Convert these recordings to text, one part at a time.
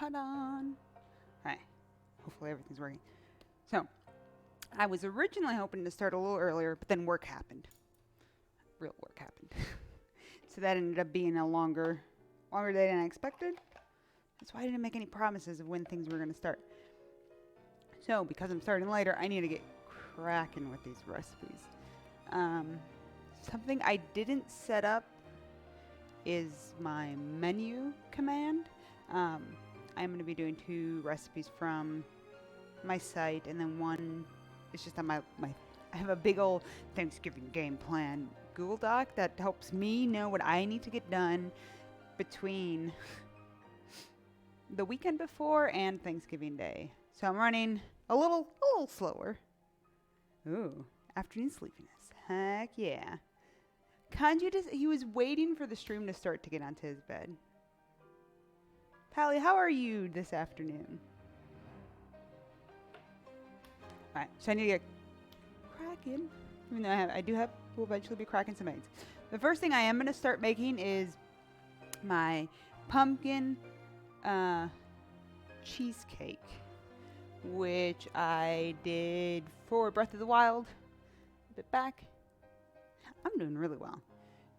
hat on. Alright, hopefully everything's working. So, I was originally hoping to start a little earlier, but then work happened. Real work happened. So that ended up being a longer day than I expected. That's why I didn't make any promises of when things were going to start. So, because I'm starting later, I need to get cracking with these recipes. Something I didn't set up is my menu command. I'm going to be doing 2 recipes from my site, and then one is just on my I have a big old Thanksgiving game plan Google Doc that helps me know what I need to get done between the weekend before and Thanksgiving Day. So I'm running a little slower. Ooh, afternoon sleepiness. Heck yeah. Kanji he was waiting for the stream to start to get onto his bed. Pally, how are you this afternoon? Alright, so I need to get cracking. Even though will eventually be cracking some eggs. The first thing I am going to start making is my pumpkin cheesecake, which I did for Breath of the Wild a bit back. I'm doing really well.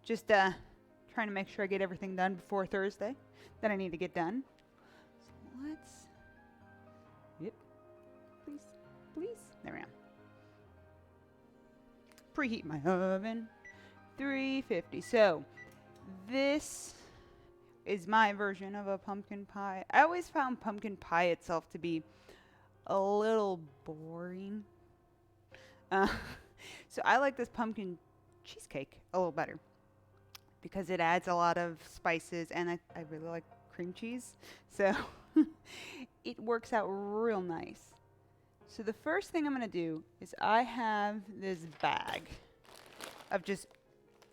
Just trying to make sure I get everything done before Thursday that I need to get done. So let's... Yep. Please. There we are. Preheat my oven. 350. So, this is my version of a pumpkin pie. I always found pumpkin pie itself to be a little boring. So I like this pumpkin cheesecake a little better because it adds a lot of spices, and I really like cream cheese. So it works out real nice. So the first thing I'm going to do is I have this bag of just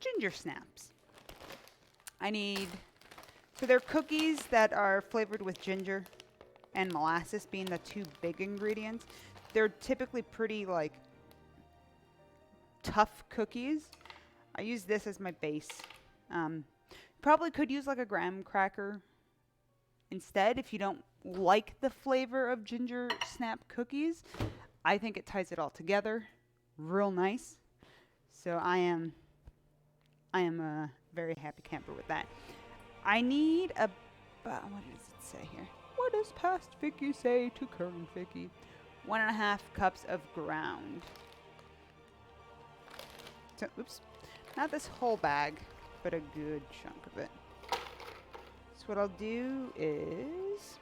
ginger snaps. So they're cookies that are flavored with ginger and molasses being the 2 big ingredients. They're typically pretty tough cookies. I use this as my base. Probably could use a graham cracker instead if you don't like the flavor of ginger snap cookies. I think it ties it all together real nice. So I am a very happy camper with that. I need what does it say here? What does past Vicky say to current Vicky? 1.5 cups of ground. So, oops. Not this whole bag, but a good chunk of it. So what I'll do is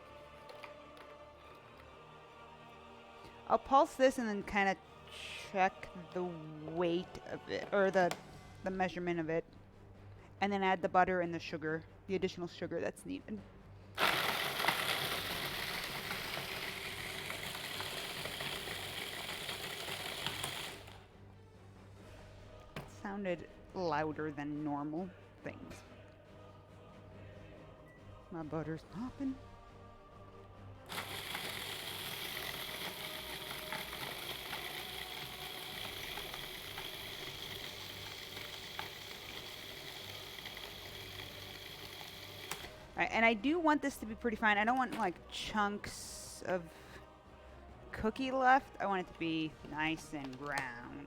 I'll pulse this and then kind of check the weight of it, or the measurement of it, and then add the butter and the sugar, the additional sugar that's needed. Sounded louder than normal things. My butter's popping. Alright, and I do want this to be pretty fine. I don't want chunks of cookie left. I want it to be nice and round.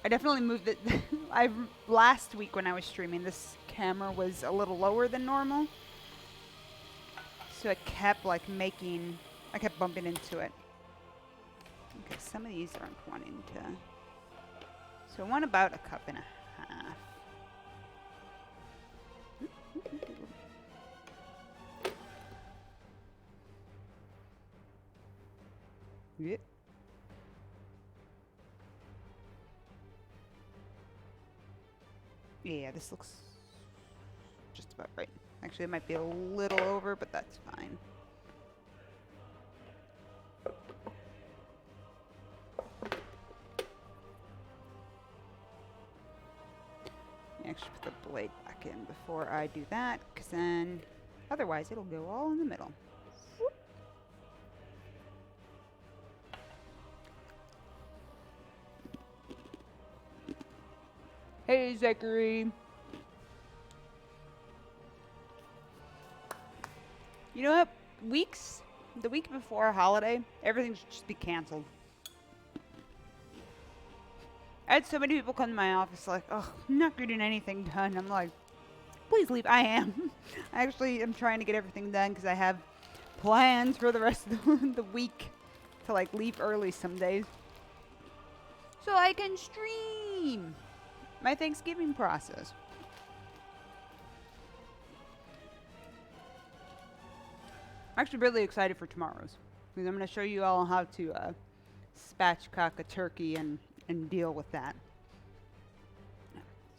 I definitely moved it. Last week when I was streaming, this camera was a little lower than normal. So it kept I kept bumping into it. Okay, some of these aren't wanting to. So I want about 1.5 cups. Yep. Yeah, this looks just about right. Actually, it might be a little over, but that's fine. Actually put the blade back in before I do that, because then otherwise it'll go all in the middle. Hey, Zachary. You know what? The week before a holiday, everything should just be canceled. I had so many people come to my office like, oh, I'm not getting anything done. I'm like, please leave. I am. I actually am trying to get everything done because I have plans for the rest of the week to like leave early some days. So I can stream my Thanksgiving process. I'm actually really excited for tomorrow's because I'm going to show you all how to spatchcock a turkey and deal with that.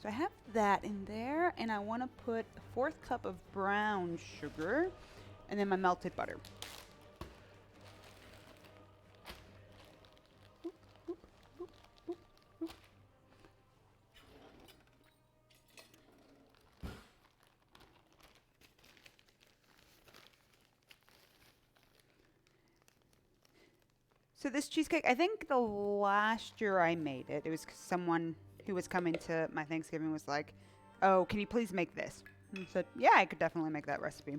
So I have that in there, and I want to put a 4th cup of brown sugar and then my melted butter. So this cheesecake, I think the last year I made it, it was someone who was coming to my Thanksgiving was like, oh, can you please make this? And I said, yeah, I could definitely make that recipe.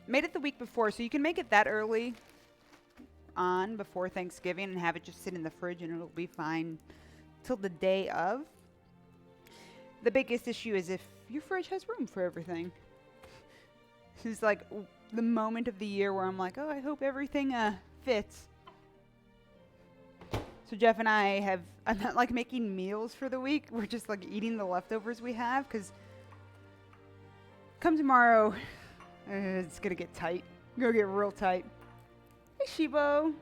Made it the week before, so you can make it that early on before Thanksgiving and have it just sit in the fridge and it'll be fine till the day of. The biggest issue is if your fridge has room for everything. This is like the moment of the year where I'm like, oh, I hope everything fits. So Jeff and I'm not like making meals for the week. We're just like eating the leftovers we have because come tomorrow, it's going to get tight. Gonna get real tight. Hey, Shibo.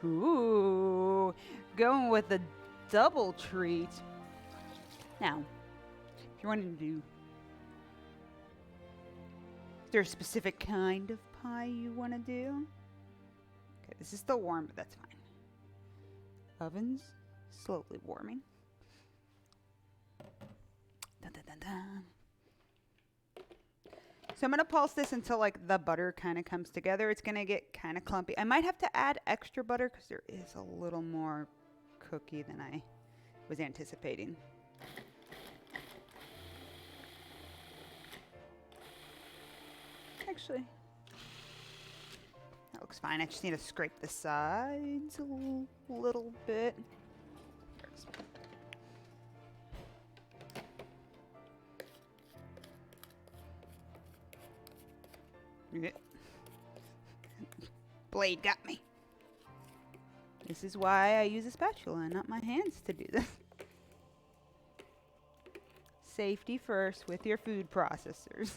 Ooh, going with the double treat. Now, if you're wanting to do, is there a specific kind of pie you want to do? Okay, this is still warm, but that's fine. Oven's slowly warming. Dun, dun, dun, dun. So I'm going to pulse this until like the butter kind of comes together. It's going to get kind of clumpy. I might have to add extra butter because there is a little more cookie than I was anticipating. Actually, that looks fine. I just need to scrape the sides a little bit. Blade got me. This is why I use a spatula and not my hands to do this. Safety first with your food processors.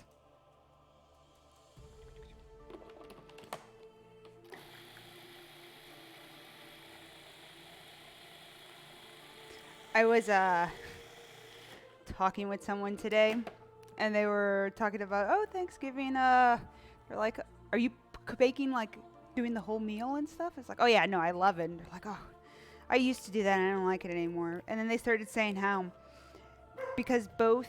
I was talking with someone today, and they were talking about, oh, Thanksgiving. They're like, are you baking, like, doing the whole meal and stuff? It's like, oh, yeah, no, I love it. And they're like, oh, I used to do that, and I don't like it anymore. And then they started saying how, because both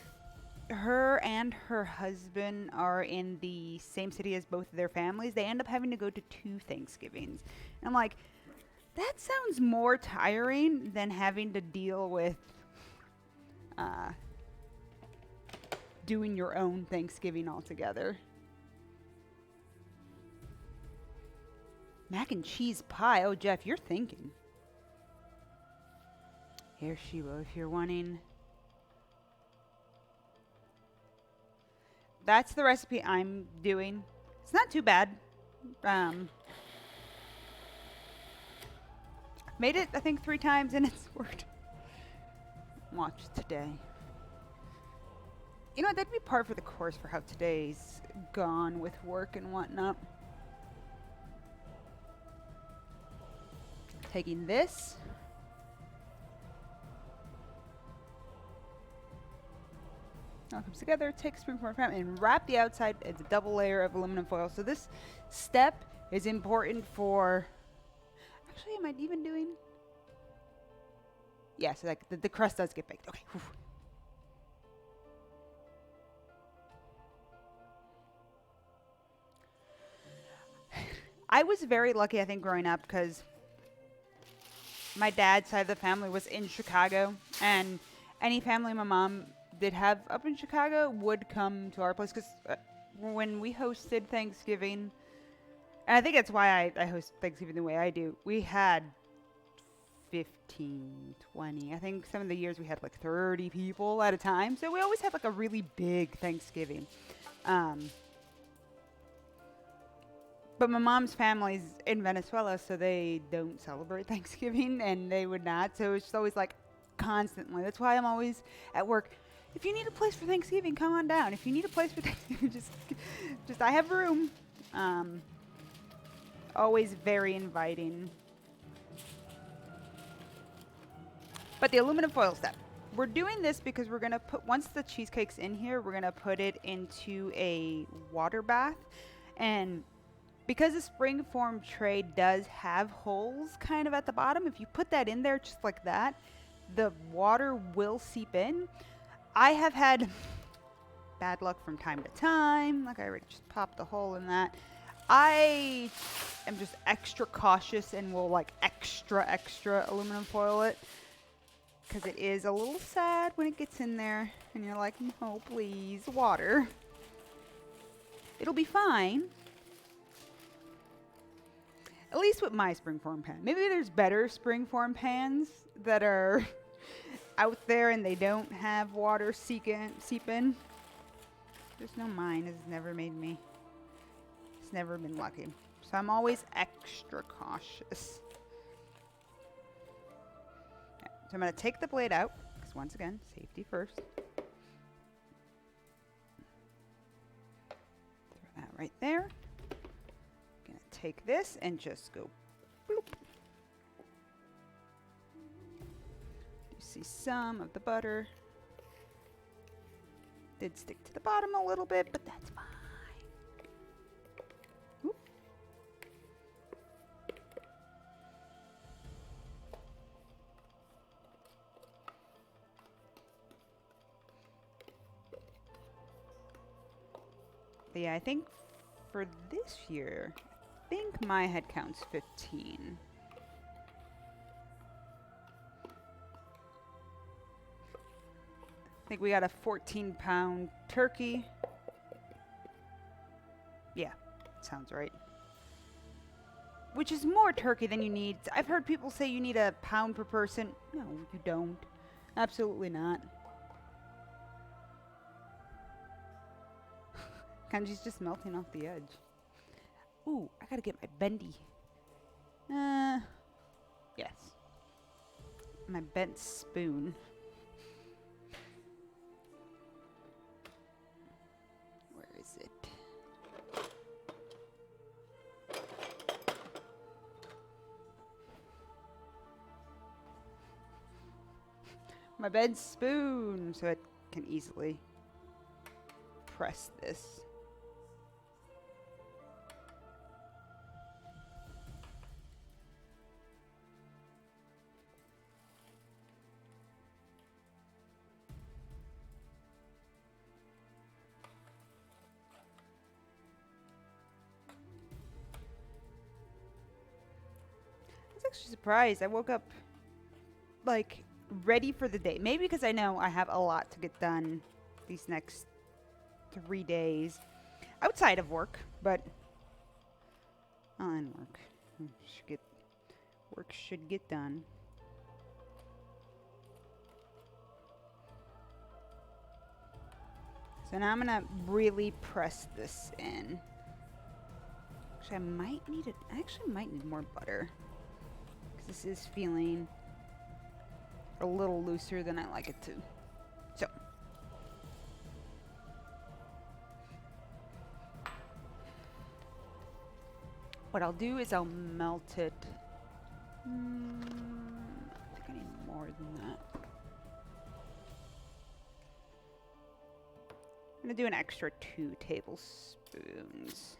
her and her husband are in the same city as both of their families, they end up having to go to 2 Thanksgivings. And I'm like, that sounds more tiring than having to deal with doing your own Thanksgiving altogether. Mac and cheese pie. Oh, Jeff, you're thinking. Here, Shiva, if you're wanting. That's the recipe I'm doing. It's not too bad. Made it, I think, 3 times, and it's worked. Watch today. You know what? That'd be par for the course for how today's gone with work and whatnot. Taking this. All comes together, take springform time, and wrap the outside. It's a double layer of aluminum foil. So this step is important for... Actually, am I even doing... Yeah, so like the crust does get baked. Okay. Whew. I was very lucky, I think, growing up because my dad's side of the family was in Chicago, and any family my mom did have up in Chicago would come to our place because when we hosted Thanksgiving, and I think that's why I host Thanksgiving the way I do, we had 15, 20. I think some of the years we had like 30 people at a time. So we always had like a really big Thanksgiving. But my mom's family's in Venezuela, so they don't celebrate Thanksgiving, and they would not. So it's just always like constantly. That's why I'm always at work. If you need a place for Thanksgiving, come on down. If you need a place for Thanksgiving, just I have room. Always very inviting. But the aluminum foil step. We're doing this because we're going to put, once the cheesecake's in here, we're going to put it into a water bath. And because the springform tray does have holes kind of at the bottom, if you put that in there just like that, the water will seep in. I have had bad luck from time to time. Like I already just popped a hole in that. I am just extra cautious and will like extra aluminum foil it. Because it is a little sad when it gets in there and you're like, no, please, water. It'll be fine. At least with my springform pan. Maybe there's better springform pans that are out there and they don't have water seep in. Just know mine has never made me. It's never been lucky. So I'm always extra cautious. So I'm going to take the blade out, because once again, safety first. Throw that right there. Going to take this and just go bloop. You see some of the butter. Did stick to the bottom a little bit, but that's fine. Oop. But yeah, I think for this year, I think my head count's 15. I think we got a 14-pound turkey. Yeah, sounds right. Which is more turkey than you need. I've heard people say you need a pound per person. No, you don't. Absolutely not. Kanji's just melting off the edge. Ooh, I gotta get my bendy. Yes. My bent spoon. Where is it? My bent spoon, so it can easily press this. Actually surprised. I woke up like ready for the day. Maybe because I know I have a lot to get done these next 3 days outside of work, but and work should get done. So now I'm gonna really press this in. Actually, I actually might need more butter. This is feeling a little looser than I like it to. So. What I'll do is I'll melt it. I think I need more than that. I'm going to do an extra 2 tablespoons.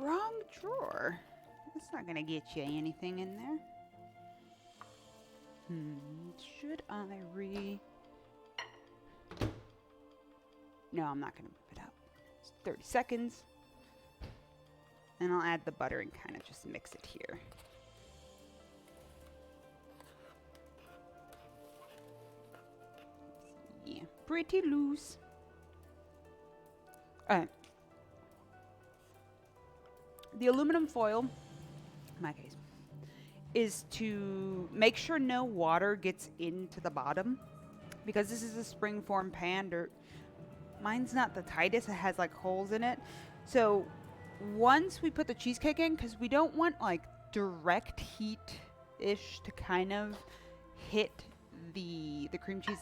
Wrong drawer. That's not gonna get you anything in there. Should I No, I'm not gonna move it out. It's 30 seconds. And I'll add the butter and kind of just mix it here. Yeah, pretty loose. Alright. The aluminum foil, in my case, is to make sure no water gets into the bottom. Because this is a springform pan, mine's not the tightest, it has like holes in it. So once we put the cheesecake in, because we don't want like direct heat-ish to kind of hit the cream cheese,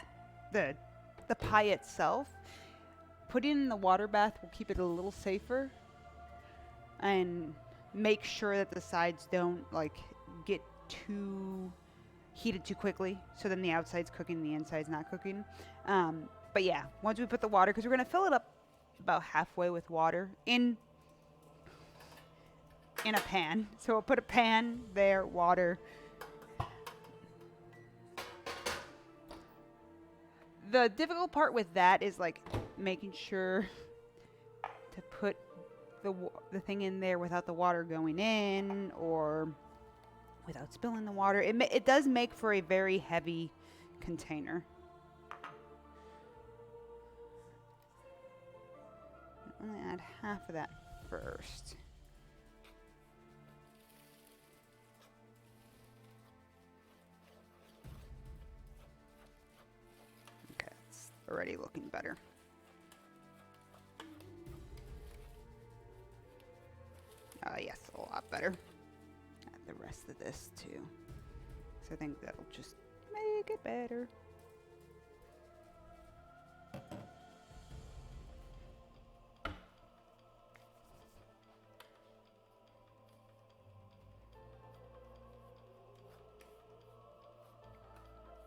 the pie itself, putting in the water bath will keep it a little safer and make sure that the sides don't like get too heated too quickly, so then the outside's cooking and the inside's not cooking. But yeah, once we put the water, because we're going to fill it up about halfway with water in a pan. So we'll put a pan there, water. The difficult part with that is like making sure to put the thing in there without the water going in or without spilling the water. It does make for a very heavy container. I'm going to add half of that first. Okay, it's already looking better. Yes, a lot better. Add the rest of this too. So I think that'll just make it better.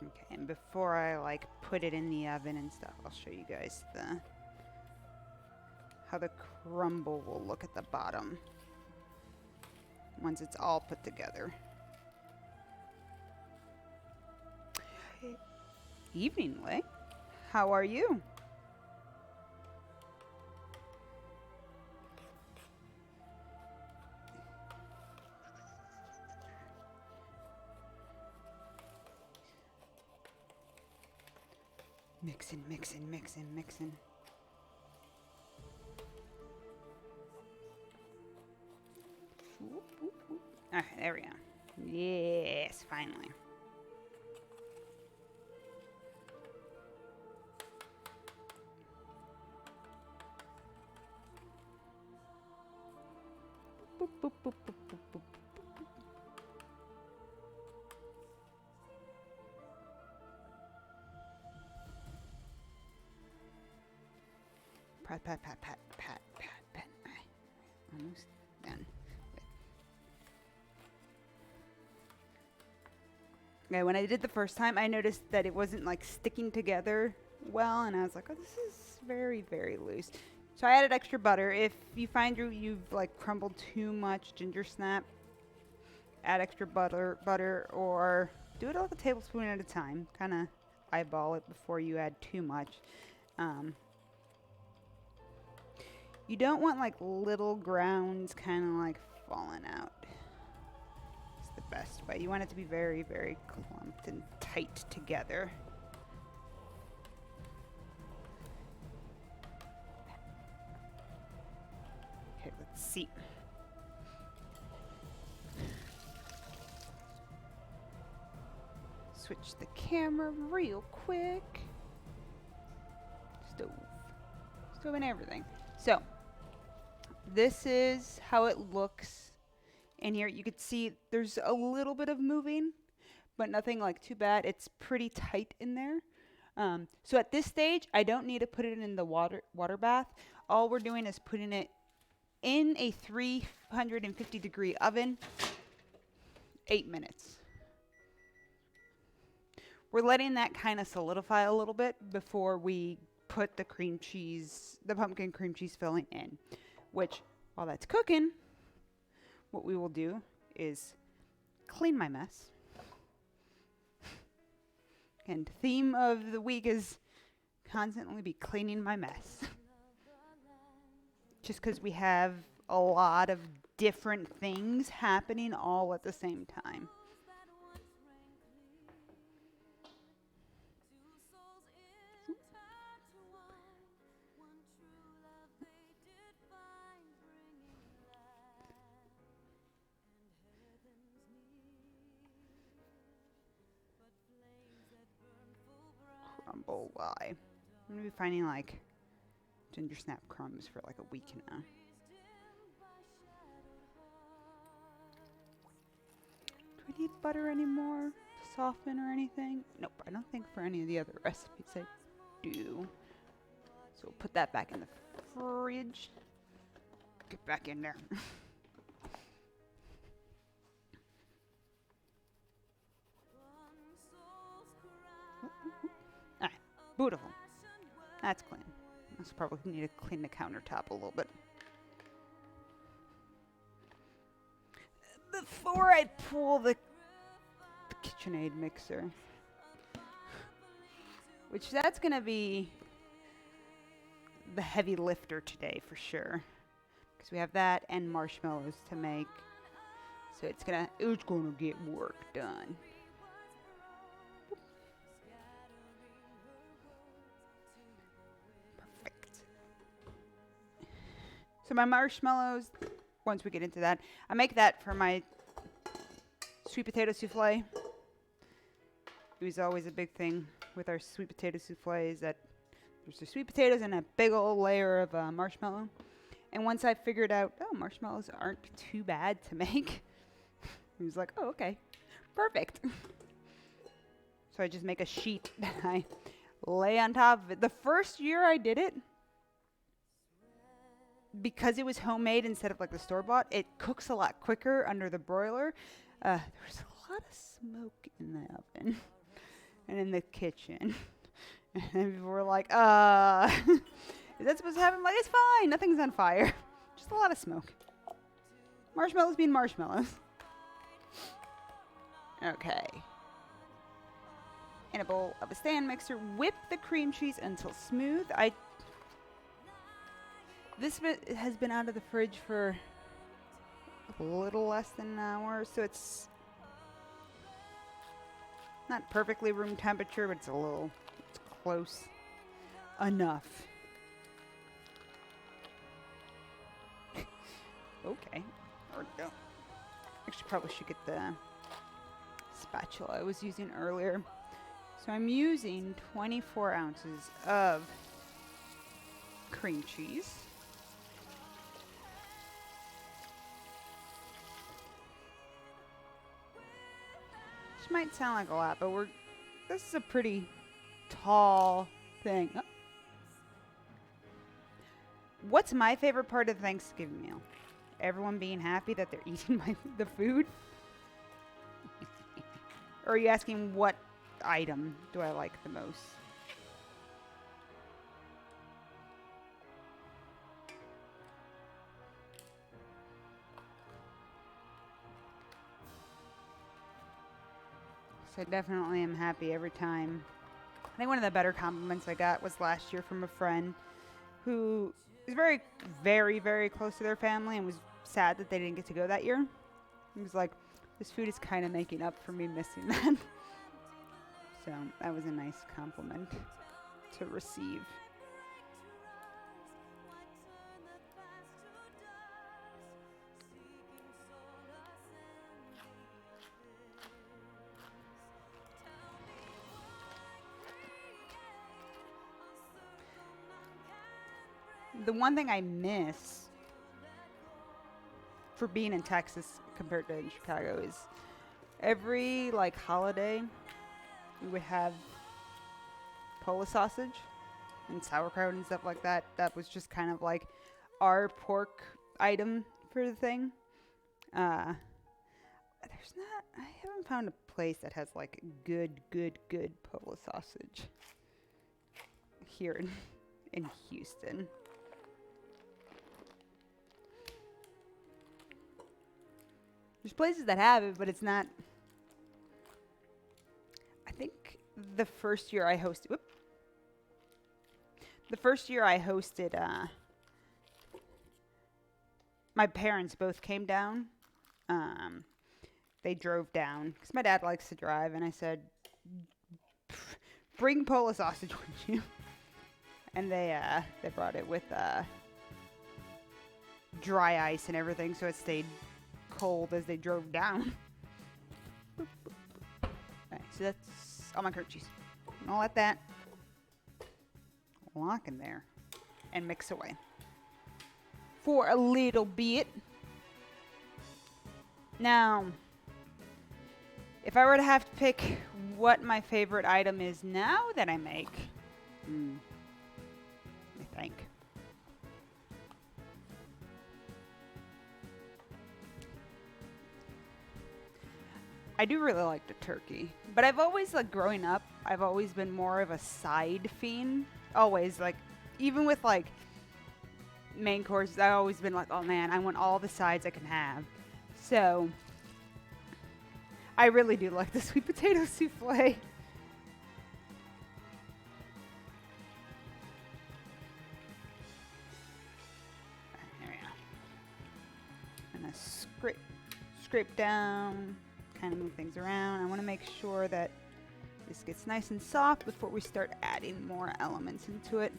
Okay, and before I like put it in the oven and stuff, I'll show you guys how the crumble will look at the bottom once it's all put together. Evening, Lay. How are you? Mixing, mixing, mixing, mixing. Whoop, whoop, whoop. Okay, there we go. Yes, finally. Boop, boop, boop, boop, boop, boop. Pat, pat, pat, pat, pat, pat, pat. Almost done. Okay, when I did the first time, I noticed that it wasn't like sticking together well, and I was like, oh, this is very, very loose. So I added extra butter. If you find you've like crumbled too much ginger snap, add extra butter, or do it like a tablespoon at a time. Kind of eyeball it before you add too much. You don't want like little grounds kind of like falling out. It's the best way. You want it to be very, very clumped and tight together. Okay, let's see. Switch the camera real quick. Stove and everything. So, this is how it looks in here. You could see there's a little bit of moving, but nothing like too bad. It's pretty tight in there. So at this stage, I don't need to put it in the water bath. All we're doing is putting it in a 350 degree oven, 8 minutes. We're letting that kind of solidify a little bit before we put the pumpkin cream cheese filling in. Which, while that's cooking, what we will do is clean my mess. And theme of the week is constantly be cleaning my mess. Just because we have a lot of different things happening all at the same time. Crumble why? I'm gonna be finding like ginger snap crumbs for like a week now. Do I need butter anymore to soften or anything? Nope, I don't think for any of the other recipes I do. So we'll put that back in the fridge. Get back in there. Alright, beautiful. That's clean. I probably need to clean the countertop a little bit. Before I pull the KitchenAid mixer, which that's gonna be the heavy lifter today for sure, because we have that and marshmallows to make, so it's gonna get work done. Perfect. So my marshmallows, once we get into that, I make that for my sweet potato souffle. It was always a big thing with our sweet potato souffles that there's the sweet potatoes and a big old layer of marshmallow. And once I figured out, oh, marshmallows aren't too bad to make, it was like, oh, okay, perfect. So I just make a sheet that I lay on top of it. The first year I did it, because it was homemade instead of like the store-bought, it cooks a lot quicker under the broiler. There was a lot of smoke in the oven and in the kitchen. And people were like, is that supposed to happen? I'm like, it's fine. Nothing's on fire. Just a lot of smoke. Marshmallows being marshmallows. Okay. In a bowl of a stand mixer, whip the cream cheese until smooth. This has been out of the fridge for a little less than an hour, so it's not perfectly room temperature, but it's close enough. Okay. Or no. Actually, probably should get the spatula I was using earlier. So I'm using 24 ounces of cream cheese. Which might sound like a lot, but this is a pretty tall thing. Oh. What's my favorite part of the Thanksgiving meal? Everyone being happy that they're eating the food? Or are you asking what item do I like the most? So I definitely am happy every time. I think one of the better compliments I got was last year from a friend who is very, very, very close to their family and was sad that they didn't get to go that year. He was like, this food is kind of making up for me missing that. So that was a nice compliment to receive. The one thing I miss for being in Texas compared to in Chicago is every like holiday we would have Polish sausage and sauerkraut and stuff like that. That was just kind of like our pork item for the thing. I haven't found a place that has like good Polish sausage here in Houston. There's places that have it, but it's not. I think the first year I hosted. Whoop, the first year I hosted, my parents both came down. They drove down because my dad likes to drive, and I said, "Bring Polish sausage with you." And they brought it with dry ice and everything, so it stayed cold as they drove down. Alright, so that's all my curd cheese. And I'll let that lock in there and mix away for a little bit. Now, if I were to have to pick what my favorite item is now that I make, let me think. I do really like the turkey, but I've always, like, growing up, I've always been more of a side fiend. Always, like, even with, like, main courses, I've always been like, oh man, I want all the sides I can have. So, I really do like the sweet potato souffle. There we go. I'm gonna scrape down, kind of move things around. I want to make sure that this gets nice and soft before we start adding more elements into it.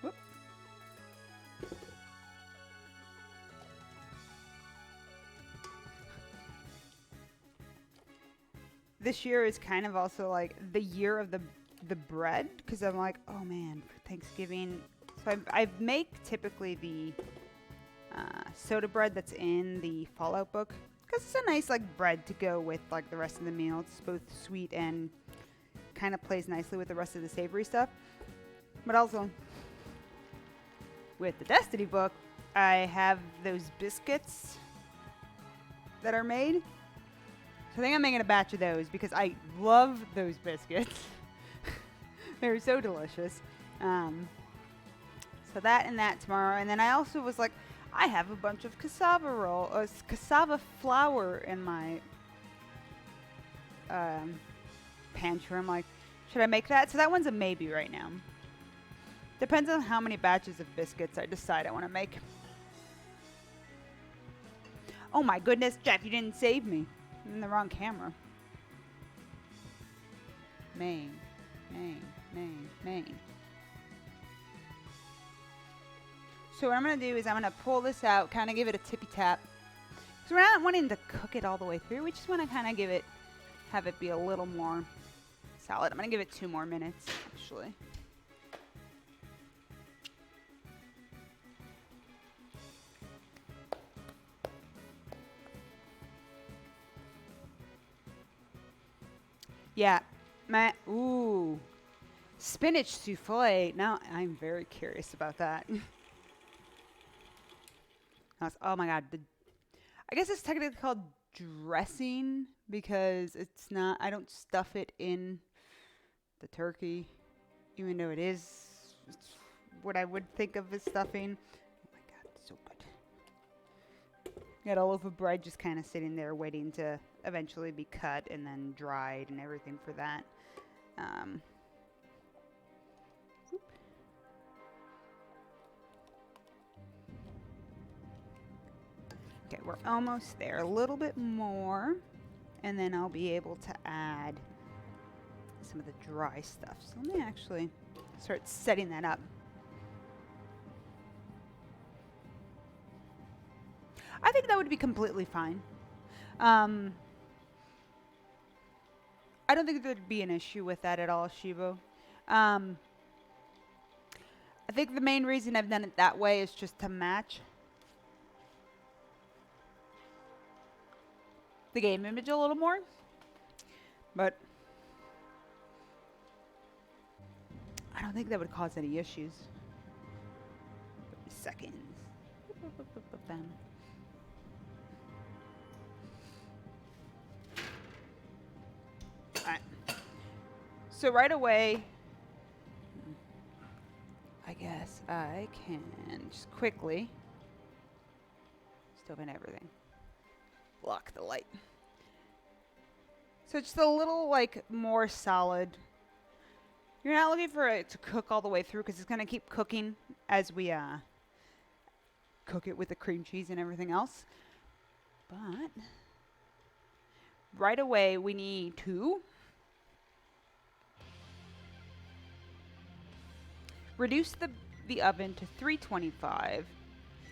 Whoop. This year is kind of also like the year of the bread, because I'm like, oh man, for Thanksgiving. So I make typically the soda bread that's in the Fallout book, because it's a nice like bread to go with like the rest of the meal. It's both sweet and kind of plays nicely with the rest of the savory stuff. But also with the Destiny book, I have those biscuits that are made. So I think I'm making a batch of those because I love those biscuits. They're so delicious. So that and that tomorrow. And then I also was like, I have a bunch of cassava flour in my pantry. I'm like, should I make that? So that one's a maybe right now. Depends on how many batches of biscuits I decide I want to make. Oh my goodness, Jeff, you didn't save me. I'm in the wrong camera. Main. So what I'm going to do is I'm going to pull this out, kind of give it a tippy tap. So we're not wanting to cook it all the way through. We just want to kind of have it be a little more solid. I'm going to give it 2 more minutes, actually. Yeah, ooh, spinach souffle. Now I'm very curious about that. Oh my god, I guess it's technically called dressing because it's not. I don't stuff it in the turkey, even though it's what I would think of as stuffing. Oh my god, it's so good. Got all of the bread just kind of sitting there waiting to eventually be cut and then dried and everything for that. Okay, we're almost there. A little bit more, and then I'll be able to add some of the dry stuff. So let me actually start setting that up. I think that would be completely fine. I don't think there'd be an issue with that at all, Shivo. I think the main reason I've done it that way is just to match the game image a little more. But I don't think that would cause any issues. 30 seconds. So right away, I guess I can just quickly stove in everything. Block the light. So it's just a little like more solid. You're not looking for it to cook all the way through because it's going to keep cooking as we cook it with the cream cheese and everything else. But right away we need to reduce the oven to 325.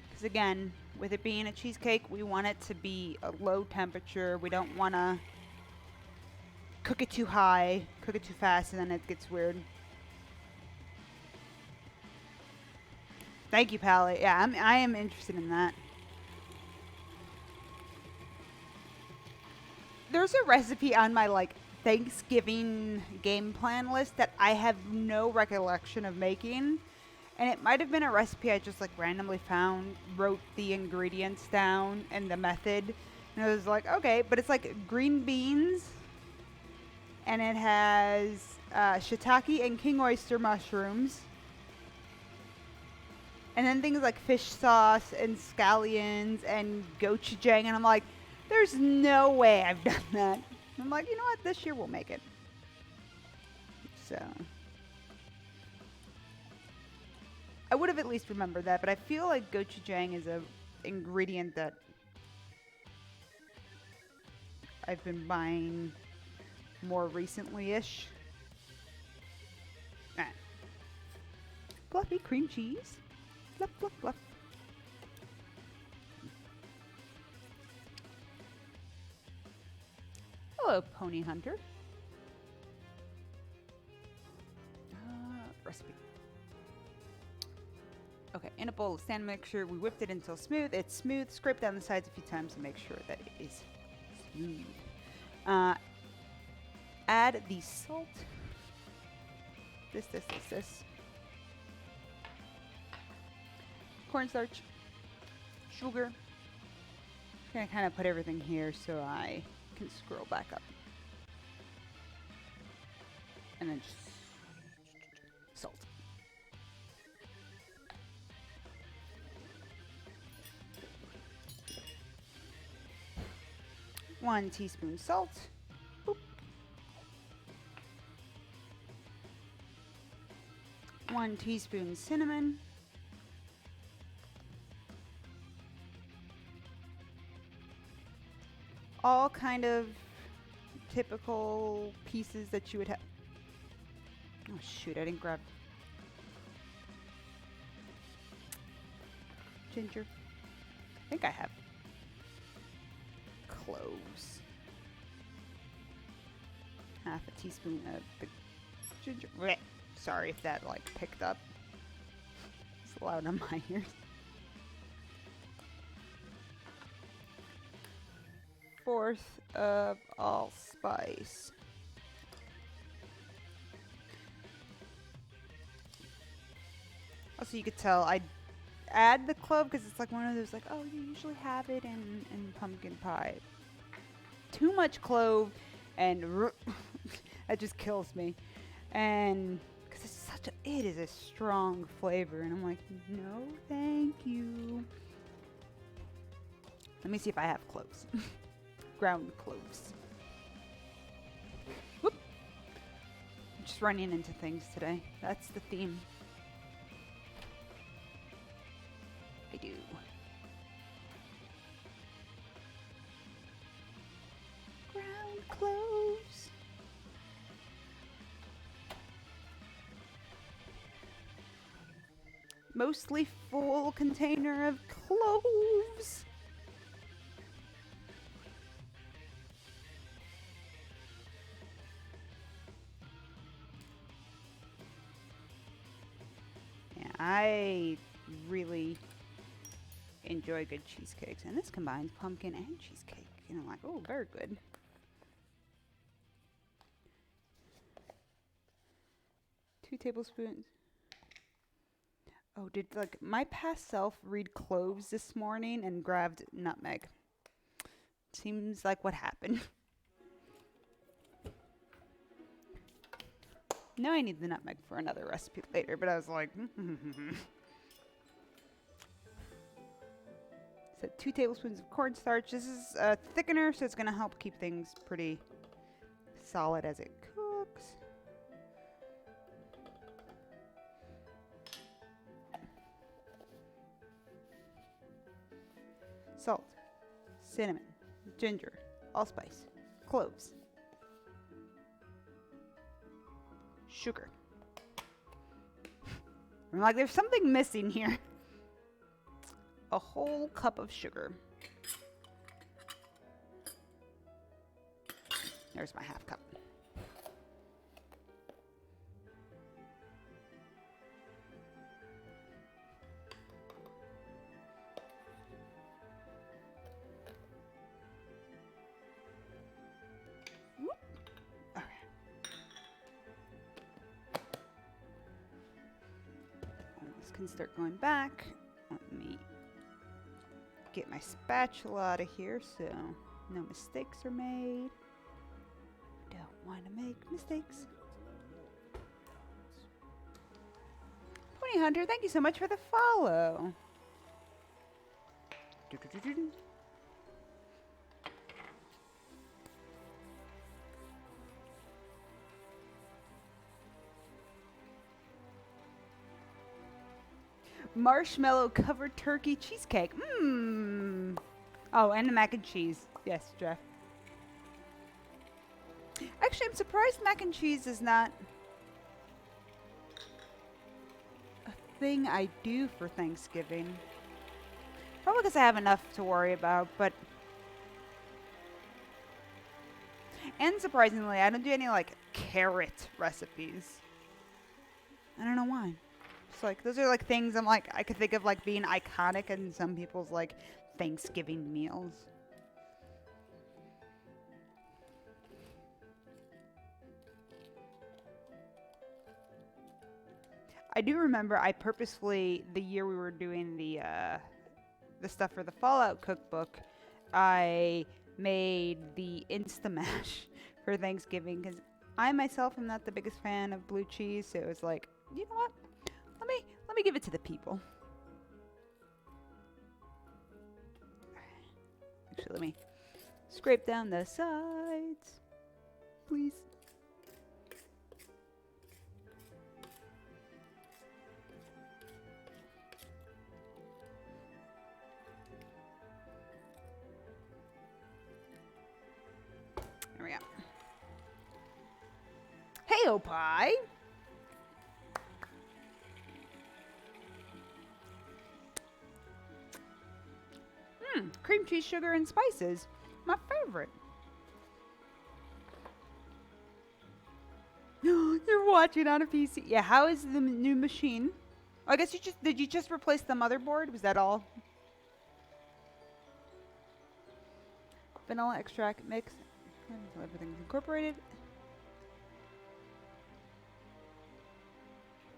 Because again, with it being a cheesecake, we want it to be a low temperature. We don't want to cook it too high, cook it too fast, and then it gets weird. Thank you, Pally. Yeah, I am interested in that. There's a recipe on my like Thanksgiving game plan list that I have no recollection of making. And it might have been a recipe I just like randomly found, wrote the ingredients down and the method. And I was like, okay, but it's like green beans. And it has shiitake and king oyster mushrooms. And then things like fish sauce and scallions and gochujang. And I'm like, there's no way I've done that. And I'm like, you know what? This year we'll make it. So I would have at least remembered that. But I feel like gochujang is a ingredient that I've been buying more recently-ish. Fluffy cream cheese. Fluff, fluff, fluff. Hello, Pony Hunter. Recipe. Okay, in a bowl of sand mixture, we whipped it until smooth. It's smooth. Scrape down the sides a few times to make sure that it is smooth. Add the salt. This. Cornstarch. Sugar. I'm gonna kind of put everything here so I can scroll back up. And then just salt. One teaspoon salt. Boop. 1 teaspoon cinnamon. All kind of typical pieces that you would have. Oh shoot, I didn't grab ginger. I think I have cloves. Half a teaspoon of the ginger. Blech. Sorry if that like picked up. It's loud on my ears. 1/4 of allspice. Also, you could tell I add the clove because it's like one of those like, oh, you usually have it in pumpkin pie. Too much clove and that just kills me. And because it is a strong flavor, and I'm like, no, thank you. Let me see if I have cloves. Ground cloves. Whoop. I'm just running into things today. That's the theme. I do. Ground cloves. Mostly full container of cloves. I really enjoy good cheesecakes, and this combines pumpkin and cheesecake. And I'm like, oh, very good. Two tablespoons. Oh, did like my past self read cloves this morning and grabbed nutmeg? Seems like what happened. Now I need the nutmeg for another recipe later, but I was like, So 2 tablespoons of cornstarch. This is a thickener, so it's going to help keep things pretty solid as it cooks. Salt, cinnamon, ginger, allspice, cloves, sugar. I'm like, there's something missing here. A whole cup of sugar. There's my half cup. Whoop. Okay. This can start going back. Let me get my spatula out of here so no mistakes are made. Don't want to make mistakes. 20 Hunter, thank you so much for the follow. Marshmallow covered turkey cheesecake. Mmm. Oh, and the mac and cheese. Yes, Jeff. Actually, I'm surprised mac and cheese is not a thing I do for Thanksgiving. Probably because I have enough to worry about, but... And surprisingly, I don't do any, like, carrot recipes. I don't know why. It's like, those are, like, things I'm like, I could think of, like, being iconic in some people's, like, Thanksgiving meals. I do remember I purposefully, the year we were doing the stuff for the Fallout cookbook, I made the Instamash for Thanksgiving because I myself am not the biggest fan of blue cheese, so it was like, you know what? Let me give it to the people. Actually, let me scrape down the sides, please. There we go. Hey-o pie. Cream cheese, sugar, and spices. My favorite. You're watching on a PC. Yeah, how is the new machine? I guess did you just replace the motherboard? Was that all? Vanilla extract mix. So everything's incorporated.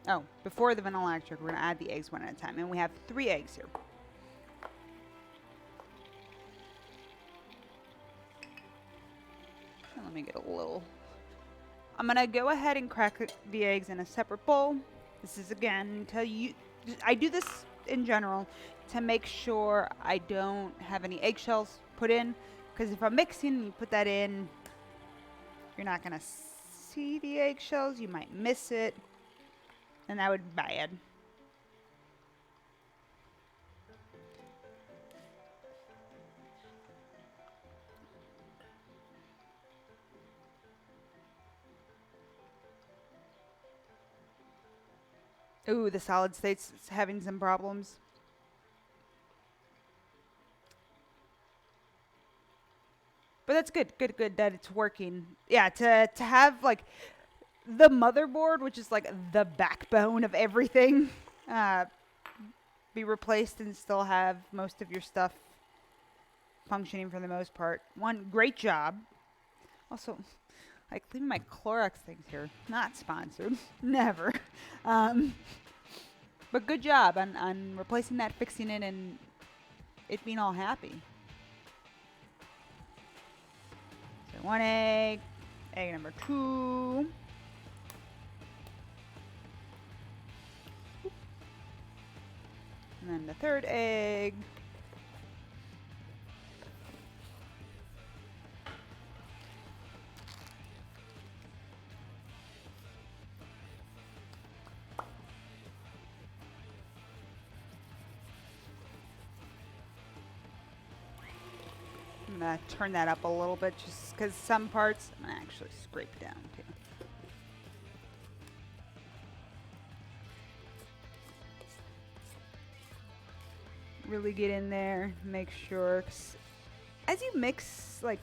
Oh, before the vanilla extract, we're going to add the eggs one at a time. And we have 3 eggs here. Let me get a little... I'm going to go ahead and crack the eggs in a separate bowl. This is, again, I do this in general to make sure I don't have any eggshells put in. Because if I'm mixing and you put that in, you're not going to see the eggshells. You might miss it. And that would be bad. Ooh, the solid state's having some problems. But that's good that it's working. Yeah, to have, like, the motherboard, which is, like, the backbone of everything, be replaced and still have most of your stuff functioning for the most part. One, great job. Also, like, leaving my Clorox things here. Not sponsored. Never. But good job on replacing that, fixing it, and it being all happy. So 1 egg. Egg number 2. And then the third egg. I'm gonna turn that up a little bit just because some parts I'm gonna actually scrape down too. Really get in there, make sure. 'Cause as you mix like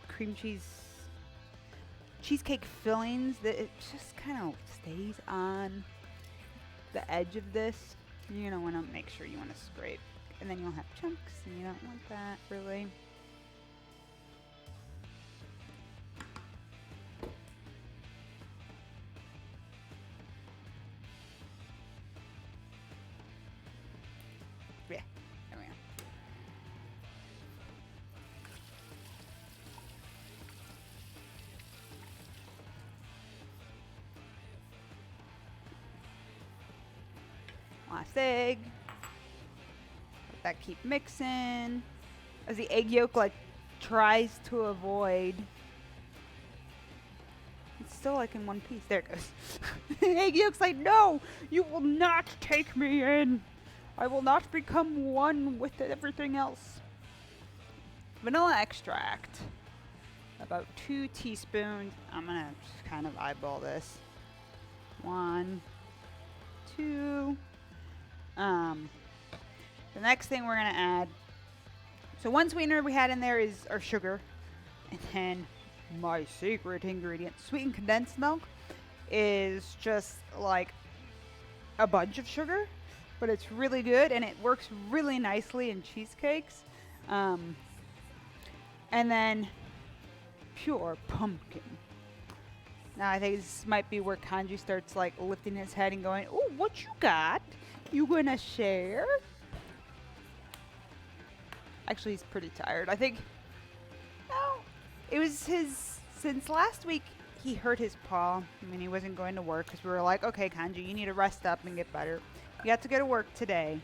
cream cheesecake fillings, that it just kind of stays on the edge of this. You're gonna want to make sure you want to scrape, and then you'll have chunks, and you don't want that really. Yeah, there we go. Last egg. Let that keep mixing. As the egg yolk like tries to avoid. It's still like in one piece. There it goes. The egg yolk's like, no, you will not take me in. I will not become one with everything else. Vanilla extract. About 2 teaspoons. I'm gonna just kind of eyeball this. 1, 2. The next thing we're gonna add. So one sweetener we had in there is our sugar, and then my secret ingredient, sweetened condensed milk, is just like a bunch of sugar, but it's really good and it works really nicely in cheesecakes. And then pure pumpkin. Now I think this might be where Kanji starts like lifting his head and going, "Oh, what you got? You gonna share?" Actually, he's pretty tired. I think, no, it was since last week he hurt his paw. I mean, he wasn't going to work because we were like, okay, Kanji, you need to rest up and get better. You have to go to work today.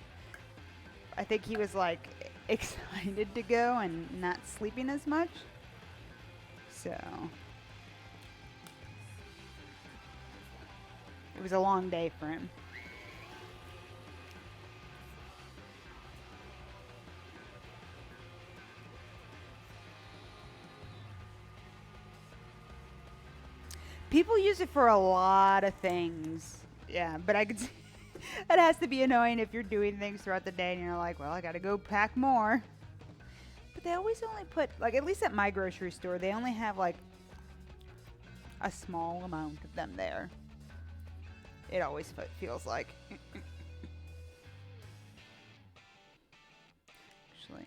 I think he was like excited to go and not sleeping as much. So it was a long day for him. People use it for a lot of things. Yeah, but I could see that has to be annoying if you're doing things throughout the day and you're like, well, I gotta go pack more. But they always only put, like, at least at my grocery store, they only have like a small amount of them there. It always feels like. Actually.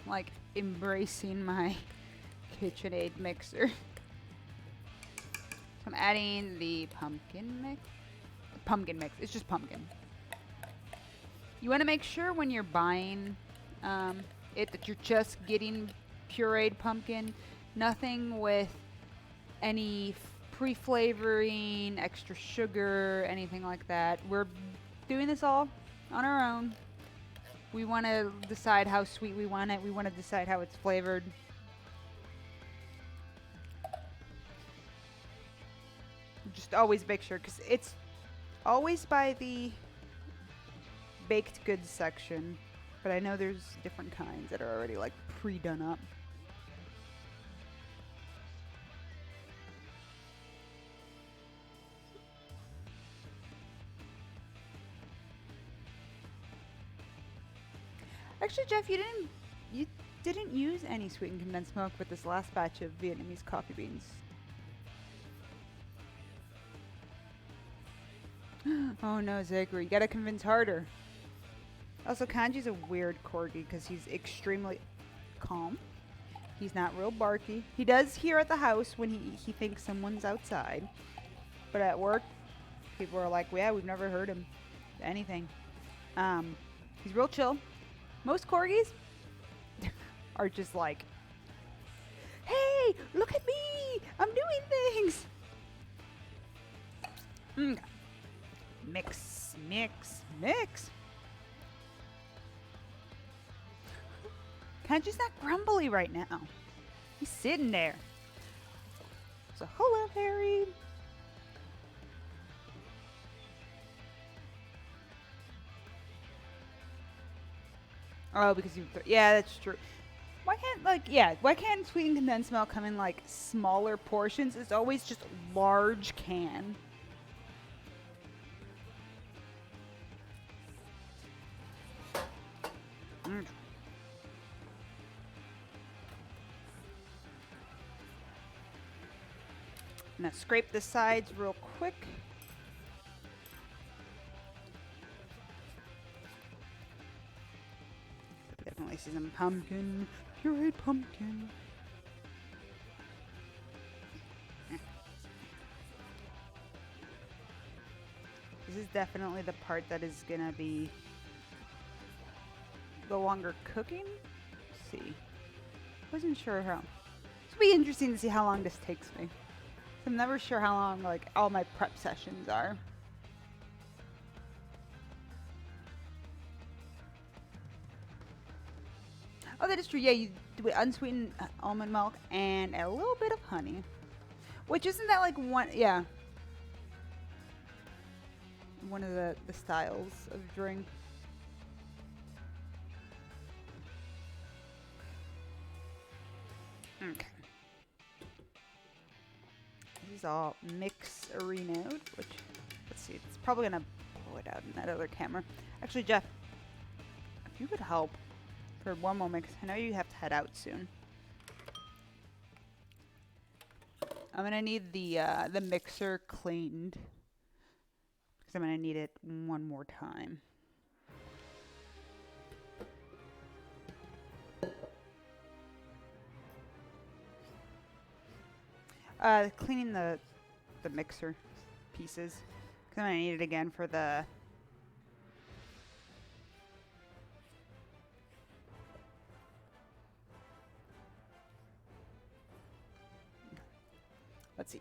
Like embracing my KitchenAid mixer. So I'm adding the pumpkin mix. Pumpkin mix. It's just pumpkin. You want to make sure when you're buying it that you're just getting pureed pumpkin. Nothing with any pre-flavoring, extra sugar, anything like that. We're doing this all on our own. We want to decide how sweet we want it. We want to decide how it's flavored. Just always make sure, because it's always by the baked goods section. But I know there's different kinds that are already like pre-done up. Actually, Jeff, you didn't use any sweetened condensed milk with this last batch of Vietnamese coffee beans. Oh no, Zachary, you gotta convince harder. Also, Kanji's a weird corgi because he's extremely calm. He's not real barky. He does hear at the house when he thinks someone's outside. But at work, people are like, yeah, we've never heard him. Anything. He's real chill. Most corgis are just like Yay! Look at me! I'm doing things! Mix, mix, mix. Kanji's not grumbly right now. He's sitting there. So hello, Harry. Oh, because you... yeah, that's true. Why can't, like, yeah, why can't sweetened condensed milk come in, like, smaller portions? It's always just large can. Now scrape the sides real quick. Definitely see some pumpkin, pureed pumpkin. This is definitely the part that is gonna be the longer cooking. Let's see. Wasn't sure how. It'll be interesting to see how long this takes me. I'm never sure how long, like, all my prep sessions are. Oh, that is true. Yeah, you do it unsweetened almond milk and a little bit of honey. Which isn't that like one, yeah. One of the styles of drink. Okay. This is all mix-erinoed, which, let's see, it's probably gonna blow it out in that other camera. Actually, Jeff, if you could help for one more mix. I know you have to head out soon. I'm gonna need the mixer cleaned because I'm gonna need it one more time. Cleaning the mixer pieces because I'm gonna need it again for the. Let's see.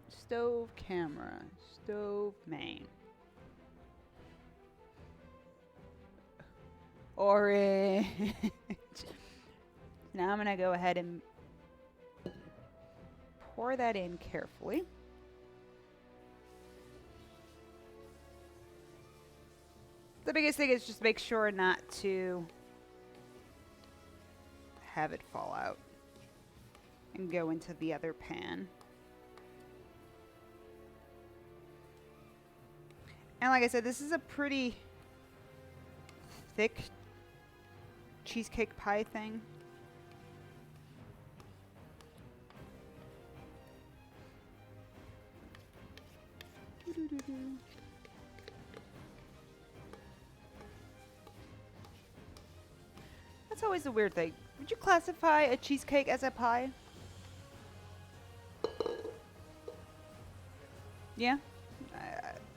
Stove camera, stove main. Orange. Now I'm gonna go ahead and pour that in carefully. The biggest thing is just make sure not to have it fall out and go into the other pan. And like I said, this is a pretty thick cheesecake pie thing. That's always a weird thing. Would you classify a cheesecake as a pie? Yeah?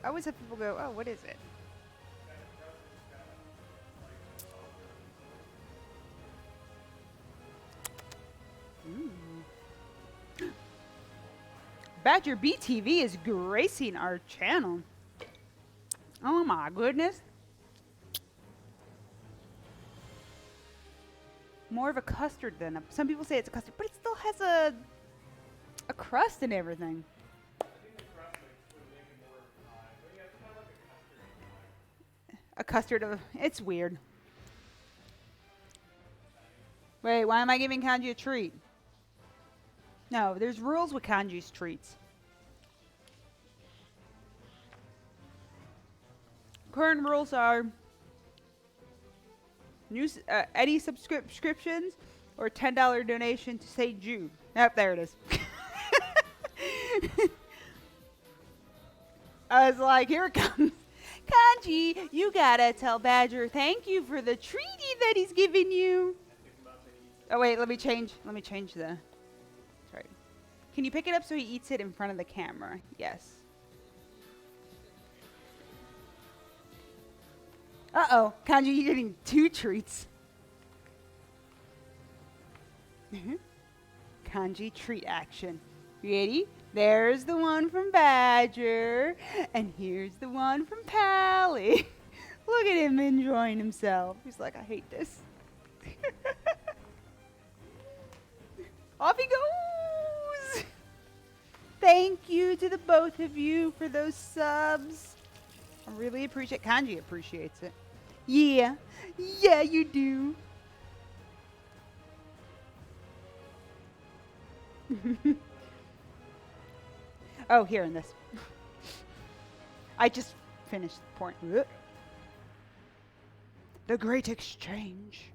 I always have people go, oh, what is it? Badger BTV is gracing our channel. Oh my goodness. More of a custard than a... Some people say it's a custard, but it still has a crust and everything. I think the crust would make it more of a pie. But yeah, it's kind of like a custard pie. A custard of... It's weird. Wait, why am I giving Kanji a treat? No, there's rules with Kanji's treats. Current rules are any subscriptions or $10 donation to St. Jude. Yep, there it is. I was like, here it comes. Kanji, you gotta tell Badger thank you for the treaty that he's giving you. Oh wait, let me change the... Sorry. Can you pick it up so he eats it in front of the camera? Yes. Uh-oh, Kanji, you're getting 2 treats. Kanji treat action. Ready? There's the one from Badger, and here's the one from Pally. Look at him enjoying himself. He's like, I hate this. Off he goes. Thank you to the both of you for those subs. I really appreciate. Kanji appreciates it. Yeah, yeah, you do. Oh, here in this. I just finished pouring. The Great Exchange.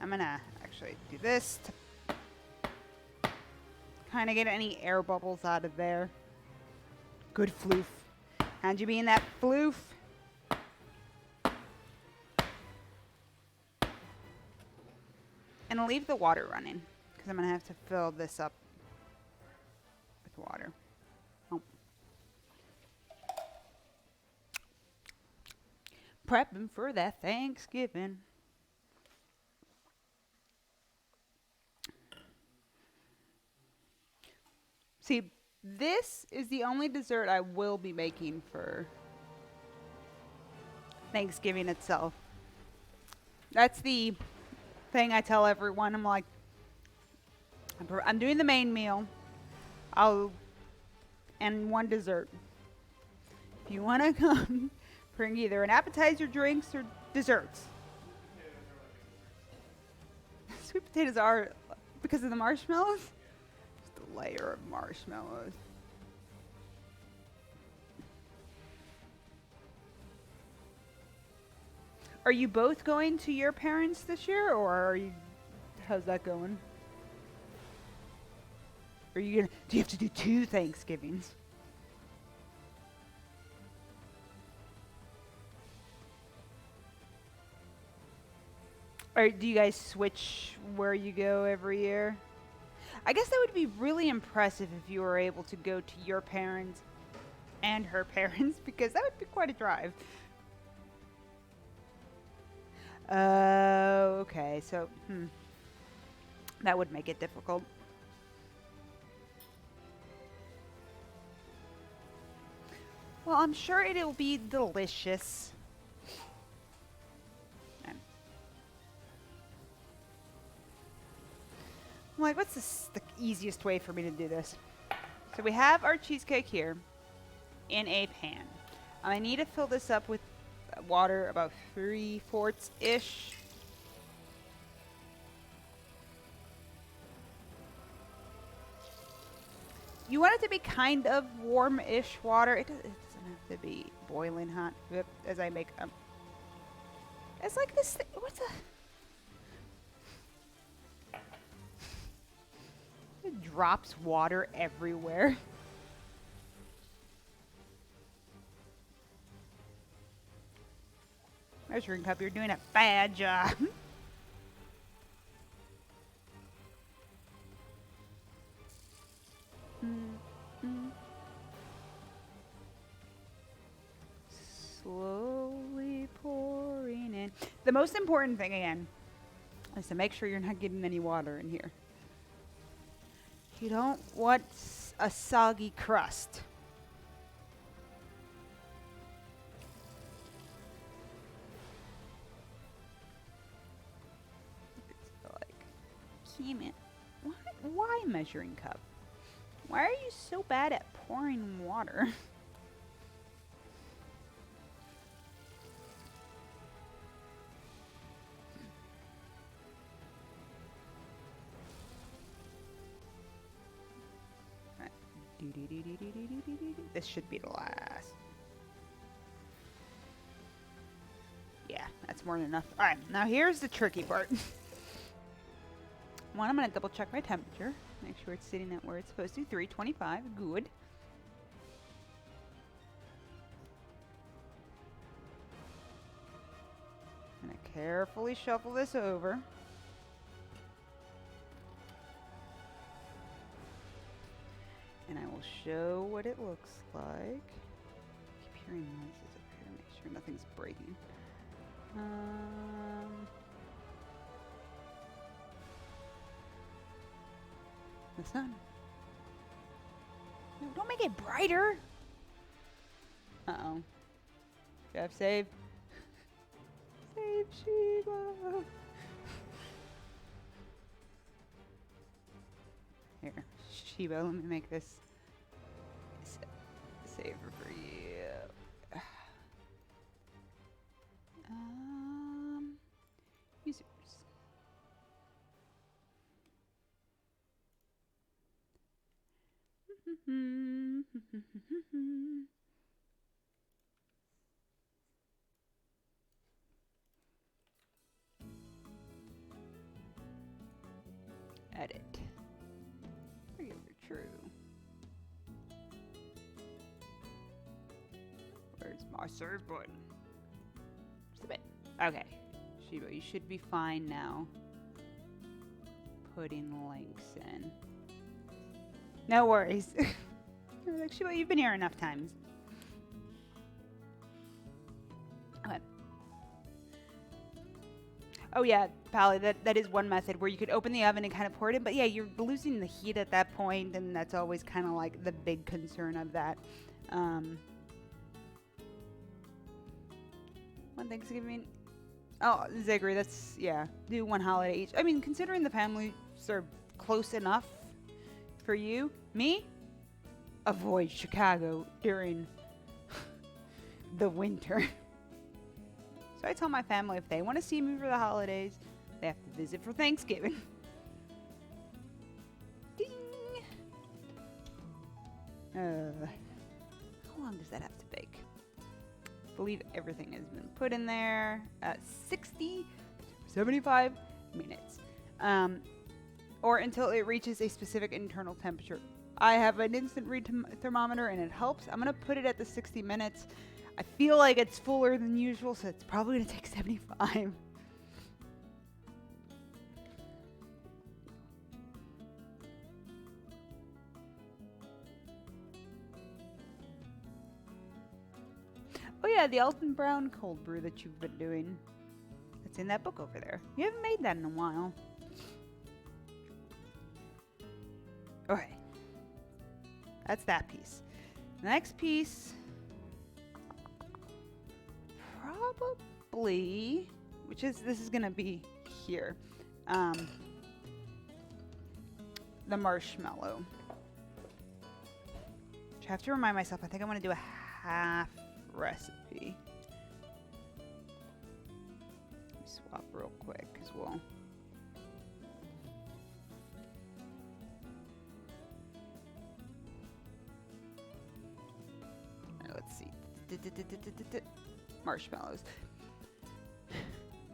I'm gonna actually do this to kind of get any air bubbles out of there. Good floof. How'd you be in that floof? And I'll leave the water running because I'm gonna have to fill this up with water. Oh. Prepping for that Thanksgiving. See, this is the only dessert I will be making for Thanksgiving itself. That's the thing I tell everyone. I'm like, I'm doing the main meal. And one dessert. If you want to come, bring either an appetizer, drinks, or desserts. Sweet potatoes are because of the marshmallows. Just a layer of marshmallows. Are you both going to your parents this year, or are you? How's that going? Are you gonna? Do you have to do 2 Thanksgivings? Or do you guys switch where you go every year? I guess that would be really impressive if you were able to go to your parents and her parents, because that would be quite a drive. Okay, so, that would make it difficult. Well, I'm sure it'll be delicious. I'm like, what's the easiest way for me to do this? So we have our cheesecake here in a pan. I need to fill this up with water about 3/4-ish. You want it to be kind of warm-ish water. It doesn't have to be boiling hot. Yep, as I make it's like this. What's a? It drops water everywhere. Measuring cup, you're doing a bad job. Slowly pouring in. The most important thing, again, is to make sure you're not getting any water in here. You don't want a soggy crust. It's like, damn it. Why measuring cup? Why are you so bad at pouring water? This should be the last. Yeah, that's more than enough. All right, now here's the tricky part. One, I'm going to double check my temperature. Make sure it's sitting at where it's supposed to. 325, good. I'm going to carefully shuffle this over. And I will show what it looks like. I keep hearing noises up here to make sure nothing's breaking. The sun. No, don't make it brighter. Uh-oh. Jeff, save. Save Sheba. Here, Sheba, let me make this safer for you. Users. Edit. Regular true. Where's my serve button? Submit. Okay. Sheba, you should be fine now. Putting links in. No worries. Like, Sheba, you've been here enough times. Okay. Oh yeah, Pally, that is one method where you could open the oven and kind of pour it in, but yeah, you're losing the heat at that point, and that's always kind of like the big concern of that. One Thanksgiving. Oh, Zagri, that's, yeah, do one holiday each. I mean, considering the families are close enough for you, me, avoid Chicago during the winter. So I tell my family if they want to see me for the holidays, they have to visit for Thanksgiving. Ding! How long does that have to bake? I believe everything has been put in there at 75 minutes. Or until it reaches a specific internal temperature. I have an instant read thermometer and it helps. I'm going to put it at the 60 minutes. I feel like it's fuller than usual, so it's probably going to take 75. Oh yeah, the Alton Brown cold brew that you've been doing. It's in that book over there. You haven't made that in a while. Okay. That's that piece. The next piece, probably, this is gonna be here. The marshmallow. Which I have to remind myself, I think I'm gonna do a half recipe. Let me swap real quick as well. Let's see. Marshmallows.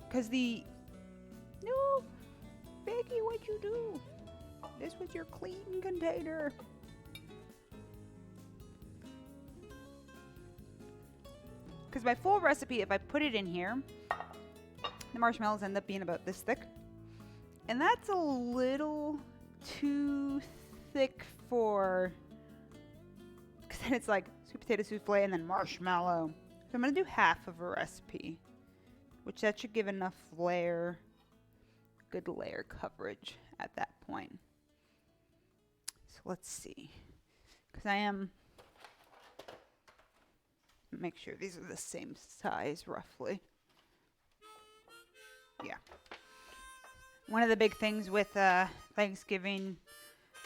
Because no, Becky, what'd you do? This was your clean container. Because my full recipe, if I put it in here, the marshmallows end up being about this thick. And that's a little too thick for... Because then it's like sweet potato souffle and then marshmallow. So I'm going to do half of a recipe, which that should give enough layer, good layer coverage at that point. So let's see. Because I am... Make sure these are the same size, roughly. Yeah. One of the big things with Thanksgiving,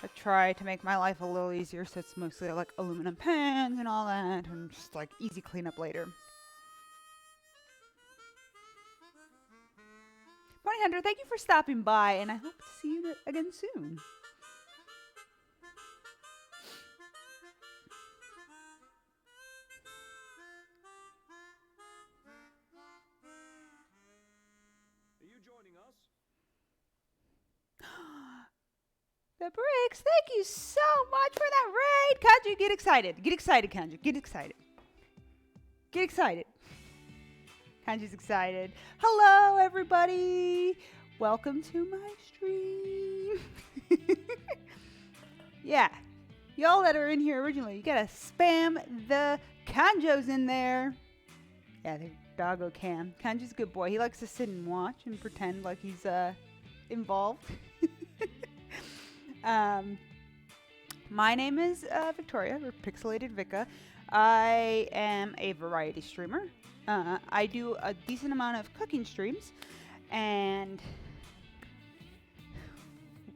I try to make my life a little easier, so it's mostly like aluminum pans and all that, and just like easy cleanup later. Pony Hunter, thank you for stopping by, and I hope to see you again soon. The bricks, thank you so much for that raid. Kanji, get excited. Get excited, Kanji. Get excited. Get excited. Kanji's excited. Hello, everybody. Welcome to my stream. Yeah. Y'all that are in here originally, you gotta spam the Kanjos in there. Yeah, they're doggo cam. Kanji's a good boy. He likes to sit and watch and pretend like he's involved. Um, my name is Victoria, or Pixelated Vika. I am a variety streamer. I do a decent amount of cooking streams, and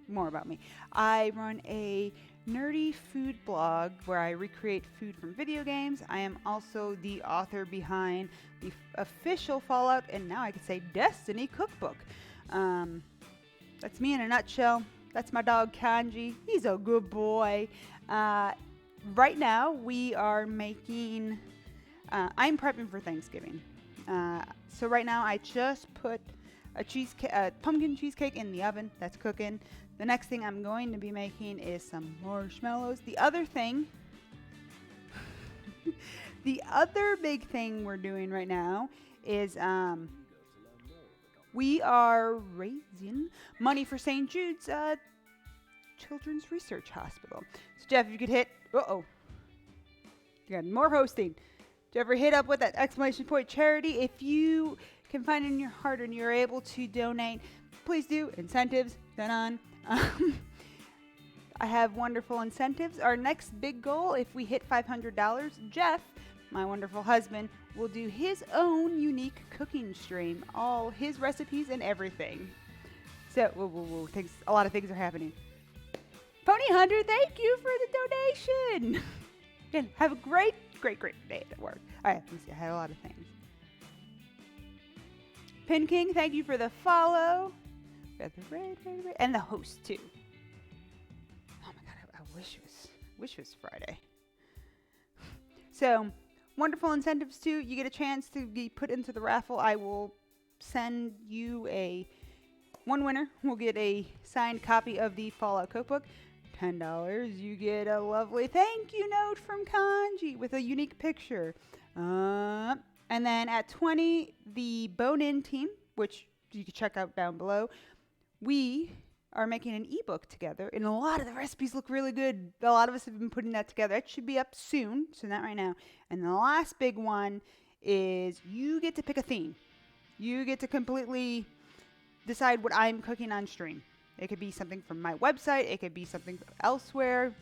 more about me. I run a nerdy food blog where I recreate food from video games. I am also the author behind the official Fallout, and now I can say Destiny cookbook. That's me in a nutshell. That's my dog Kanji. He's a good boy. Right now we are making. I'm prepping for Thanksgiving. So right now I just put a pumpkin cheesecake in the oven. That's cooking. The next thing I'm going to be making is some marshmallows. The other thing, the other big thing we're doing right now is we are raising money for St. Jude's Children's Research Hospital. So Jeff, if you could hit, you got more hosting. Did you ever hit up with that exclamation point charity? If you can find it in your heart and you're able to donate, please do. Incentives, done on. I have wonderful incentives. Our next big goal, if we hit $500, Jeff, my wonderful husband, will do his own unique cooking stream. All his recipes and everything. So, a lot of things are happening. Pony Hunter, thank you for the donation. Again, have a great day at work. All right, let me see. I had a lot of things. Pin King, thank you for the follow. Got the red, and the host too. Oh my god, I wish it was Friday. So, wonderful incentives too. You get a chance to be put into the raffle. I will send you one winner will get a signed copy of the Fallout Cookbook. $10, you get a lovely thank you note from Kanji with a unique picture. And then at 20, the Bone-In team, which you can check out down below, we are making an ebook together, and a lot of the recipes look really good. A lot of us have been putting that together. It should be up soon, so not right now. And the last big one is you get to pick a theme. You get to completely decide what I'm cooking on stream. It could be something from my website. It could be something elsewhere.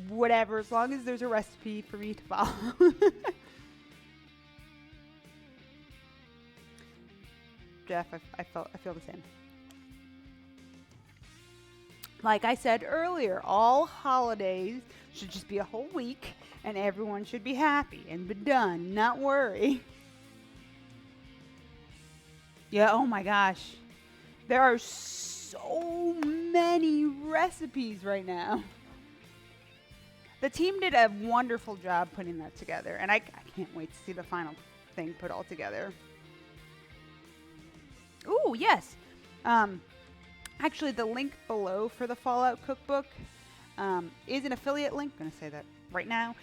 Whatever, as long as there's a recipe for me to follow. Jeff, I feel the same. Like I said earlier, all holidays should just be a whole week, and everyone should be happy and be done, not worry. Yeah, oh my gosh. There are so many recipes right now. The team did a wonderful job putting that together, and I can't wait to see the final thing put all together. Ooh, yes. Actually, the link below for the Fallout Cookbook is an affiliate link. I'm going to say that right now.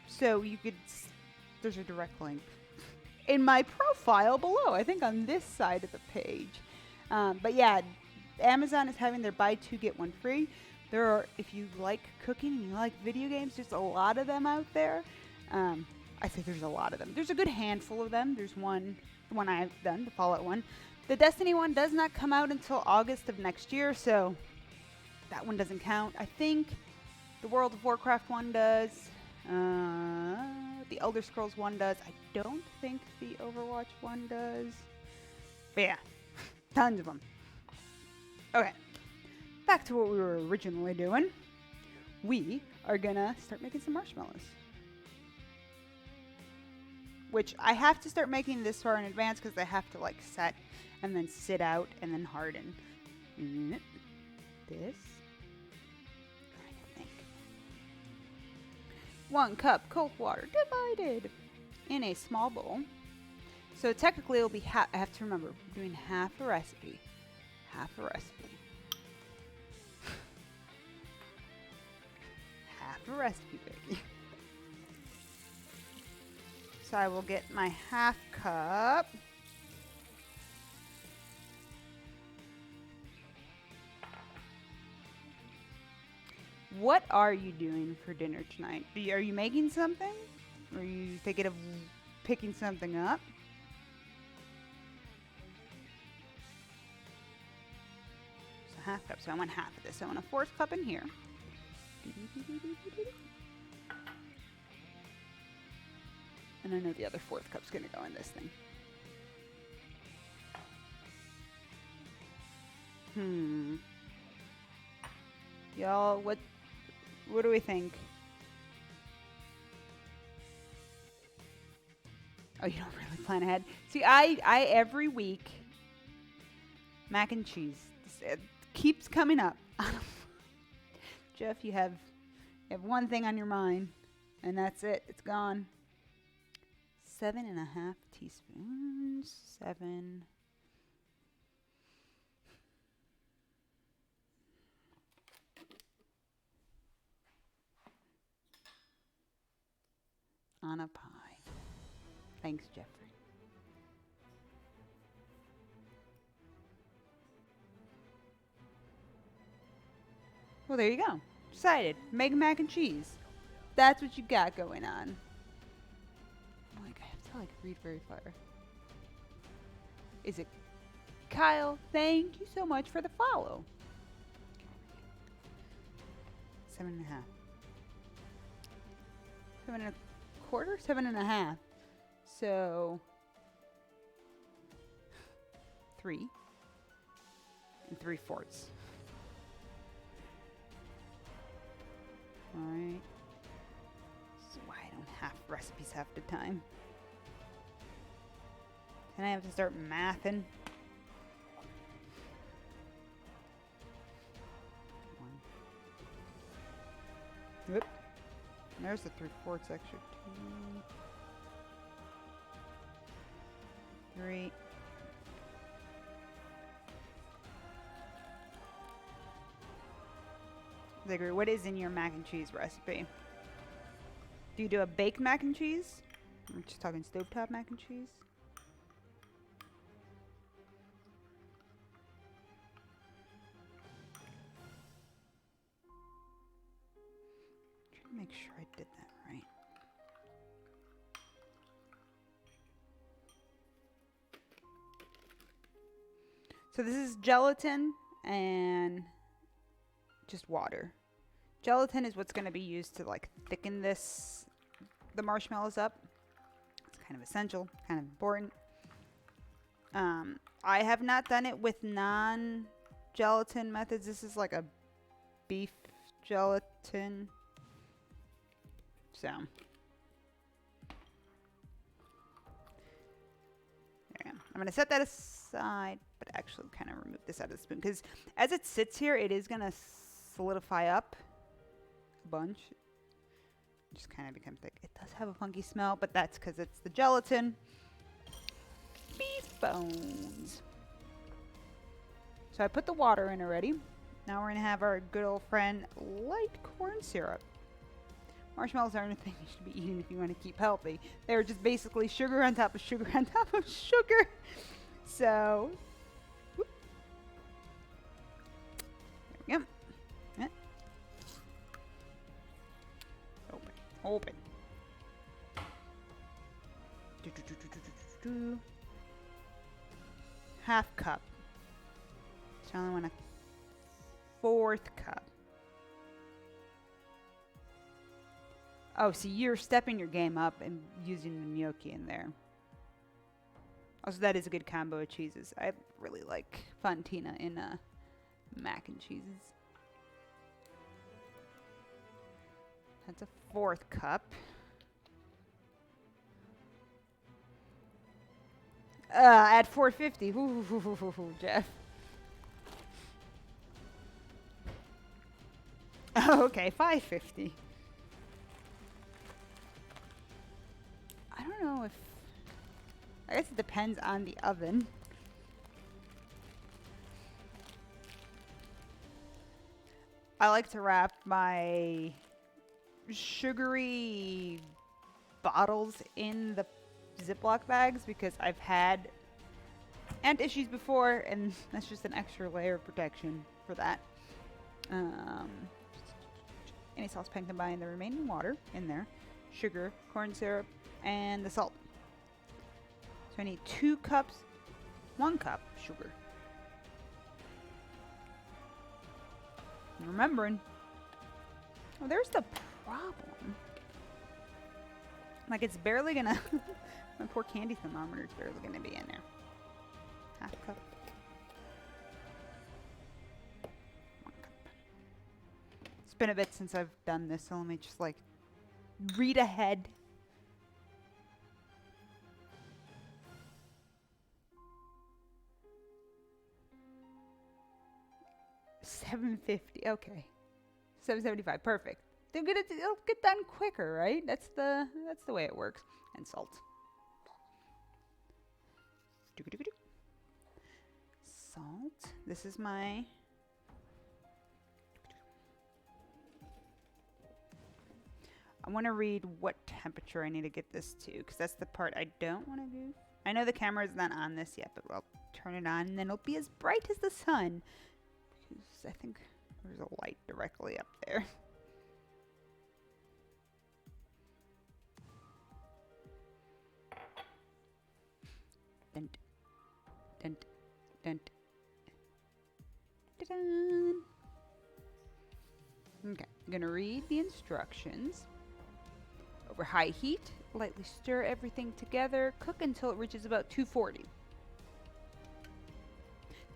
So you could, there's a direct link in my profile below, I think on this side of the page. But yeah, Amazon is having their buy two, get one free. There are, if you like cooking and you like video games, there's a lot of them out there. I say there's a lot of them. There's a good handful of them. There's one, the one I've done, the Fallout one. The Destiny one does not come out until August of next year, so that one doesn't count. I think the World of Warcraft one does. The Elder Scrolls one does. I don't think the Overwatch one does. But yeah, tons of them. Okay, back to what we were originally doing. We are gonna start making some marshmallows. Which I have to start making this far in advance because they have to like set and then sit out and then harden. This. I think. 1 cup cold water divided in a small bowl. So technically it'll be I have to remember, we're doing half a recipe. Half a recipe. Half a recipe, baby. So I will get my half cup. What are you doing for dinner tonight? Are you making something? Or are you thinking of picking something up? a half cup, so I want half of this. So I want a fourth cup in here. And I know the other fourth cup's gonna go in this thing. Y'all, what do we think? Oh, you don't really plan ahead. See, I every week, mac and cheese. It keeps coming up. Jeff, you have one thing on your mind, and that's it. It's gone. 7.5 teaspoons. 7. On a pie. Thanks, Jeffrey. Well, there you go. Decided. Make mac and cheese. That's what you got going on. Like, I have to read very far. Is it Kyle? Thank you so much for the follow. 7.5. 7.25. 7.5. So 3 3/4. All right. This is why I don't have recipes half the time. And I have to start mathing. Whoop. There's the 3/4 extra. 2, 3. Zigger, what is in your mac and cheese recipe? Do you do a baked mac and cheese? I'm just talking stovetop mac and cheese. Trying to make sure I did that right. So this is gelatin and just water. Gelatin is what's going to be used to thicken the marshmallows up. It's kind of essential, kind of important. I have not done it with non-gelatin methods. This is like a beef gelatin. So there I am. I'm going to set that aside, but actually kind of remove this out of the spoon because as it sits here, it is going to solidify up a bunch. Just kind of become thick. It does have a funky smell, but that's because it's the gelatin. Beef bones. So I put the water in already. Now we're going to have our good old friend light corn syrup. Marshmallows aren't a thing you should be eating if you want to keep healthy. They're just basically sugar on top of sugar on top of sugar. So, whoop. There we go. Yeah. Open. Half cup. So I only want a fourth cup. Oh, so you're stepping your game up and using the gnocchi in there. Also, that is a good combo of cheeses. I really like fontina in mac and cheeses. That's a fourth cup. At 450. Ooh, Jeff. Oh, okay, 550. I don't know if... I guess it depends on the oven. I like to wrap my sugary bottles in the Ziploc bags because I've had ant issues before, and that's just an extra layer of protection for that. Any saucepan combine the remaining water in there, sugar, corn syrup, and the salt. So I need 2 cups, 1 cup sugar. I'm remembering. Oh, there's the problem. Like, it's barely gonna... My poor candy thermometer is barely gonna be in there. Half cup. 1 cup. It's been a bit since I've done this, so let me just, like, read ahead. $7.50. Okay. $7.75. Perfect. It'll get done quicker, right? That's the way it works. And salt. Salt. This is my... I want to read what temperature I need to get this to, because that's the part I don't want to do. I know the camera is not on this yet, but I'll turn it on, and then it'll be as bright as the sun. Because I think there's a light directly up there. Dun, dun, dun, dun, dun. Okay, I'm gonna read the instructions. Over high heat, lightly stir everything together. Cook until it reaches about 240.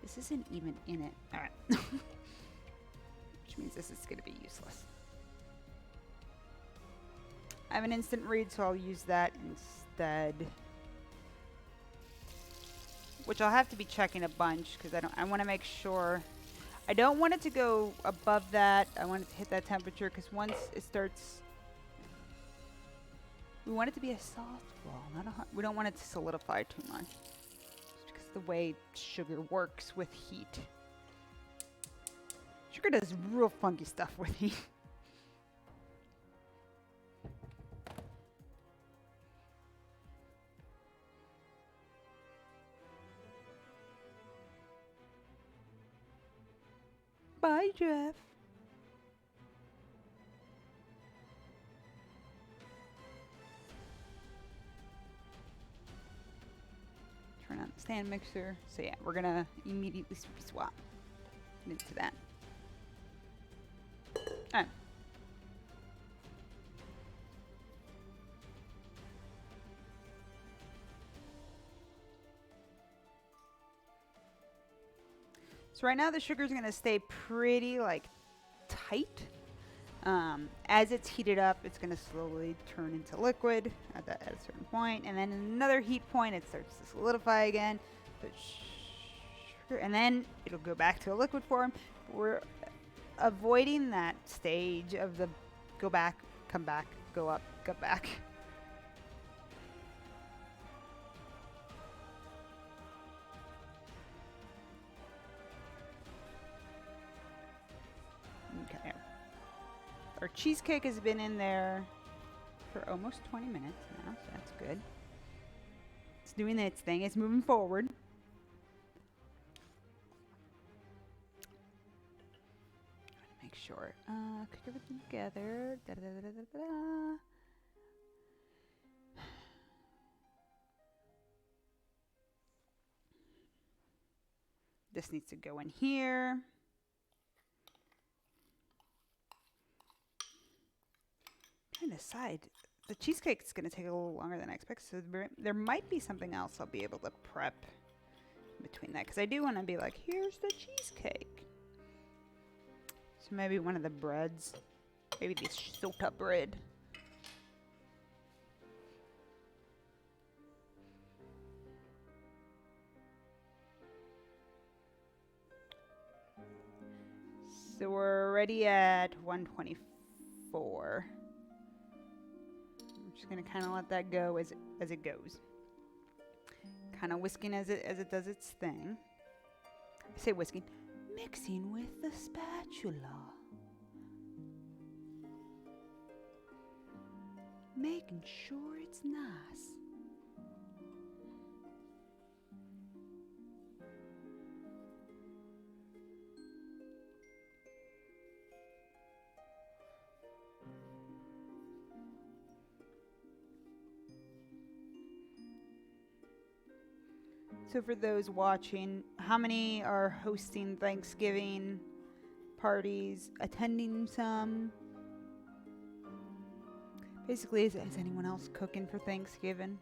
This isn't even in it. Alright. Which means this is gonna be useless. I have an instant read, so I'll use that instead. Which I'll have to be checking a bunch because I want to make sure. I don't want it to go above that. I want it to hit that temperature because once it starts, we want it to be a soft ball, not a. We don't want it to solidify too much. Just because the way sugar works with heat. Sugar does real funky stuff with heat. Bye, Jeff. Turn on the stand mixer. So yeah, we're gonna immediately swap into that. Alright. So right now the sugar is going to stay pretty like tight. As it's heated up, it's going to slowly turn into liquid at a certain point, and then another heat point, it starts to solidify again. So sugar, and then it'll go back to a liquid form. We're avoiding that stage of the go back, come back, go up, go back. Okay. Our cheesecake has been in there for almost 20 minutes now, so that's good. It's doing its thing. It's moving forward. Make sure. Cook everything together. Da, da, da, da, da, da. This needs to go in here. Trying to decide. The cheesecake is going to take a little longer than I expect, so there might be something else I'll be able to prep between that, because I do want to be like, here's the cheesecake. So maybe one of the breads, maybe the sota bread. So we're already at 124. I'm just gonna kind of let that go as it goes. Kind of whisking as it does its thing. I say whisking, mixing with the spatula. Making sure it's nice. So for those watching, how many are hosting Thanksgiving parties, attending some. Basically, is anyone else cooking for Thanksgiving?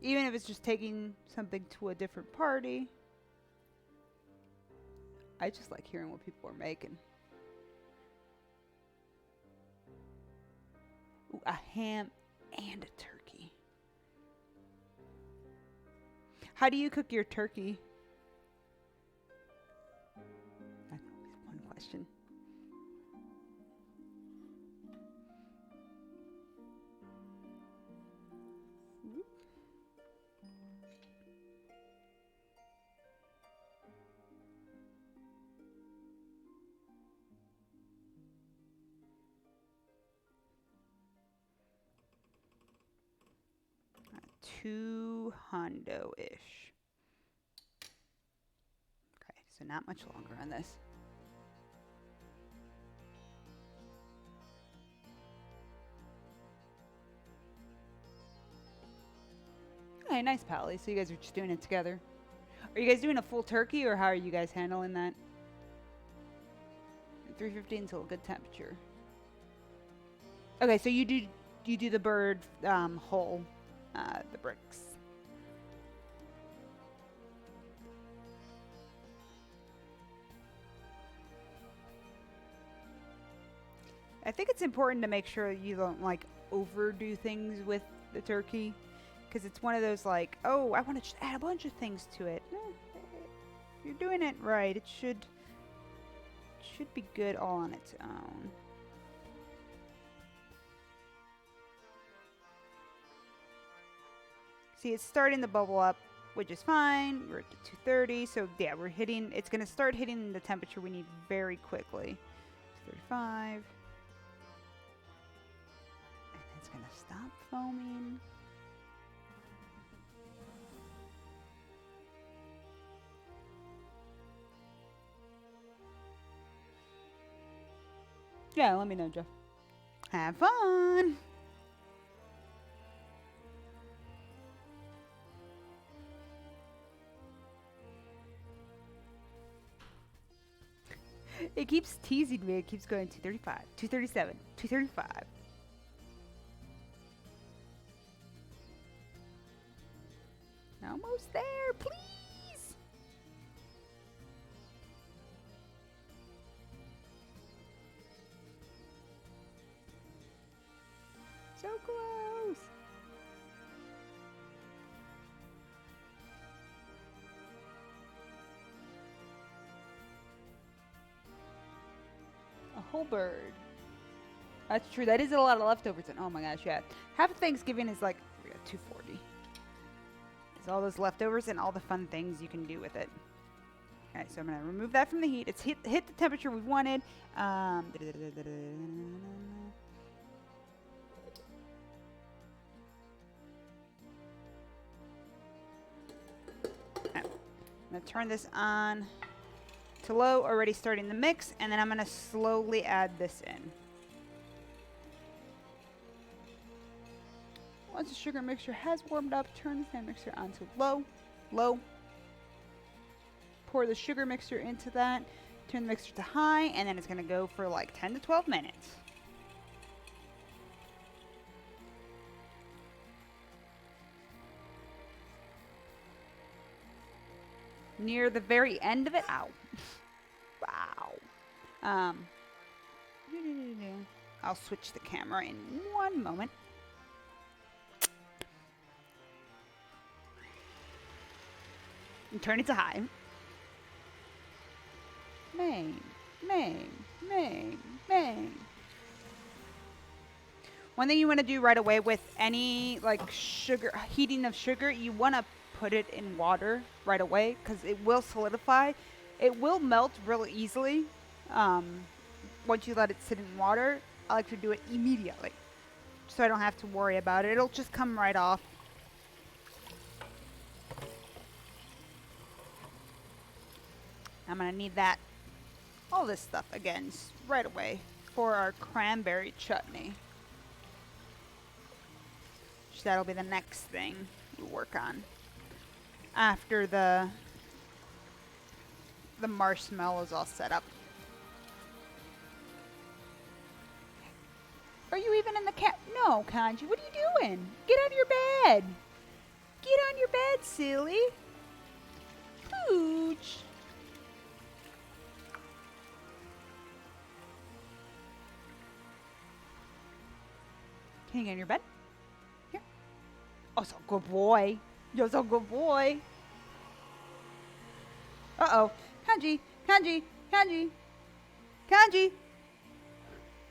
Even if it's just taking something to a different party. I just like hearing what people are making. Ooh, a ham and a turkey. How do you cook your turkey? That's always one question. $200-ish. Okay, so not much longer on this. Hey, nice, Pally. So you guys are just doing it together. Are you guys doing a full turkey, or how are you guys handling that? 350 until a good temperature. Okay, so you do the bird whole, the bricks. I think it's important to make sure you don't like overdo things with the turkey, because it's one of those like, oh, I want to just add a bunch of things to it. You're doing it right. It should be good all on its own. See, it's starting to bubble up, which is fine. We're at 230, so yeah, it's going to start hitting the temperature we need very quickly. 235. And it's going to stop foaming. Yeah, let me know, Jeff. Have fun! It keeps teasing me. It keeps going 235, 237, 235. Almost there, please! So close! A whole bird. That's true. That is a lot of leftovers. And oh my gosh, yeah. Half of Thanksgiving is like, we got 240. It's all those leftovers and all the fun things you can do with it. Okay, so I'm going to remove that from the heat. It's hit the temperature we wanted. I'm going to turn this on to low, already starting the mix, and then I'm going to slowly add this in. Once the sugar mixture has warmed up, turn the fan mixer on to low. Pour the sugar mixture into that, turn the mixture to high, and then it's going to go for like 10 to 12 minutes. Near the very end of it, ow. Wow. I'll switch the camera in one moment. And turn it to high. Main. One thing you want to do right away with any like sugar, heating of sugar, you want to put it in water right away because it will solidify. It will melt really easily once you let it sit in water. I like to do it immediately so I don't have to worry about it. It'll just come right off. I'm going to need all this stuff again right away for our cranberry chutney. So that'll be the next thing we work on after the the marshmallows all set up. Are you even in the cat? No, Kanji. What are you doing? Get out of your bed. Get on your bed, silly. Pooch. Can you get in your bed? Here. Oh, so good boy. You're so good boy. Uh-oh. Kanji. Kanji. Kanji. Kanji.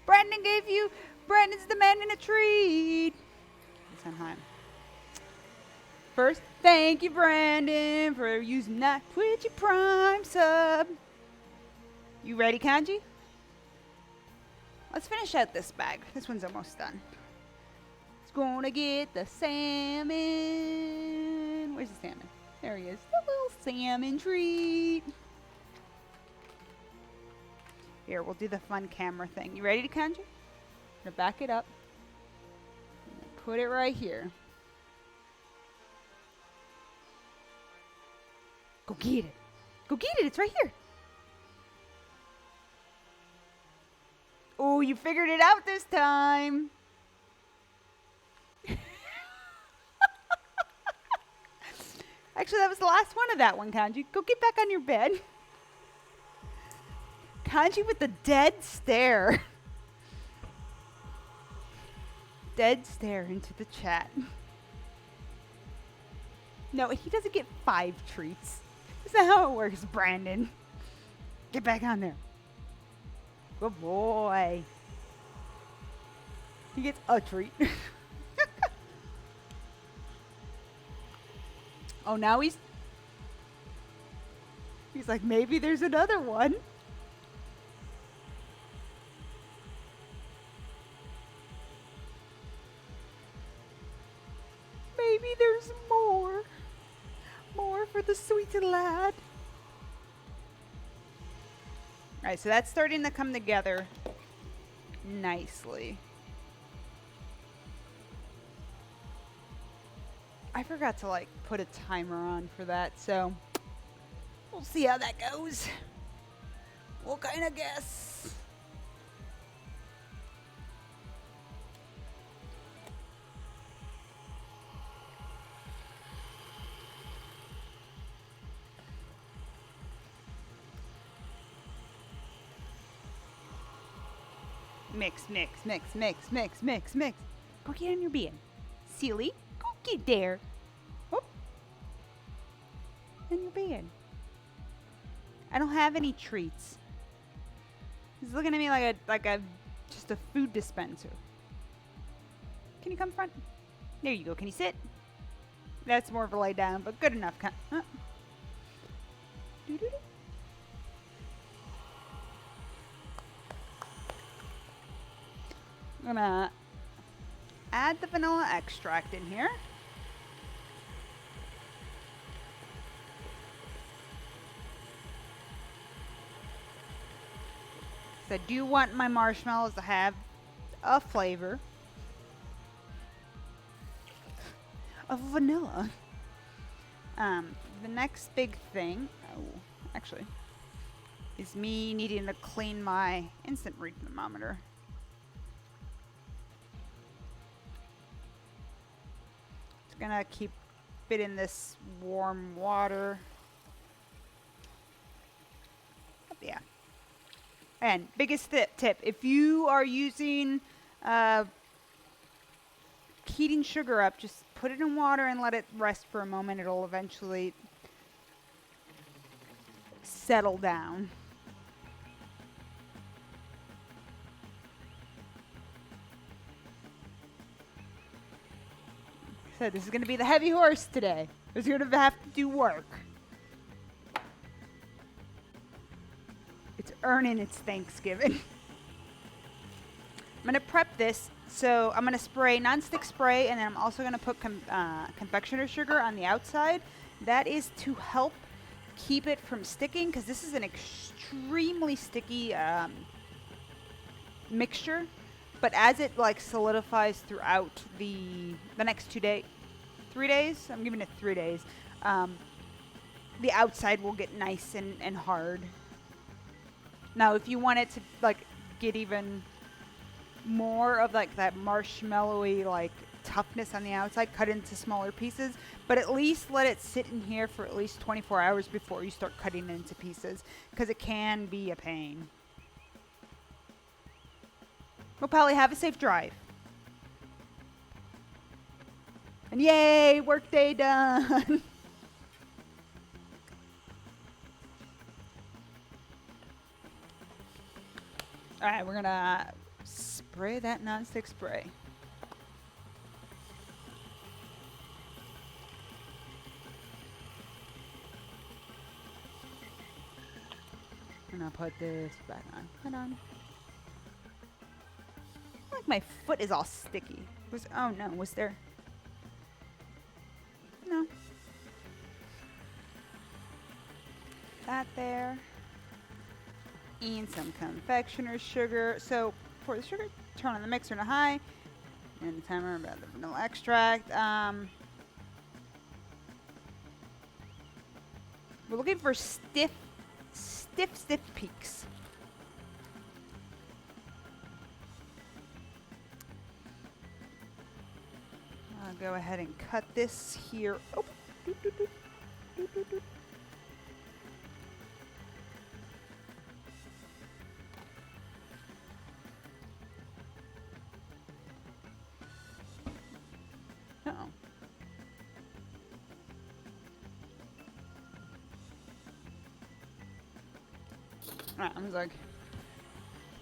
Brandon gave you... Brandon's demanding a treat. Let's send him. First, thank you, Brandon, for using that Twitchy Prime sub. You ready, Kanji? Let's finish out this bag. This one's almost done. It's gonna get the salmon. Where's the salmon? There he is. The little salmon treat. Here, we'll do the fun camera thing. You ready, Kanji? I'm gonna back it up. Put it right here. Go get it. Go get it. It's right here. Oh, you figured it out this time. Actually, that was the last one of that one, Kanji. Go get back on your bed. Kanji with the dead stare. Dead stare into the chat. No, he doesn't get 5 treats. That's not how it works, Brandon. Get back on there. Good boy. He gets a treat. Oh, now he's like, maybe there's another one. Maybe there's more. More for the sweet lad. Alright, so that's starting to come together nicely. I forgot to like put a timer on for that, so we'll see how that goes. We'll kind of guess. Mix, mix, mix, mix, mix, mix, mix. Go get on your bed. Silly. Go get there. Oh. On your bed. I don't have any treats. He's looking at me like a just a food dispenser. Can you come front? There you go. Can you sit? That's more of a lay down, but good enough. Doo-doo-doo. I'm gonna add the vanilla extract in here. So I do want my marshmallows to have a flavor of vanilla. The next big thing, actually, is me needing to clean my instant read thermometer. Gonna keep it in this warm water. Yeah. And biggest tip, if you are using heating sugar up, just put it in water and let it rest for a moment. It'll eventually settle down. So this is going to be the heavy horse today. It's going to have to do work. It's earning its Thanksgiving. I'm going to prep this. So I'm going to spray nonstick spray, and then I'm also going to put confectioner sugar on the outside. That is to help keep it from sticking, because this is an extremely sticky mixture. But as it like solidifies throughout the next 3 days, I'm giving it 3 days, the outside will get nice and hard. Now, if you want it to like get even more of like that marshmallowy like toughness on the outside, cut into smaller pieces, but at least let it sit in here for at least 24 hours before you start cutting it into pieces, because it can be a pain. Well, Polly, have a safe drive. And yay, workday done. All right, we're gonna spray that nonstick spray. And I'll put this back on. Hold on. I feel like my foot is all sticky. Oh no, was there? No. That there. And some confectioner's sugar. So pour the sugar, turn on the mixer to high, and the timer about the vanilla extract. We're looking for stiff peaks. I'll go ahead and cut this here. Oh, doot, doot, doot, doot, doot, doot. Uh-oh. Alright, I was like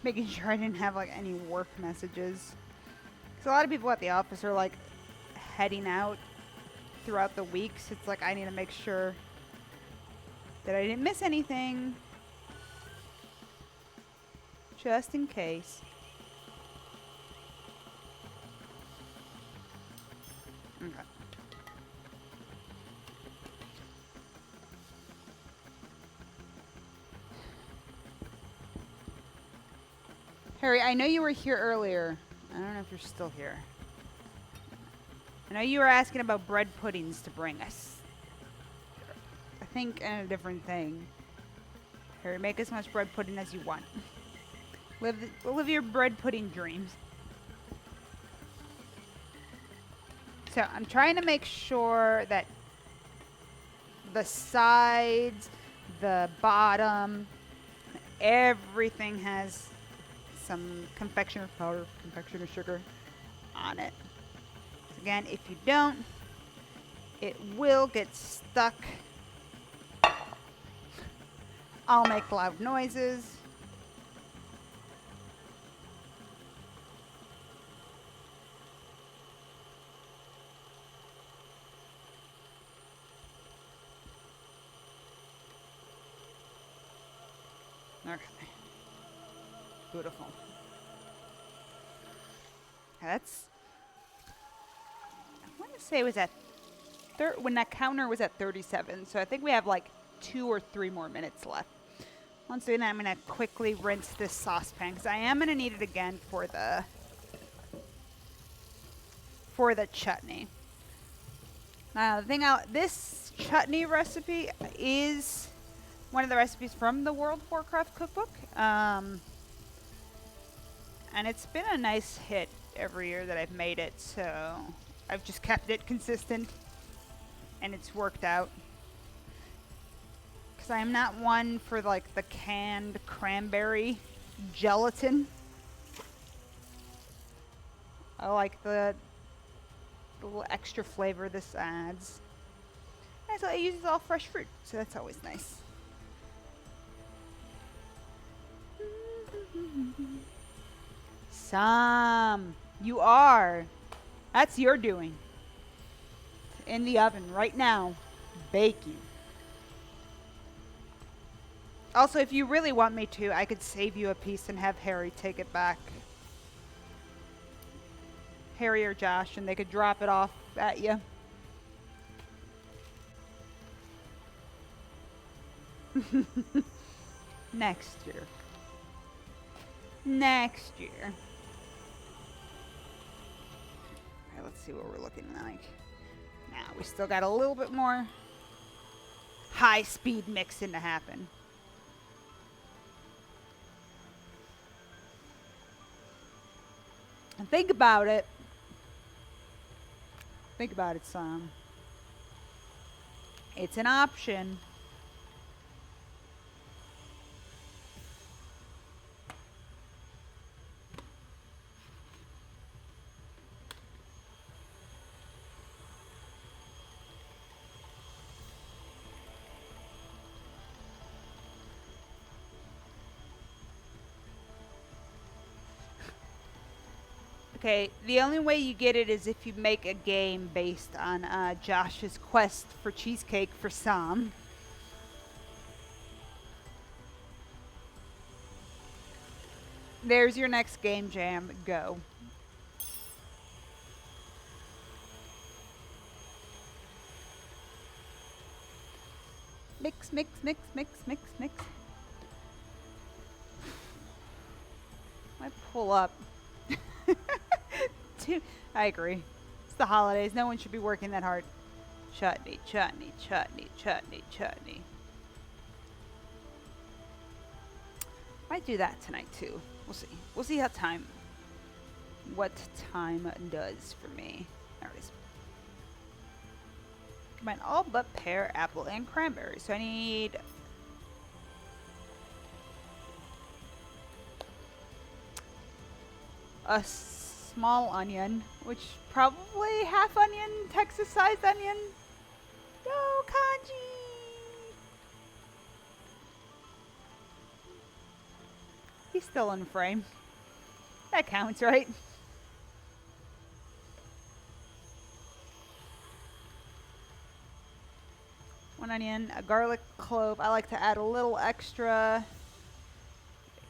making sure I didn't have like any work messages. Because a lot of people at the office are like heading out throughout the week, so it's like I need to make sure that I didn't miss anything. Just in case. Okay. Harry, I know you were here earlier. I don't know if you're still here. I know you were asking about bread puddings to bring us. I think a different thing. Harry, make as much bread pudding as you want. Live your bread pudding dreams. So I'm trying to make sure that the sides, the bottom, everything has some confectioner powder, confectioner sugar on it. Again, if you don't, it will get stuck. I'll make loud noises. Okay. Beautiful. That's, I want to say it was at when that counter was at 37, so I think we have like 2 or 3 more minutes left. Once doing that, I'm going to quickly rinse this saucepan because I am going to need it again for the chutney. Now, the thing this chutney recipe is one of the recipes from the World of Warcraft cookbook. And it's been a nice hit every year that I've made it, so I've just kept it consistent and it's worked out. Because I'm not one for like the canned cranberry gelatin. I like the little extra flavor this adds. And so it uses all fresh fruit, so that's always nice. Some. You are. That's your doing. In the oven right now, baking. Also, if you really want me to, I could save you a piece and have Harry take it back. Harry or Josh, and they could drop it off at you. Next year. Next year. Alright, let's see what we're looking like. Now, we still got a little bit more. high-speed mixing to happen. And think about it. Think about it, Sam. It's an option. Okay, the only way you get it is if you make a game based on Josh's quest for cheesecake for Sam. There's your next game jam. Go. Mix, mix, mix, mix, mix, mix. I pull up. I agree. It's the holidays. No one should be working that hard. Chutney, chutney, chutney, chutney, chutney. Might do that tonight too. We'll see. We'll see what time does for me. There it is. Combine all but pear, apple, and cranberry. So I need a small onion, which probably half onion, Texas-sized onion. Go, Kanji! He's still in frame. That counts, right? One onion, a garlic clove. I like to add a little extra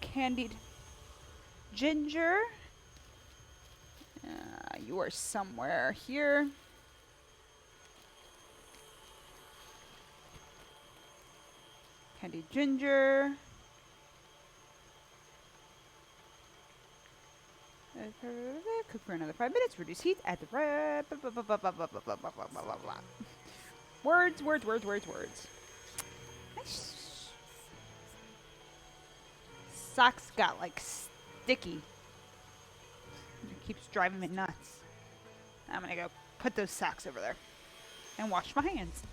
candied ginger. You are somewhere here. Candied ginger. Cook for another 5 minutes. Reduce heat. Add the red. Words, words, words, words, words. Nice. Socks got like sticky. It keeps driving me nuts. I'm gonna go put those socks over there and wash my hands.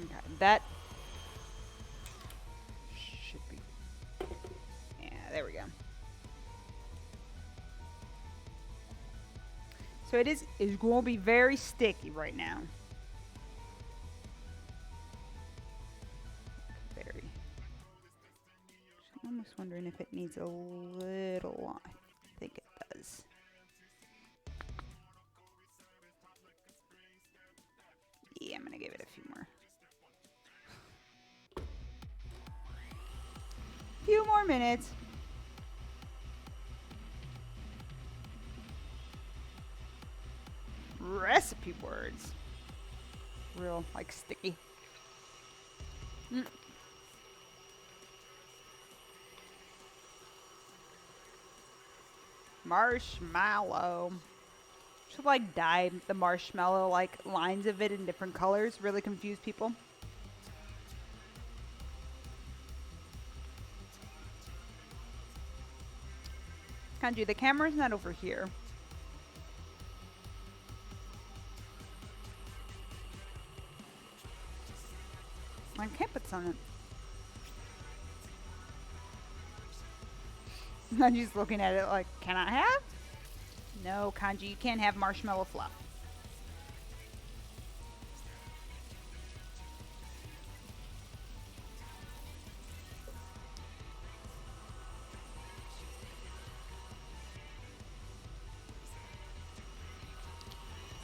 Okay, that should be. Yeah, there we go. So it's going to be very sticky right now. Very. I'm almost wondering if it needs a little. I think it does. Yeah, I'm going to give it a few more. Few more minutes. Recipe words. Real, like, sticky. Marshmallow. Should like dye the marshmallow like lines of it in different colors. Really confuse people. Kanji, the camera's not over here. I can't put some. Kanji's looking at it like, can I have? No, Kanji, you can't have marshmallow fluff.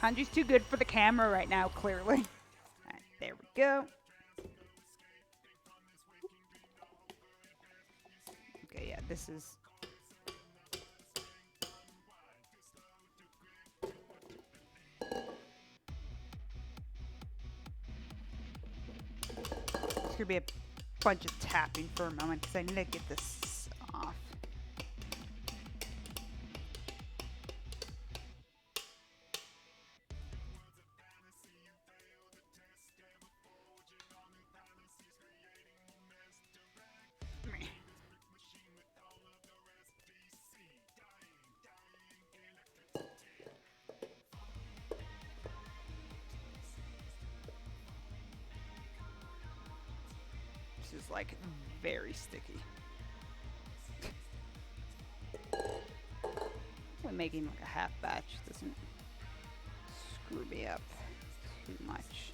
Kanji's too good for the camera right now, clearly. Alright, there we go. Okay, yeah, this is... It's gonna be a bunch of tapping for a moment because I need to get this off. is like very sticky. We're making like a half batch doesn't screw me up too much.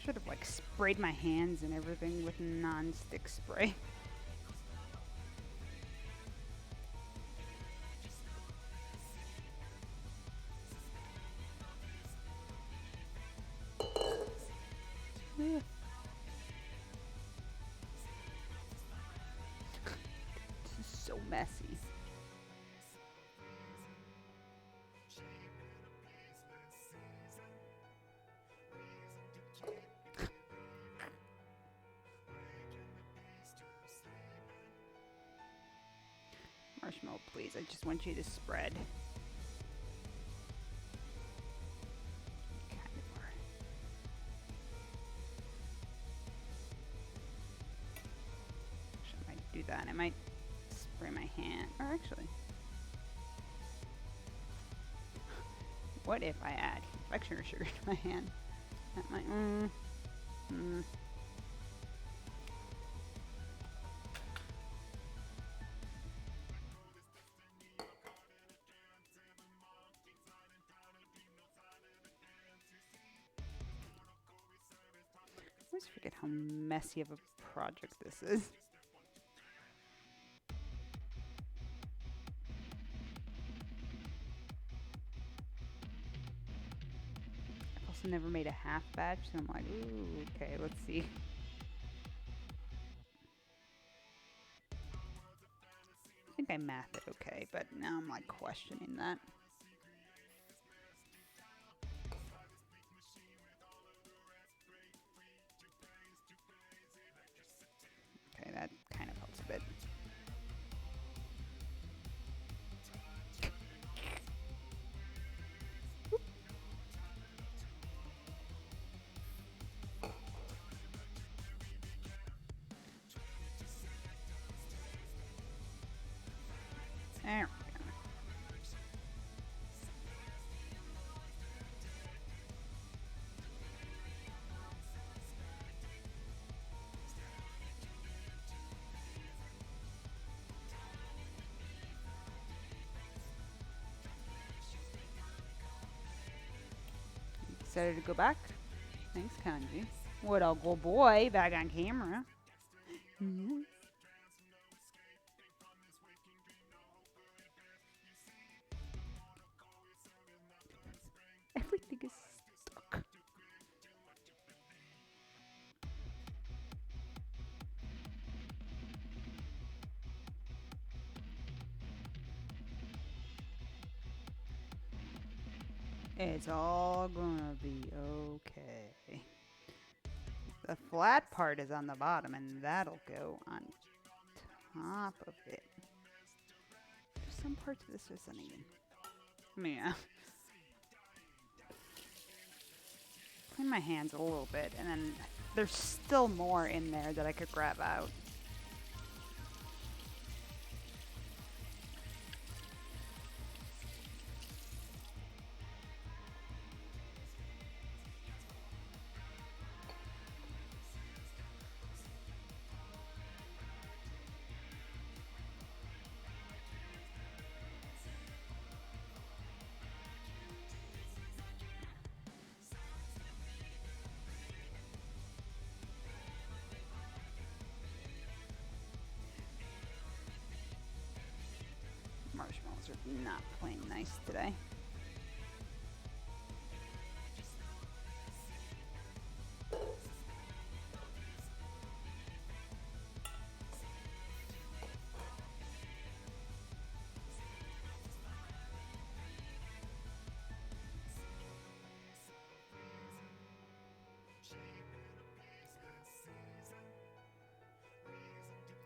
Should have like sprayed my hands and everything with non-stick spray. This is so messy. Marshmallow, please. I just want you to spread. Kind of are. Actually, I might do that. I might spray my hand. Or actually, what if I add confectioner sugar to my hand? That might. I always forget how messy of a project this is. I've also never made a half batch, so I'm like, ooh, okay, let's see. I think I mathed it okay, but now I'm like questioning that. Okay, that kind of helps a bit. There we go. Excited to go back? Thanks, Kanji. What a good boy, back on camera. Everything is stuck. It's all gonna be okay. The flat part is on the bottom, and that'll go on top of it. There's some parts of this just uneven. I mean, clean my hands a little bit, and then there's still more in there that I could grab out. Marshmallows are not playing nice today.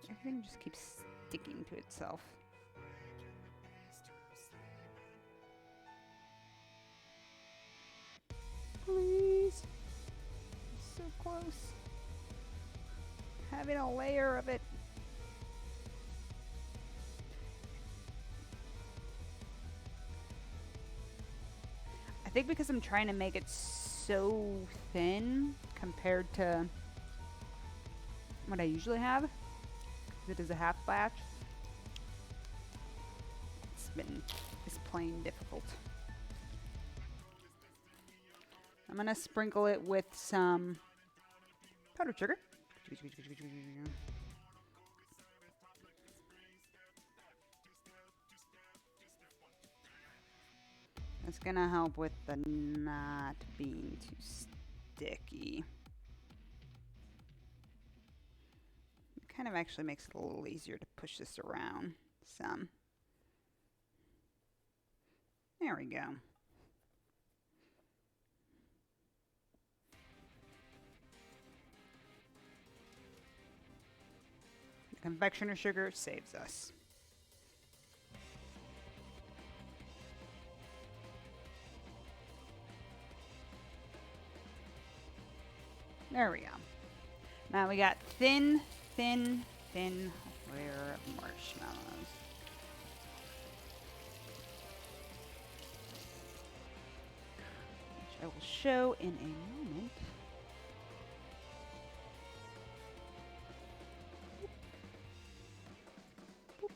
Everything just keeps sticking to itself. Please. So close. having a layer of it. I think because I'm trying to make it so thin compared to what I usually have, because it is a half batch, it's plain difficult. I'm gonna sprinkle it with some powdered sugar. That's gonna help with the not being too sticky. It kind of actually makes it a little easier to push this around some. There we go. The confectioner sugar saves us. There we go. Now we got thin layer of marshmallows. Which I will show in a moment. Boop,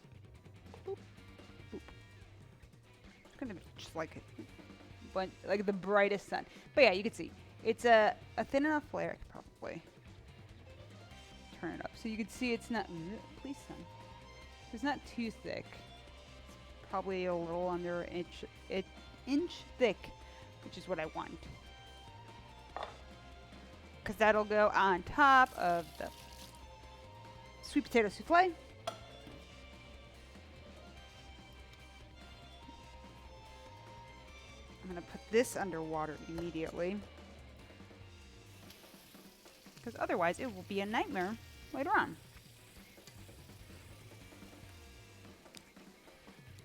boop, boop. It's gonna be just like the brightest sun. But yeah, you can see. It's a thin enough layer. I could probably turn it up so you can see it's not. Please, son. It's not too thick. It's probably a little under an inch thick, which is what I want. Because that'll go on top of the sweet potato souffle. I'm gonna put this underwater immediately. Because otherwise it will be a nightmare later on.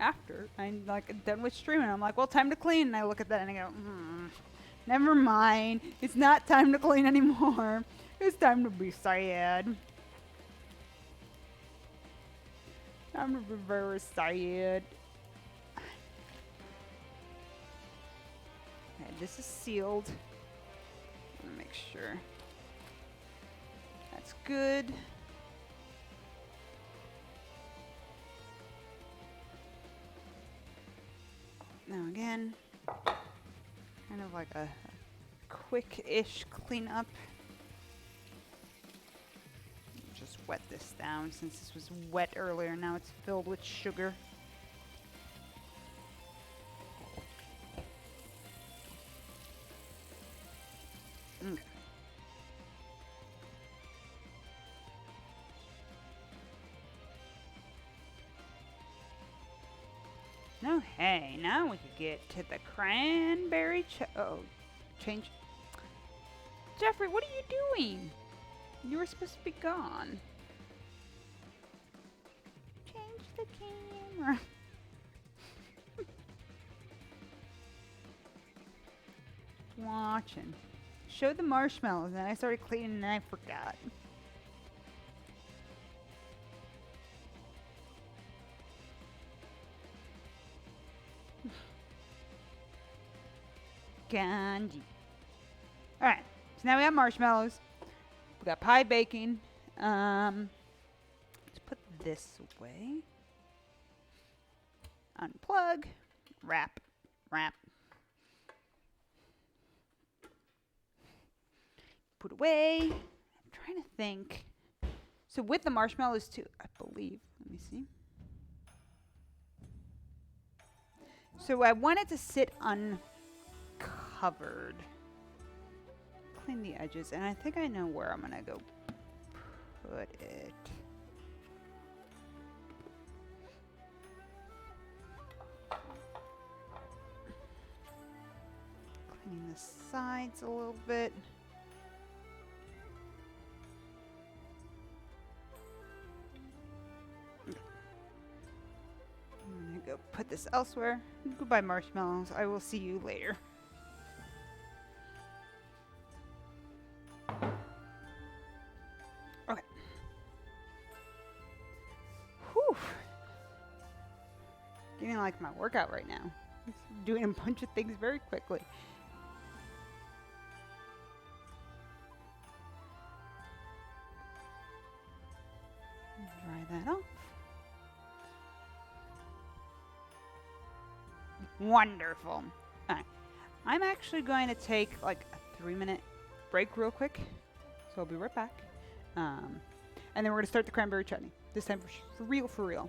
After I'm like done with streaming, I'm like, well, time to clean. And I look at that and I go, never mind. It's not time to clean anymore. It's time to be sad. Time to be very sad. Okay, this is sealed. I'm gonna make sure. That's good. Now again, kind of like a quick-ish cleanup. Just wet this down since this was wet earlier. Now it's filled with sugar. Okay. No, hey, now we could get to the cranberry change. Jeffrey, what are you doing? You were supposed to be gone. Change the camera. Watching. Show the marshmallows, and I started cleaning and I forgot. Gandhi. Alright, so now we have marshmallows. We got pie baking. Let's put this away. Unplug. Wrap. Put away. I'm trying to think. So with the marshmallows too, I believe. Let me see. So I want it to sit uncovered. Clean the edges, and I think I know where I'm gonna go put it. Cleaning the sides a little bit. I'm gonna go put this elsewhere. Goodbye, marshmallows. I will see you later. Okay. getting like my workout right now. Just doing a bunch of things very quickly. Dry that off. Wonderful. Alright. I'm actually going to take like a 3-minute break real quick. So I'll be right back. And then we're going to start the cranberry chutney. This time for real, for real.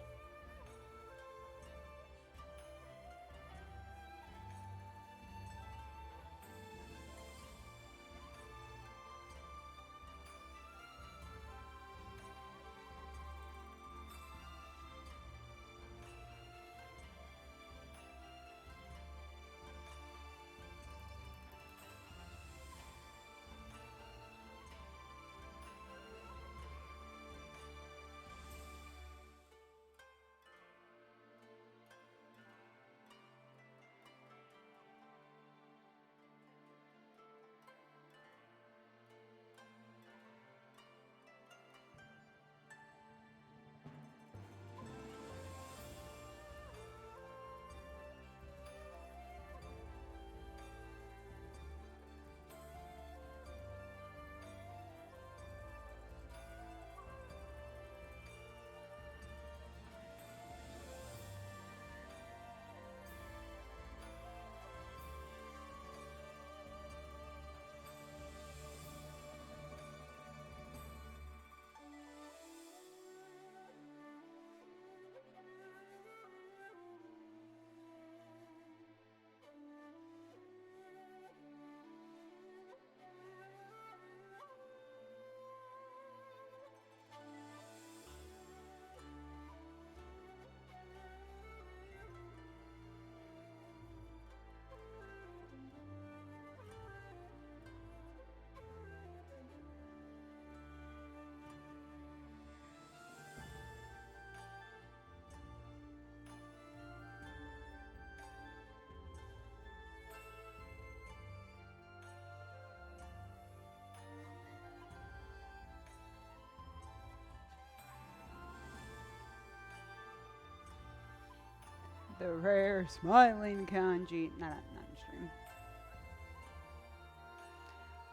The rare smiling kanji. Not in stream.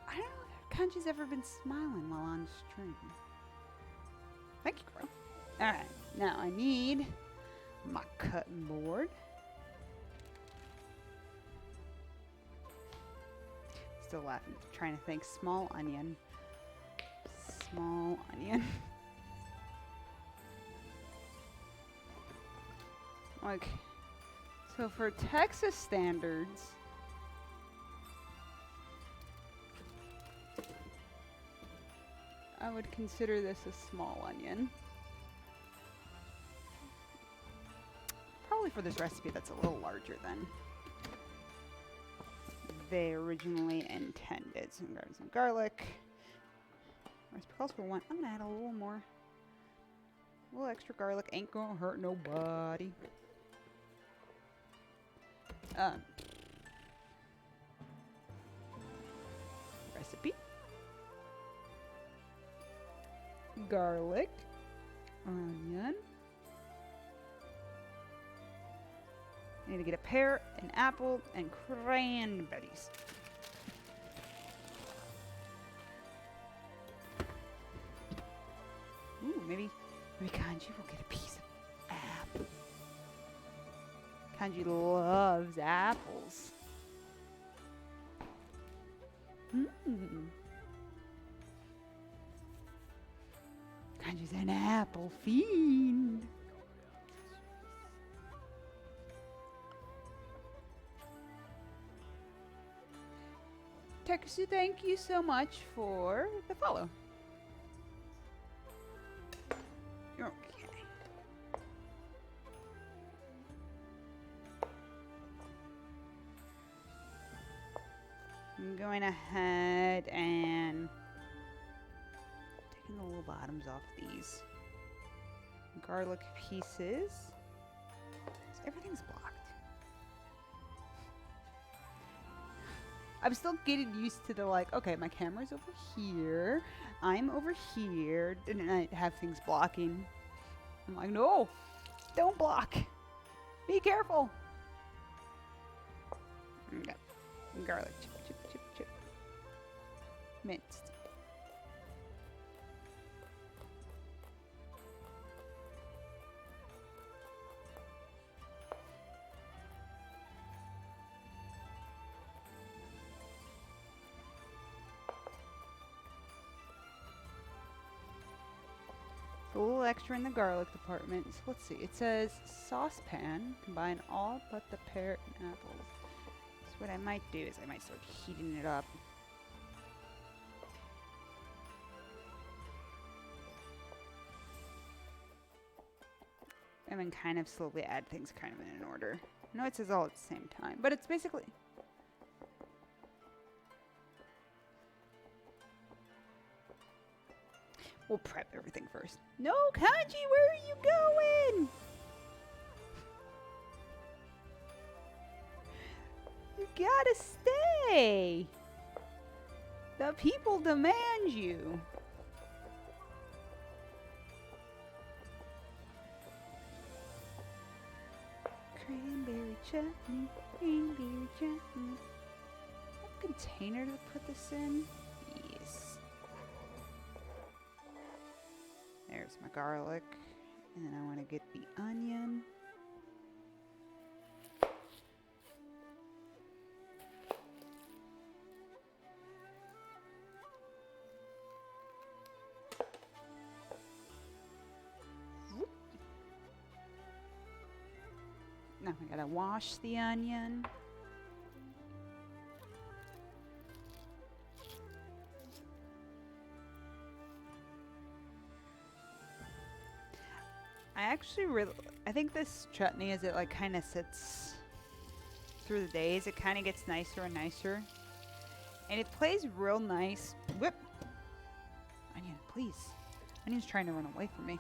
I don't know if kanji's ever been smiling while on stream. Thank you, bro. Alright, now I need my cutting board. Still laughing, trying to think. Small onion. Small onion. Like, so for Texas standards, I would consider this a small onion. Probably for this recipe that's a little larger than they originally intended. So I'm gonna grab some garlic. Recipe calls for 1. I'm gonna add a little more. A little extra garlic ain't gonna hurt nobody. Recipe. Garlic. Onion. I need to get a pear, an apple, and cranberries. Ooh, maybe Kanji will get a piece of apple. Kanji loves apples. Kanji's an apple fiend. Tekusu, thank you so much for the follow. Okay. I'm going ahead and taking the little bottoms off these garlic pieces. So everything's blocked. I'm still getting used to the like, okay, my camera's over here, I'm over here, and I have things blocking. I'm like, no, don't block. Be careful. Okay. Garlic. Chip, chip, chip, chip. Minced. A little extra in the garlic department. So let's see. It says saucepan. Combine all but the pear and apples. So what I might do is I might start heating it up. And then kind of slowly add things kind of in an order. I know it says all at the same time, but it's basically... We'll prep everything first. No, Kanji, where are you going? You gotta stay. The people demand you. Cranberry chutney, cranberry chutney. A container to put this in? Yes. There's my garlic. And then I want to get the onion. Now I gotta wash the onion. I think this chutney, as it like kind of sits through the days, it kind of gets nicer and nicer. And it plays real nice. Whip! Onion, please. Onion's trying to run away from me.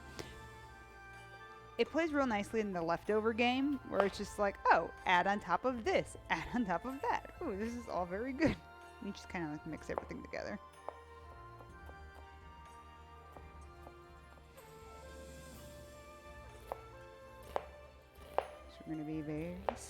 It plays real nicely in the leftover game, where it's just like, oh, add on top of this, add on top of that. Ooh, this is all very good. You just kind of like mix everything together. So we're going to be very safe.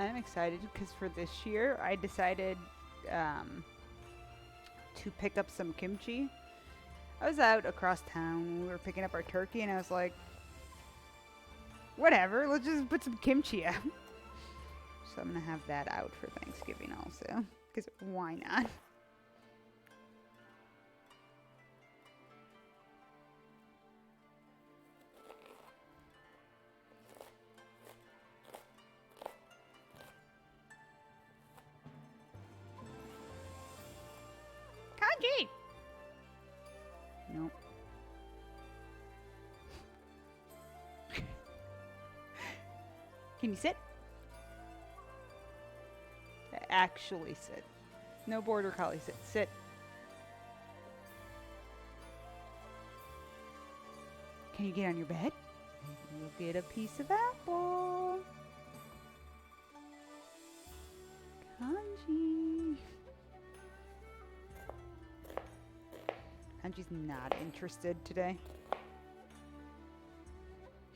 I'm excited because for this year I decided to pick up some kimchi. I was out across town when we were picking up our turkey and I was like, whatever, let's just put some kimchi out. So I'm going to have that out for Thanksgiving also, because why not? Kanji! Nope. Can you sit? Actually sit. No border collie sit. Sit. Can you get on your bed? You'll get a piece of apple. Kanji. Kanji's not interested today.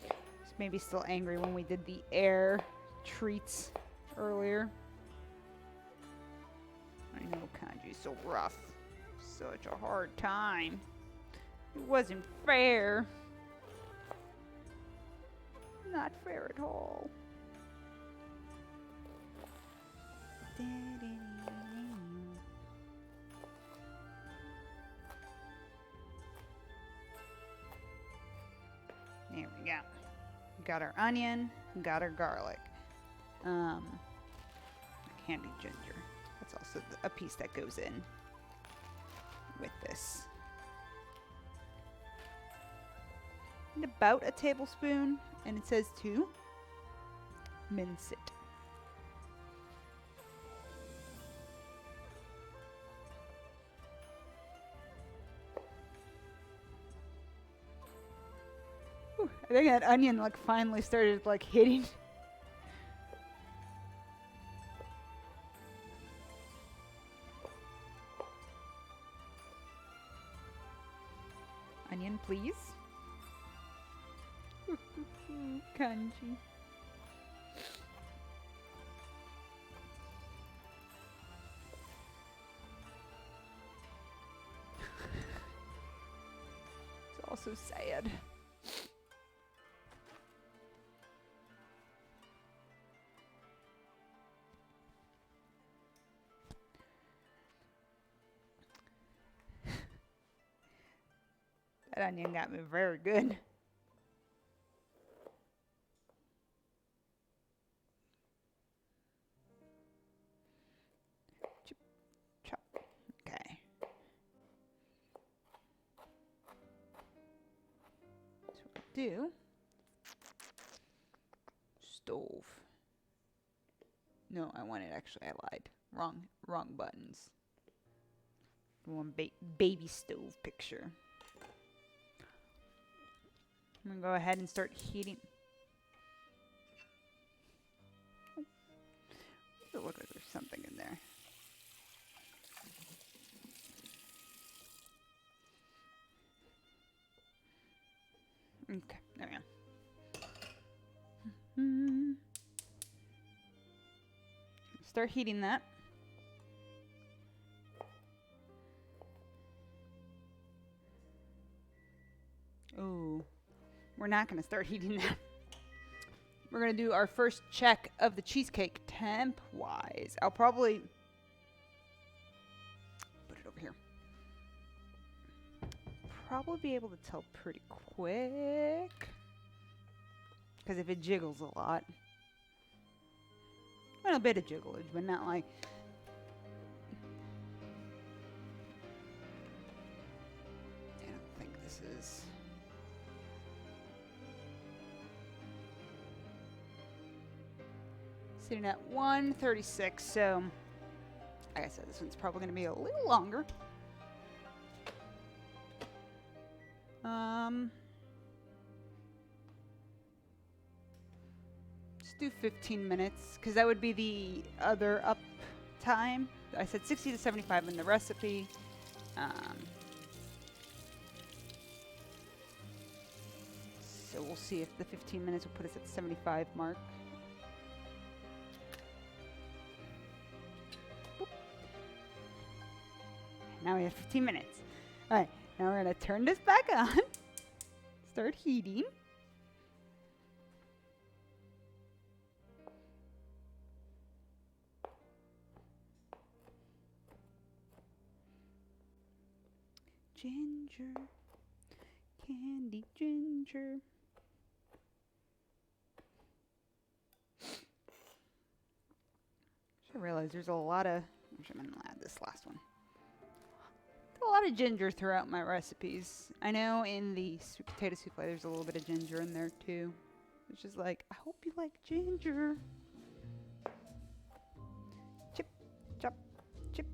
He's maybe still angry when we did the air treats earlier. I know Kanji's so rough. Such a hard time. It wasn't fair. Not fair at all. There we go. Got our onion, got our garlic. Candied ginger. That's also a piece that goes in with this. And about a tablespoon, and it says to mince it. Whew, I think that onion like finally started like hitting Kanji. It's also sad. That onion got me very good. Chip, chop. Okay. So what I'll do. Stove. No, I wanted actually. I lied. Wrong buttons. One baby stove picture. I'm gonna go ahead and start heating. It looks like there's something in there. Okay, there we go. Start heating that. Ooh, we're not gonna start heating that. We're gonna do our first check of the cheesecake temp-wise. I'll probably put it over here. Probably be able to tell pretty quick. Because if it jiggles a lot. Well, a bit of jigglage, but not like... I don't think this is... Sitting at 136, so... Like I said, this one's probably going to be a little longer. Let's do 15 minutes, because that would be the other up time. I said 60 to 75 in the recipe. So we'll see if the 15 minutes will put us at the 75 mark. Boop. Now we have 15 minutes. All right, now we're going to turn this back on. Start heating. Ginger, candy ginger. I realize there's a lot of, I'm going to add this last one. A lot of ginger throughout my recipes. I know in the sweet potato souffle there's a little bit of ginger in there too. Which is like, I hope you like ginger. Chip, chop, chip.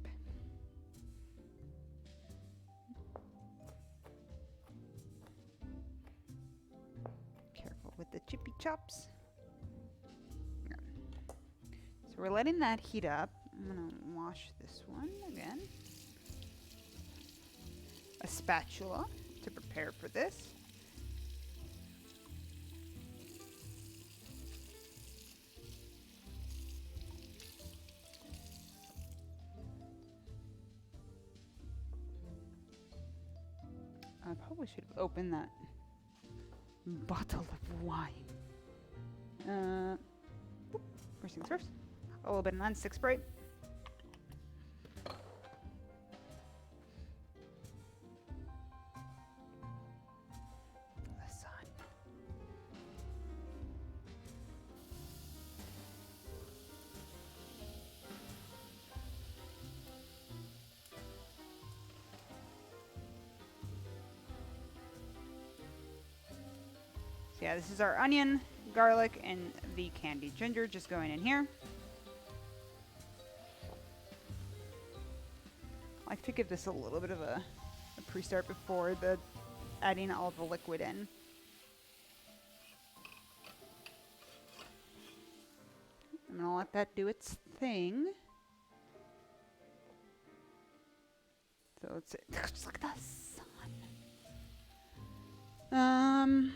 Careful with the chippy chops. Yeah. So we're letting that heat up. I'm gonna wash this one again. A spatula to prepare for this. I probably should have opened that bottle of wine. First things first. A little bit of non-stick spray. The sun. So yeah, this is our onion, garlic, and the candied ginger just going in here. I like to give this a little bit of a pre-start before adding all the liquid in. I'm gonna let that do its thing. So it's just like the sun.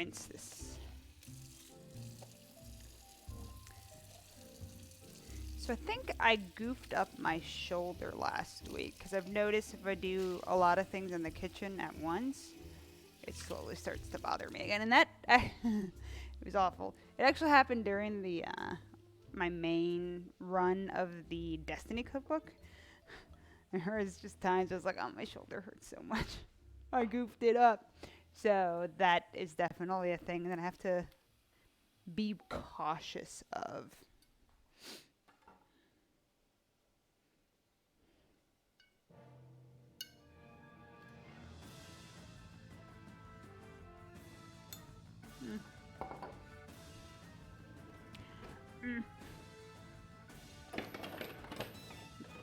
rinse this. So I think I goofed up my shoulder last week because I've noticed if I do a lot of things in the kitchen at once, it slowly starts to bother me again. And that, it was awful. It actually happened during the, my main run of the Destiny cookbook. There was just times I was like, oh, my shoulder hurts so much. I goofed it up. So that is definitely a thing that I have to be cautious of.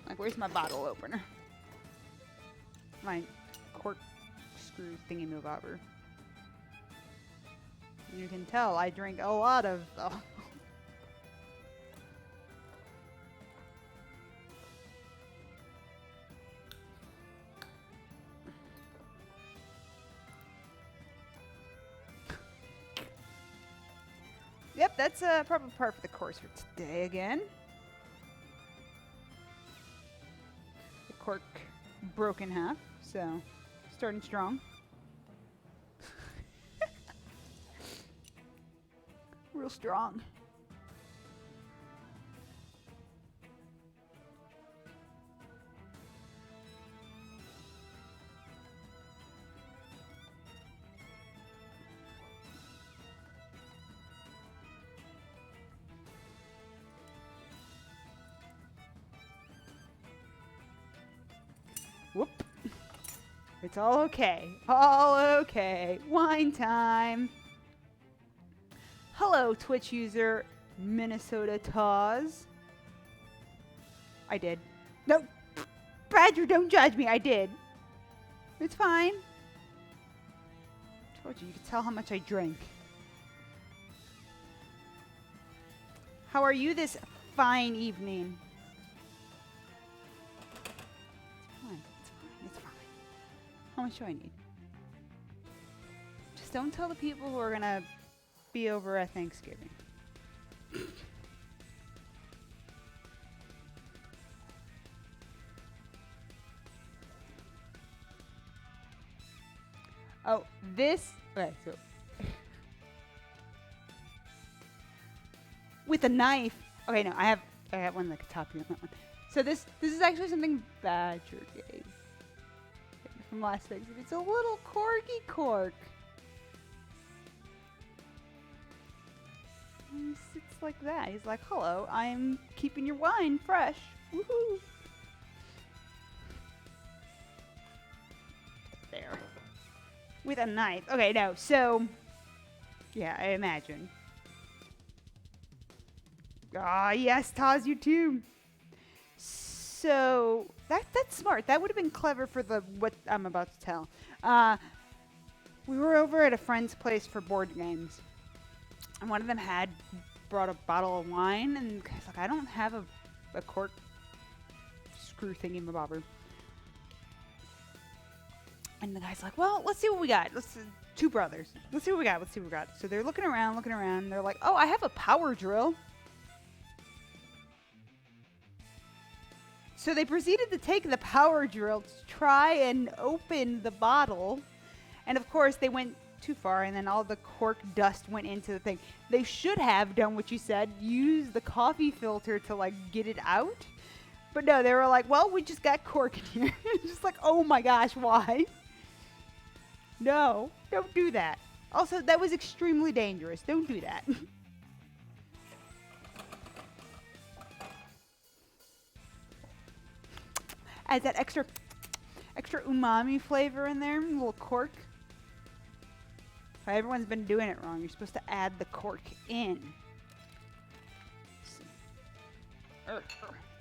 Like, where's my bottle opener? My cork screw thingy-mabobber. You can tell I drink a lot of them. Yep, that's probably part of the course for today again. The cork broke in half, so starting strong. Real strong. Whoop. It's all okay. All okay. Wine time. Hello, Twitch user Minnesota Taz. I did. No, Badger, don't judge me. I did. It's fine. Told you, you could tell how much I drink. How are you this fine evening? It's fine. How much do I need? Just don't tell the people who are gonna be over at Thanksgiving. Oh, this. Okay, so with a knife. Okay, no, I have one that could top you on that one. So this is actually something Badger gave from last week. It's a little corky cork. And he sits like that. He's like, "Hello, I'm keeping your wine fresh." Woohoo! There. With a knife. Okay, no. So, yeah, I imagine. Ah, yes, Taz, you too. So that's smart. That would have been clever for what I'm about to tell. We were over at a friend's place for board games, and one of them had brought a bottle of wine, and the guy's like, I don't have a cork screw thingy-mabobber. And the guy's like, well, let's see what we got. Two brothers. Let's see what we got. So they're looking around. And they're like, oh, I have a power drill. So they proceeded to take the power drill to try and open the bottle. And of course, they went too far, and then all the cork dust went into the thing. They should have done what you said, use the coffee filter to, like, get it out. But no, they were like, well, we just got cork in here. It's just like, oh my gosh, why? No, don't do that. Also, that was extremely dangerous. Don't do that. Adds that extra umami flavor in there, a little cork. Everyone's been doing it wrong. You're supposed to add the cork in.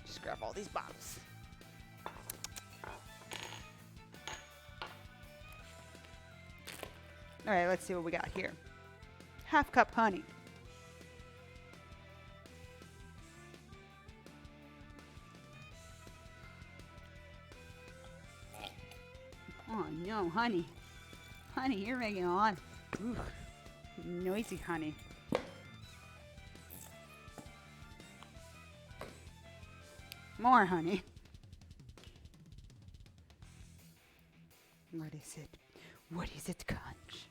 Just grab all these bottles. All right, let's see what we got here. Half cup honey. Oh no, honey. Honey, you're making a lot. Ooh, Noisy honey. More honey. What is it? What is it, Conch?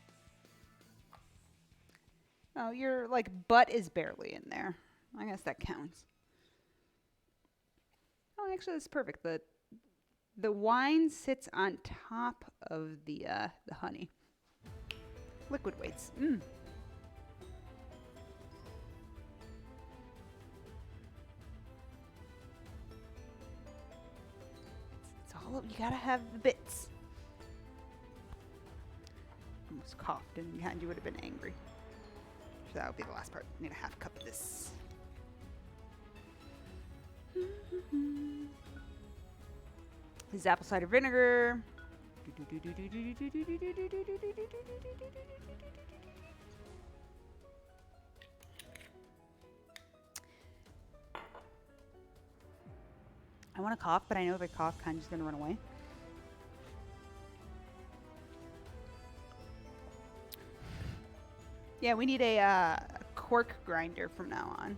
Oh, your like butt is barely in there. I guess that counts. Oh, actually, that's perfect. The wine sits on top of the honey. Liquid weights. Mmm. It's all you gotta have the bits. Almost coughed, and behind you would have been angry. So that would be the last part. I need a half cup of this. This is apple cider vinegar. I want to cough, but I know if I cough, Kanji's going to run away. Yeah, we need a cork grinder from now on.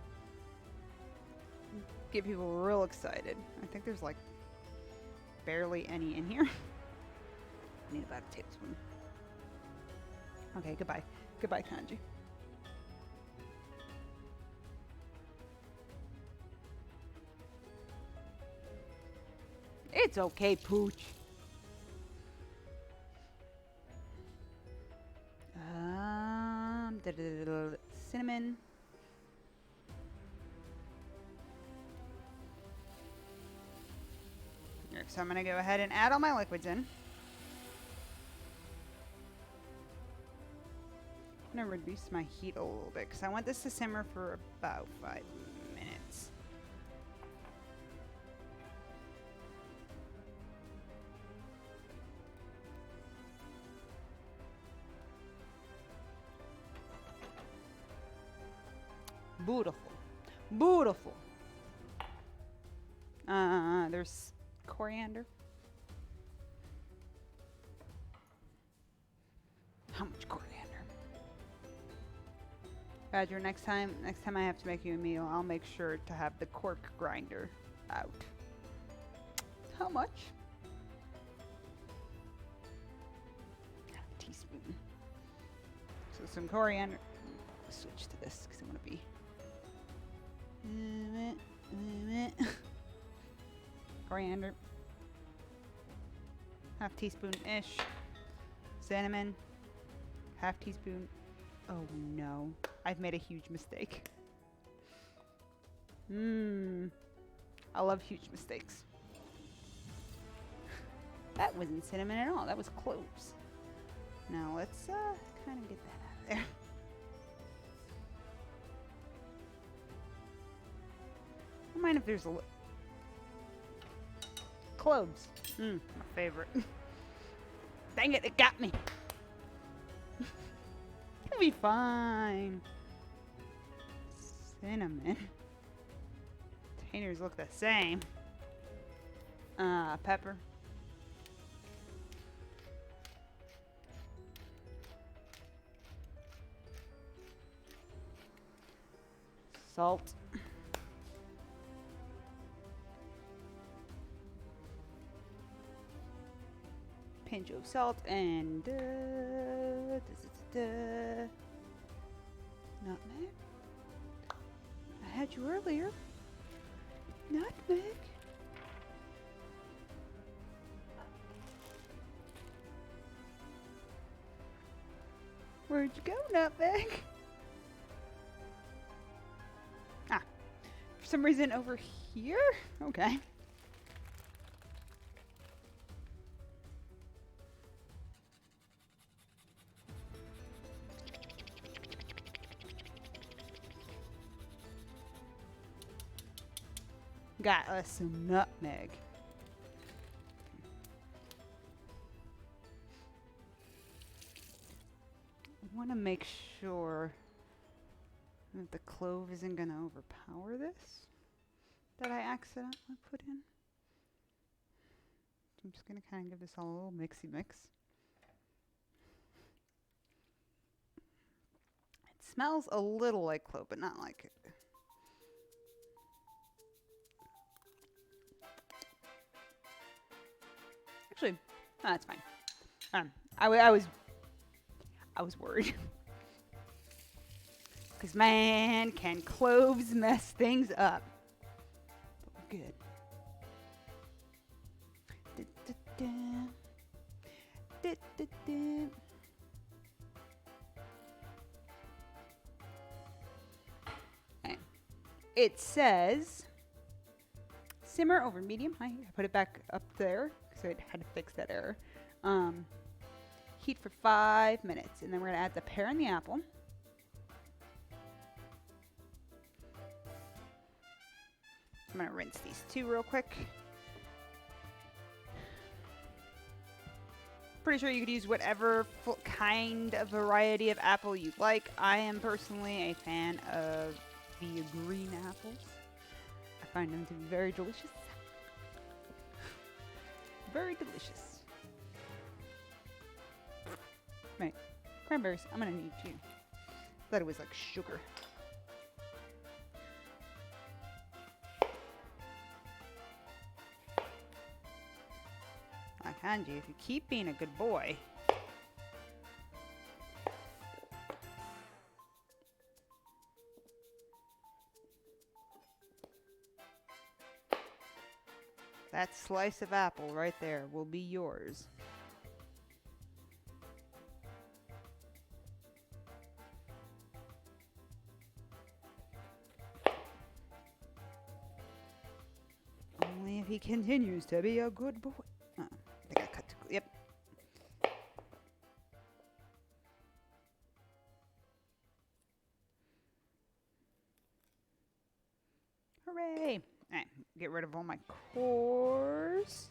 Get people real excited. I think there's like barely any in here. I need about a tablespoon. Okay, goodbye. Goodbye, Kanji. It's okay, Pooch. Cinnamon. Here, so I'm gonna go ahead and add all my liquids in. I'm gonna reduce my heat a little bit because I want this to simmer for about 5 minutes. Beautiful. Beautiful. There's coriander. How much coriander? Badger, next time I have to make you a meal, I'll make sure to have the cork grinder out. How much? A teaspoon. So some coriander. I'll switch to this because I want to be. Coriander. Half teaspoon-ish. Cinnamon. Half teaspoon. Oh no. I've made a huge mistake. I love huge mistakes. That wasn't cinnamon at all. That was cloves. Now let's kind of get that out of there. I don't mind if there's a cloves. My favorite. Dang it, it got me. It'll be fine. Cinnamon. Containers look the same. Pepper. Salt. Pinch of salt and nutmeg. I had you earlier. Nutmeg. Where'd you go, nutmeg? Ah, for some reason over here? Okay. Got us some nutmeg. I want to make sure that the clove isn't going to overpower this that I accidentally put in. I'm just going to kind of give this all a little mixy mix. Smells a little like clove, but not like it. Actually, no, that's fine. I was worried. Because, man, can cloves mess things up. But we're good. Okay. It says simmer over medium high. I put it back up there because I had to fix that error. Heat for 5 minutes, and then we're going to add the pear and the apple. I'm going to rinse these two real quick. Pretty sure you could use whatever kind of variety of apple you like. I am personally a fan of the green apples. I find them to be very delicious. Very delicious. Right. Cranberries. I'm going to need you. Thought it was like sugar. I hand you if you keep being a good boy. That slice of apple right there will be yours. Only if he continues to be a good boy. Oh, I think I cut too. Yep. Hooray! Alright, get rid of all my cores.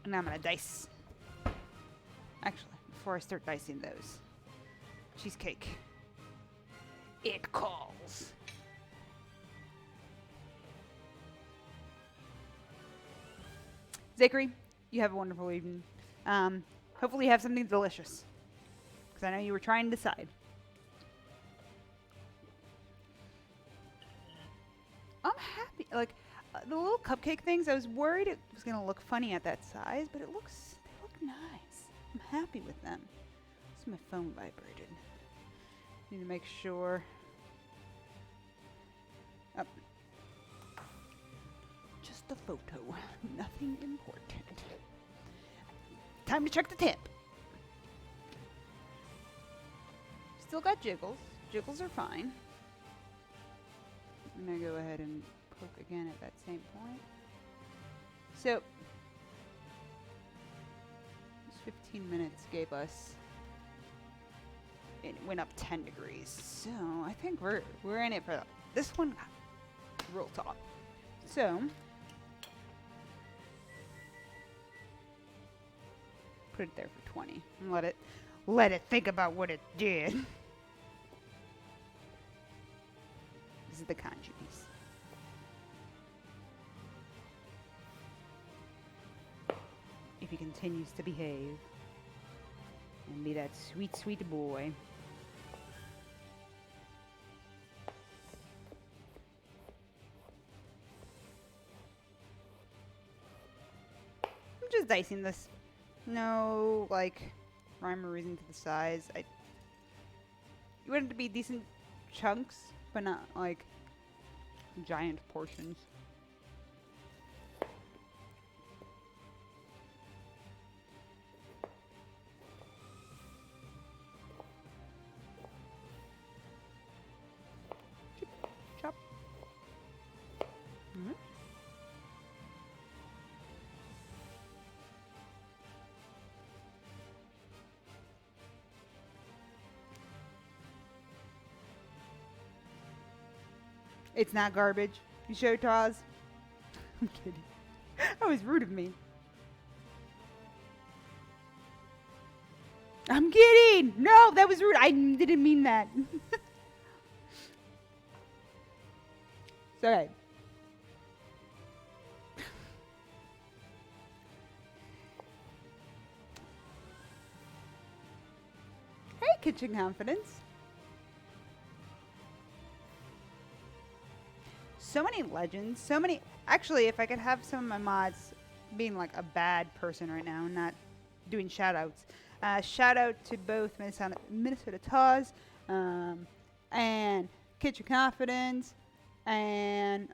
And now I'm gonna dice. Actually, before I start dicing those, cheesecake. It calls. Zachary, you have a wonderful evening. Hopefully you have something delicious. Because I know you were trying to decide. I'm happy. Like, the little cupcake things, I was worried it was going to look funny at that size, but they look nice. I'm happy with them. So my phone vibrated. Need to make sure. Oh. Just a photo. Nothing important. Time to check the tip. Still got jiggles. Jiggles are fine. I'm going to go ahead and poke again at that same point. So, this 15 minutes gave us, it went up 10 degrees. So, I think we're in it for this one. Real talk. So, put it there for 20 and let it think about what it did. This is the kanji piece. If he continues to behave and be that sweet, sweet boy. I'm just dicing this. No, like, rhyme or reason to the size. You want it to be decent chunks, but not, like, giant portions. Chop. Mm-hmm. It's not garbage. You sure, Taz? I'm kidding. That was rude of me. I'm kidding. No, that was rude. I didn't mean that. It's okay. Hey, Kitchen Confidence. so many legends, so many. Actually, if I could have some of my mods being like a bad person right now, not doing shout outs. Shout out to both Minnesota Taz and Kitchen Confidence and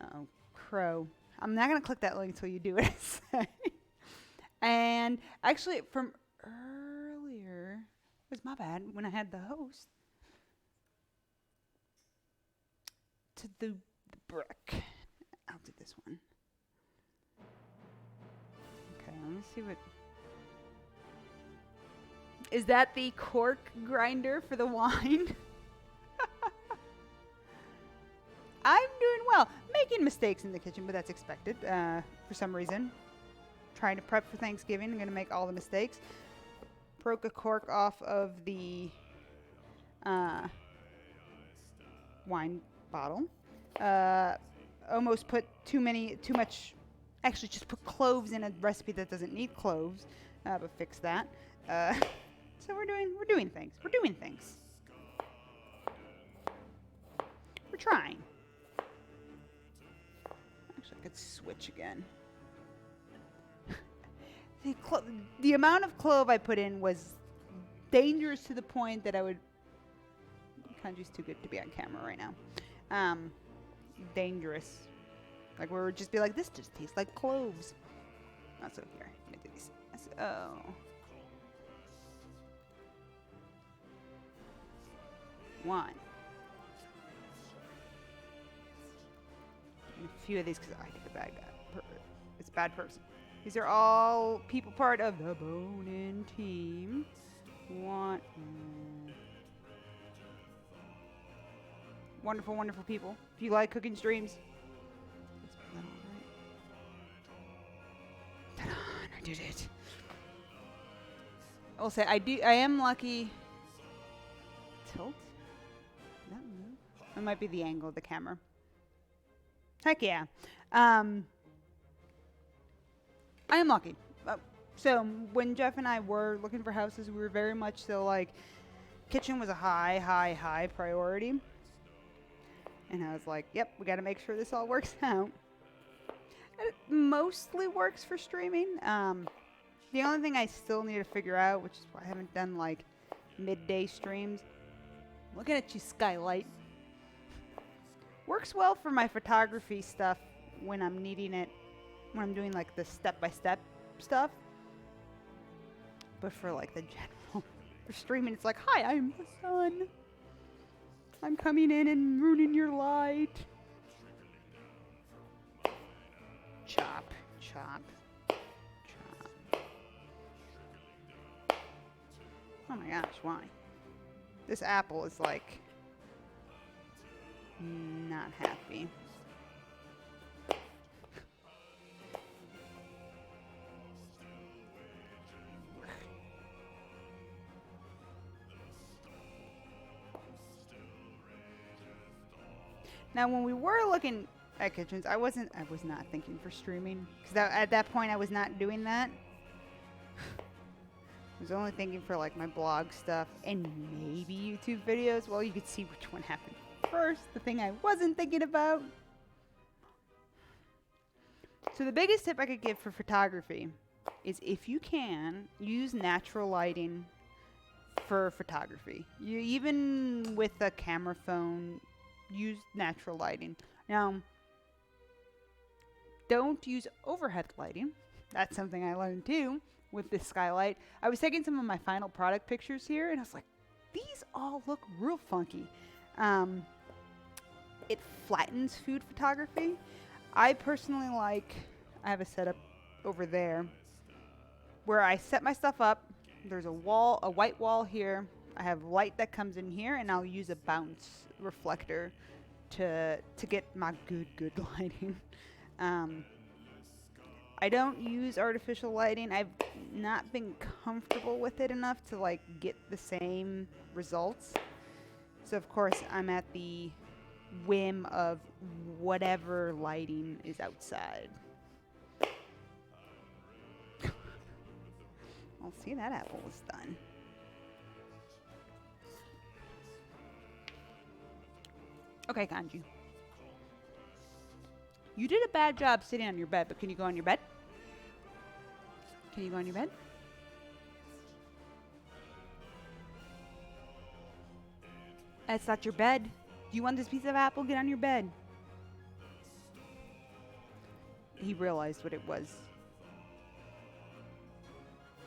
Crow. I'm not going to click that link until you do what I say. And actually, from earlier, it was my bad when I had the host. To the brick. I'll do this one. Okay, let me see what. Is that the cork grinder for the wine? I'm doing well. Making mistakes in the kitchen, but that's expected for some reason. Trying to prep for Thanksgiving. I'm going to make all the mistakes. Broke a cork off of the wine bottle. Almost put too much. Actually, just put cloves in a recipe that doesn't need cloves, but fix that. So we're doing things. We're doing things. We're trying. Actually, I could switch again. The amount of clove I put in was dangerous to the point that I would. Kanji's too good to be on camera right now. Dangerous. Like we would just be like, this just tastes like cloves. Not so here. I'm gonna do these. Oh. One. And a few of these because I think a bad guy. It's a bad person. These are all people part of the Bone-In team. One. Wonderful, wonderful people. If you like cooking streams. Ta-da, I did it. I will say I am lucky. Tilt? Did that move? It might be the angle of the camera. Heck yeah. I am lucky. So when Jeff and I were looking for houses, we were very much so like, kitchen was a high priority. And I was like, yep, we got to make sure this all works out. It mostly works for streaming. The only thing I still need to figure out, which is why I haven't done like midday streams. Looking at you, Skylight. Works well for my photography stuff when I'm needing it, when I'm doing like the step-by-step stuff. But for like the general, for streaming, it's like, hi, I'm the sun. I'm coming in and ruining your light. Chop, chop, chop. Oh my gosh, why? This apple is like not happy. Now, when we were looking at kitchens, I was not thinking for streaming because at that point I was not doing that. I was only thinking for like my blog stuff and maybe YouTube videos. Well, you could see which one happened first. The thing I wasn't thinking about. So the biggest tip I could give for photography is if you can, use natural lighting for photography. You even with a camera phone, use natural lighting. Now, don't use overhead lighting. That's something I learned too with this skylight. I was taking some of my final product pictures here and I was like, these all look real funky. It flattens food photography. I personally like, I have a setup over there where I set my stuff up. There's a wall, a white wall here. I have light that comes in here and I'll use a bounce reflector to get my good lighting. I don't use artificial lighting. I've not been comfortable with it enough to like get the same results. So of course I'm at the whim of whatever lighting is outside. Well, see, that apple was done. Okay, Kanji. You did a bad job sitting on your bed, but can you go on your bed? Can you go on your bed? That's not your bed. Do you want this piece of apple? Get on your bed. He realized what it was.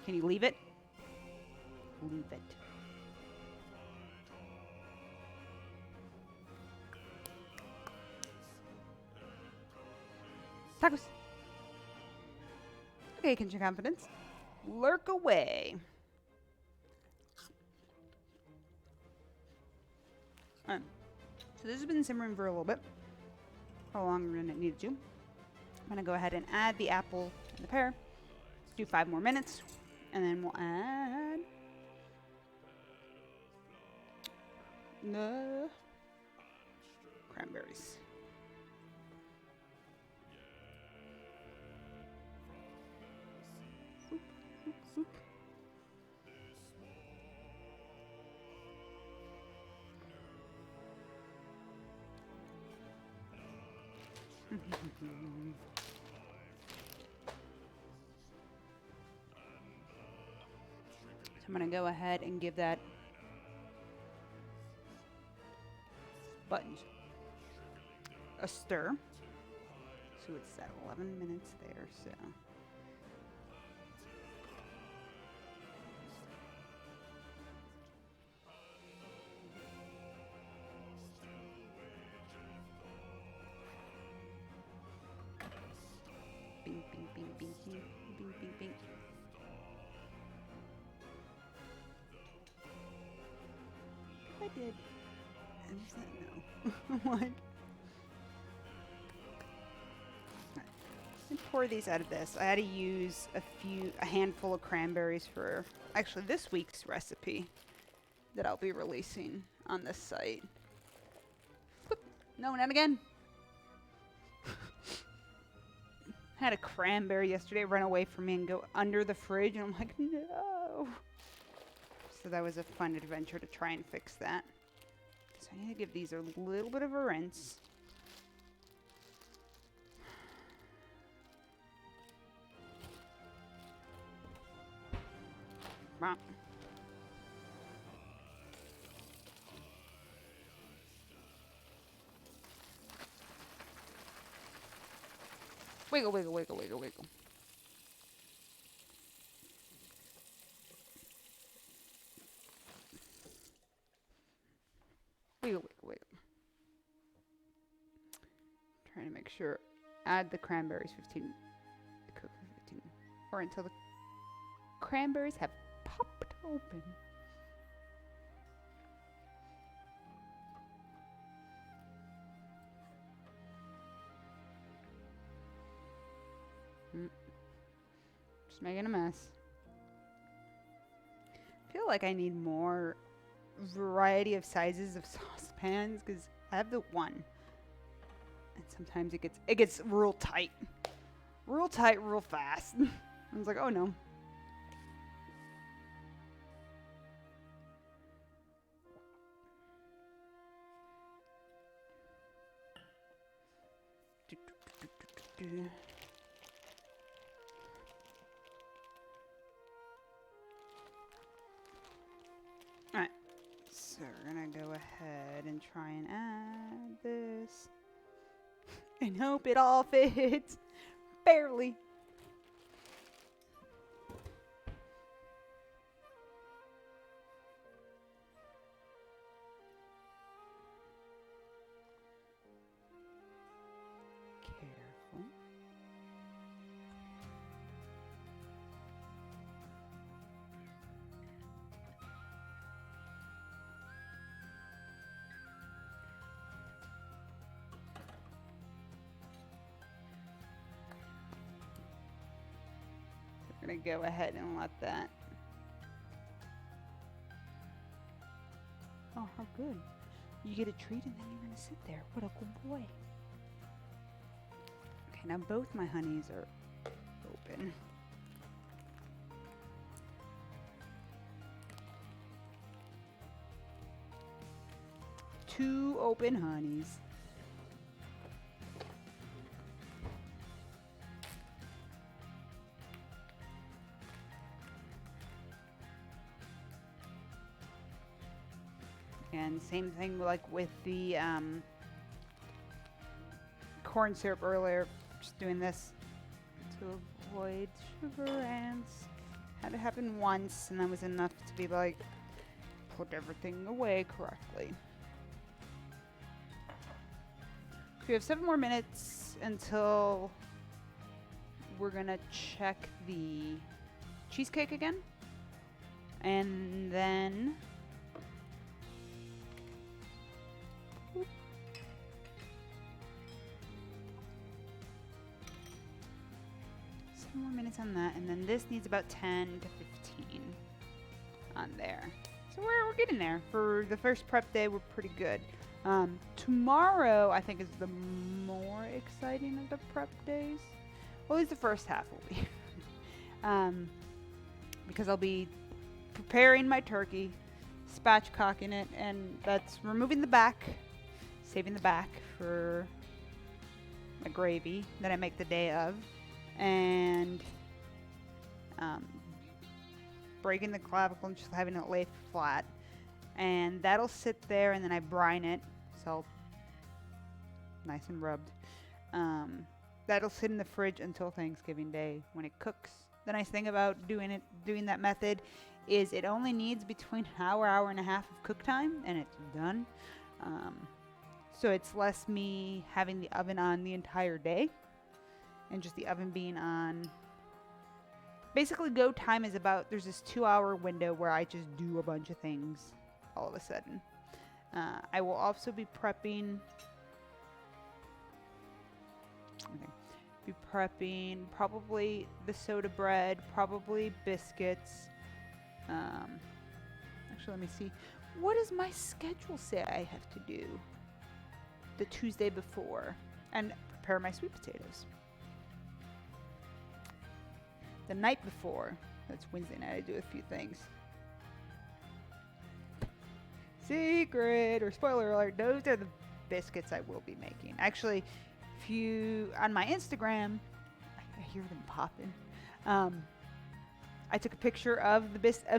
Can you leave it? Leave it. Tacos. Okay, Kitchen Confidence. Lurk away. Alright. So this has been simmering for a little bit. For longer than it needed to. I'm going to go ahead and add the apple and the pear. Do 5 more minutes. And then we'll add the cranberries. Oop, oop, oop. So I'm going to go ahead and give that sponge a stir. So it's at 11 minutes there, so. Bing, bing, bing, bing, bing, bing, bing, bing. I did. No. What? And pour these out of this. I had to use a handful of cranberries for actually this week's recipe that I'll be releasing on this site. Whoop. No, not again. Had a cranberry yesterday run away from me and go under the fridge, and I'm like, no. So that was a fun adventure to try and fix that. So I need to give these a little bit of a rinse. Wow. Wiggle, wiggle, wiggle, wiggle, wiggle. Wiggle, wiggle, wiggle. Trying to make sure. Add the cranberries 15. Cook for 15. Or until the cranberries have popped open. Just making a mess. I feel like I need more variety of sizes of saucepans because I have the one, and sometimes it gets real tight, real fast. I was like, oh no. Alright, so we're gonna go ahead and try and add this and hope it all fits. Barely. Careful. We're gonna go ahead and let that. Oh, how good. You get a treat and then you're gonna sit there. What a good boy. Okay, now both my honeys are open. Two open honeys. And same thing like with the corn syrup earlier. Just doing this to avoid sugar ants. Had it happen once, and that was enough to be like, put everything away correctly. We have 7 more minutes until we're gonna check the cheesecake again. And then oop. 7 more minutes on that, and then this needs about 10 to 15 on there. So we're getting there. For the first prep day, we're pretty good. Tomorrow, I think, is the more exciting of the prep days. Well, at least the first half will be. Because I'll be preparing my turkey, spatchcocking it, and that's removing the back, saving the back for my gravy that I make the day of, and breaking the clavicle and just having it lay flat. And that'll sit there, and then I brine it, so nice and rubbed. That'll sit in the fridge until Thanksgiving Day when it cooks. The nice thing about doing that method is it only needs between an hour and a half of cook time, and it's done. So it's less me having the oven on the entire day, and just the oven being on. Basically, go time is about, there's this 2-hour window where I just do a bunch of things all of a sudden. I will also be prepping. Probably the soda bread, probably biscuits. Actually, let me see. What does my schedule say I have to do the Tuesday before? And prepare my sweet potatoes. The night before, that's Wednesday night, I do a few things. Secret or spoiler alert, those are the biscuits I will be making. Actually, if you on my Instagram, I hear them popping. I took a picture of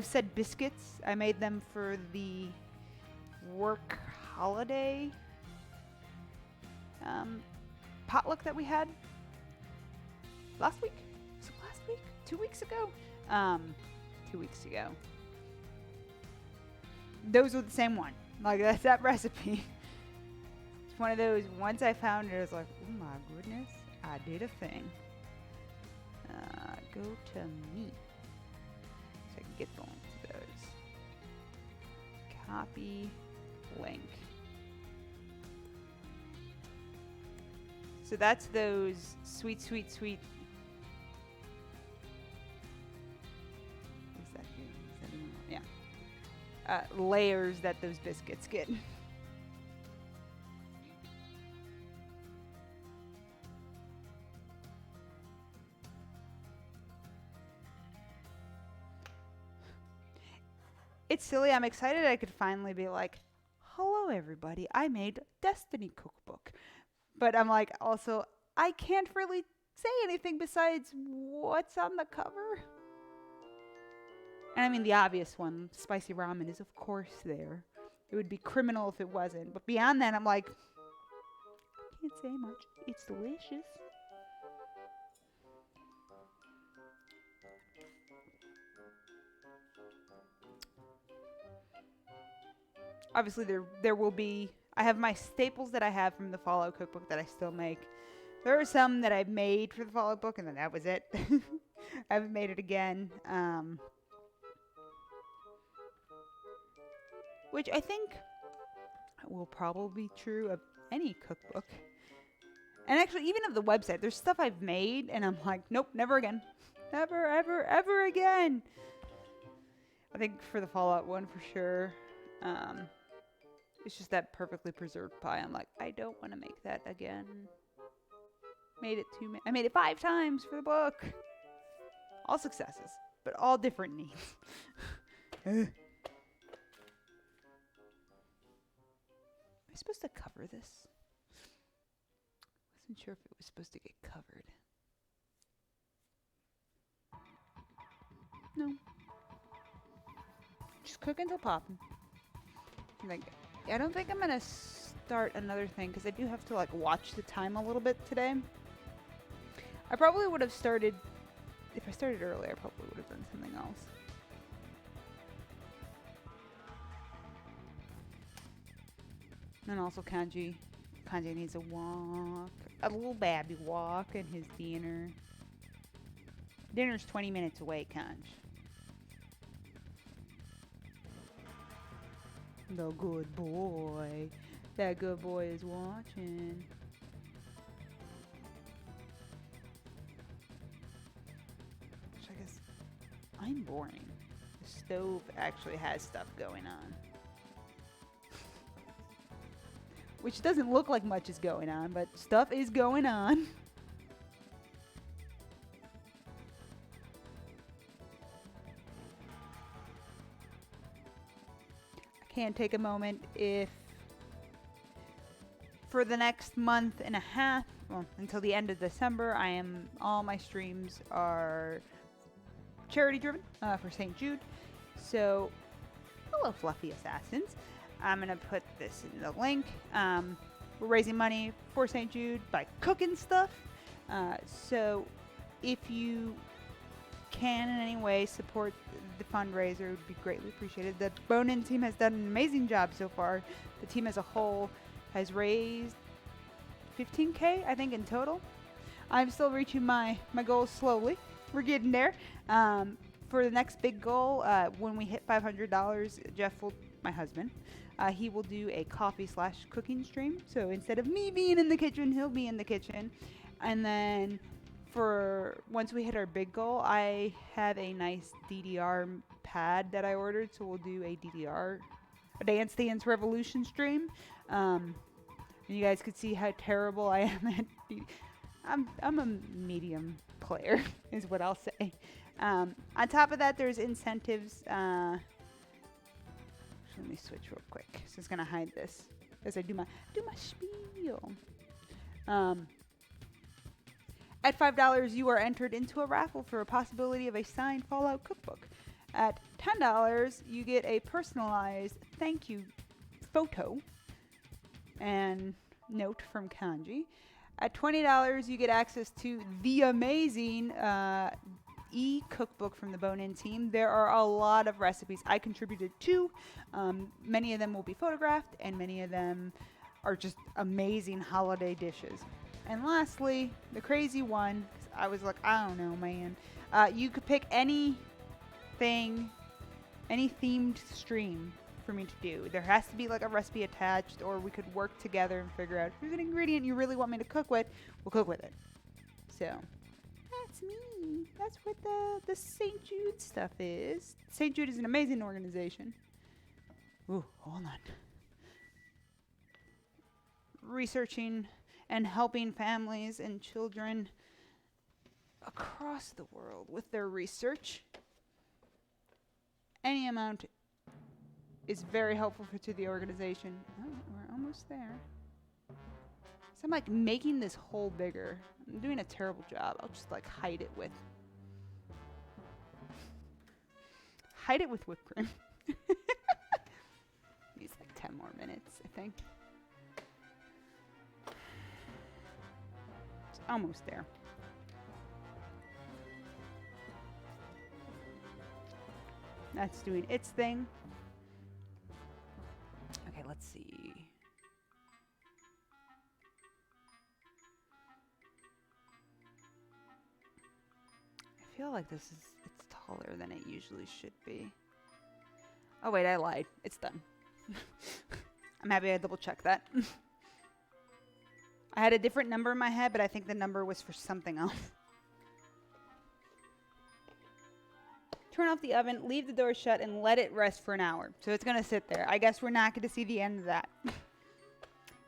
said biscuits. I made them for the work holiday potluck that we had last week. Was it last week? 2 weeks ago? 2 weeks ago. Those are the same one. Like, that's that recipe. It's one of those, once I found it, I was like, oh my goodness, I did a thing. Go to meat. So I can get the link to those. Copy link. So that's those sweet. Is that here? Is that in there? Yeah. Layers that those biscuits get. It's silly. I'm excited I could finally be like, hello everybody, I made Destiny cookbook. But I'm like, also, I can't really say anything besides what's on the cover. And I mean, the obvious one, spicy ramen, is of course there. It would be criminal if it wasn't. But beyond that, I'm like, I can't say much. It's delicious. Obviously, there will be. I have my staples that I have from the Fallout cookbook that I still make. There are some that I've made for the Fallout book, and then that was it. I haven't made it again. Which I think will probably be true of any cookbook. And actually, even of the website, there's stuff I've made, and I'm like, nope, never again. Never, ever, ever again. I think for the Fallout one, for sure. It's just that perfectly preserved pie. I'm like, I don't want to make that again. I made it 5 times for the book. All successes, but all different needs. Am I supposed to cover this? Wasn't sure if it was supposed to get covered. No. Just cook until popping. Like, I don't think I'm gonna start another thing because I do have to like watch the time a little bit today. I probably would have started, if I started early, I probably would have done something else. And also Kanji needs a walk, a little baby walk, and his dinner. Dinner's 20 minutes away, Kanj. The good boy. That good boy is watching. Which I guess I'm boring. The stove actually has stuff going on. Which doesn't look like much is going on, but stuff is going on. I can take a moment if for the next month and a half, well, until the end of December, all my streams are charity driven for St. Jude. So, hello, Fluffy Assassins. I'm going to put this in the link. We're raising money for St. Jude by cooking stuff. So if you can in any way support the fundraiser, it would be greatly appreciated. The Bone-In team has done an amazing job so far. The team as a whole has raised $15K, I think, in total. I'm still reaching my goals slowly. We're getting there. For the next big goal, when we hit $500, Jeff will, my husband, he will do a coffee/cooking stream. So instead of me being in the kitchen, he'll be in the kitchen. And then for once we hit our big goal, I have a nice DDR pad that I ordered. So we'll do a Dance Dance Revolution stream. And you guys could see how terrible I am at I'm a medium player is what I'll say. On top of that, there's incentives. Let me switch real quick. So it's gonna hide this as I do my spiel. At $5, you are entered into a raffle for a possibility of a signed Fallout cookbook. At $10, you get a personalized thank you photo and note from Kanji. At $20, you get access to the amazing e-cookbook from the Bone-In team. There are a lot of recipes I contributed to. Many of them will be photographed, and many of them are just amazing holiday dishes. And lastly, the crazy one, 'cause I was like, I don't know, man. You could pick anything, any themed stream for me to do. There has to be like a recipe attached, or we could work together and figure out if there's an ingredient you really want me to cook with, we'll cook with it. So that's me. That's what the St. Jude stuff is. St. Jude is an amazing organization. Ooh, hold on. Researching and helping families and children across the world with their research. Any amount is very helpful to the organization. Oh, we're almost there. So I'm like making this hole bigger. I'm doing a terrible job. I'll just like hide it with whipped cream. Needs like 10 more minutes, I think. It's almost there. That's doing its thing. Okay, let's see. I feel like it's taller than it usually should be. Oh wait, I lied. It's done. I'm happy I double checked that. I had a different number in my head, but I think the number was for something else. Turn off the oven, leave the door shut, and let it rest for an hour. So it's going to sit there. I guess we're not going to see the end of that.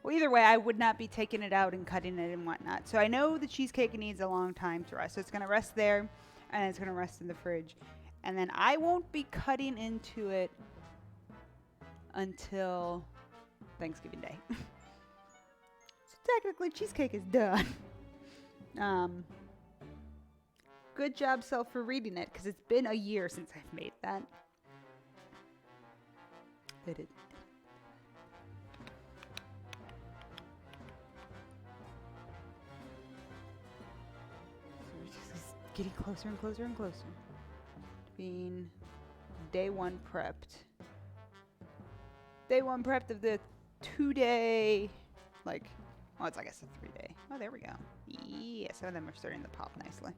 Well, either way, I would not be taking it out and cutting it and whatnot. So I know the cheesecake needs a long time to rest. So it's going to rest there, and it's going to rest in the fridge. And then I won't be cutting into it until Thanksgiving Day. So technically, cheesecake is done. Good job, Self, for reading it, because it's been a year since I've made that. getting closer and closer and closer to being day one prepped. Day one prepped of the 2-day, like, well, it's I guess a 3-day. Oh, there we go. Yeah, some of them are starting to pop nicely.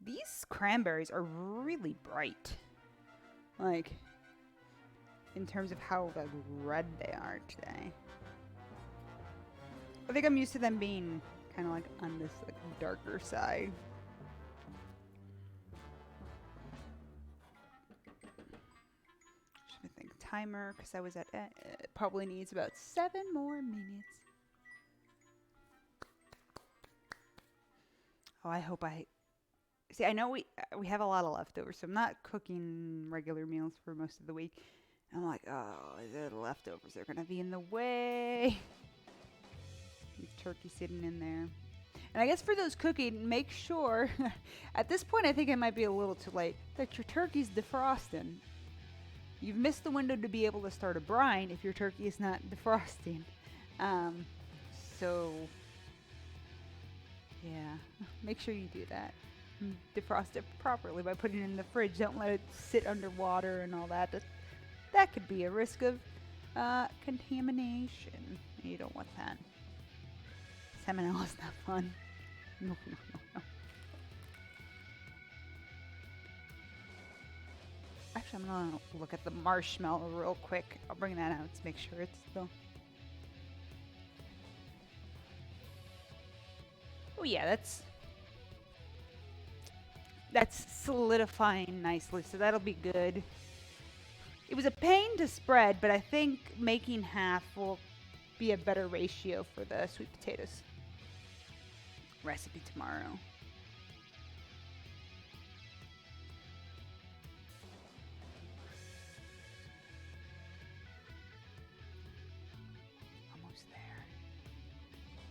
These cranberries are really bright. Like, in terms of how like red they are today. I think I'm used to them being kind of like on this like darker side. Should I think timer because I was at it probably needs about 7 more minutes. Oh, I hope I see. I know we have a lot of leftovers, so I'm not cooking regular meals for most of the week. And I'm like, oh, the leftovers are gonna be in the way. Turkey sitting in there. And I guess for those cooking, make sure, at this point I think it might be a little too late, that your turkey's defrosting. You've missed the window to be able to start a brine if your turkey is not defrosting. So, yeah, make sure you do that. Defrost it properly by putting it in the fridge. Don't let it sit underwater and all that. That could be a risk of contamination. You don't want that. Salmonella is not fun. No. Actually, I'm gonna look at the marshmallow real quick. I'll bring that out to make sure it's still. Oh yeah, that's solidifying nicely, so that'll be good. It was a pain to spread, but I think making half will be a better ratio for the sweet potatoes recipe tomorrow. Almost there.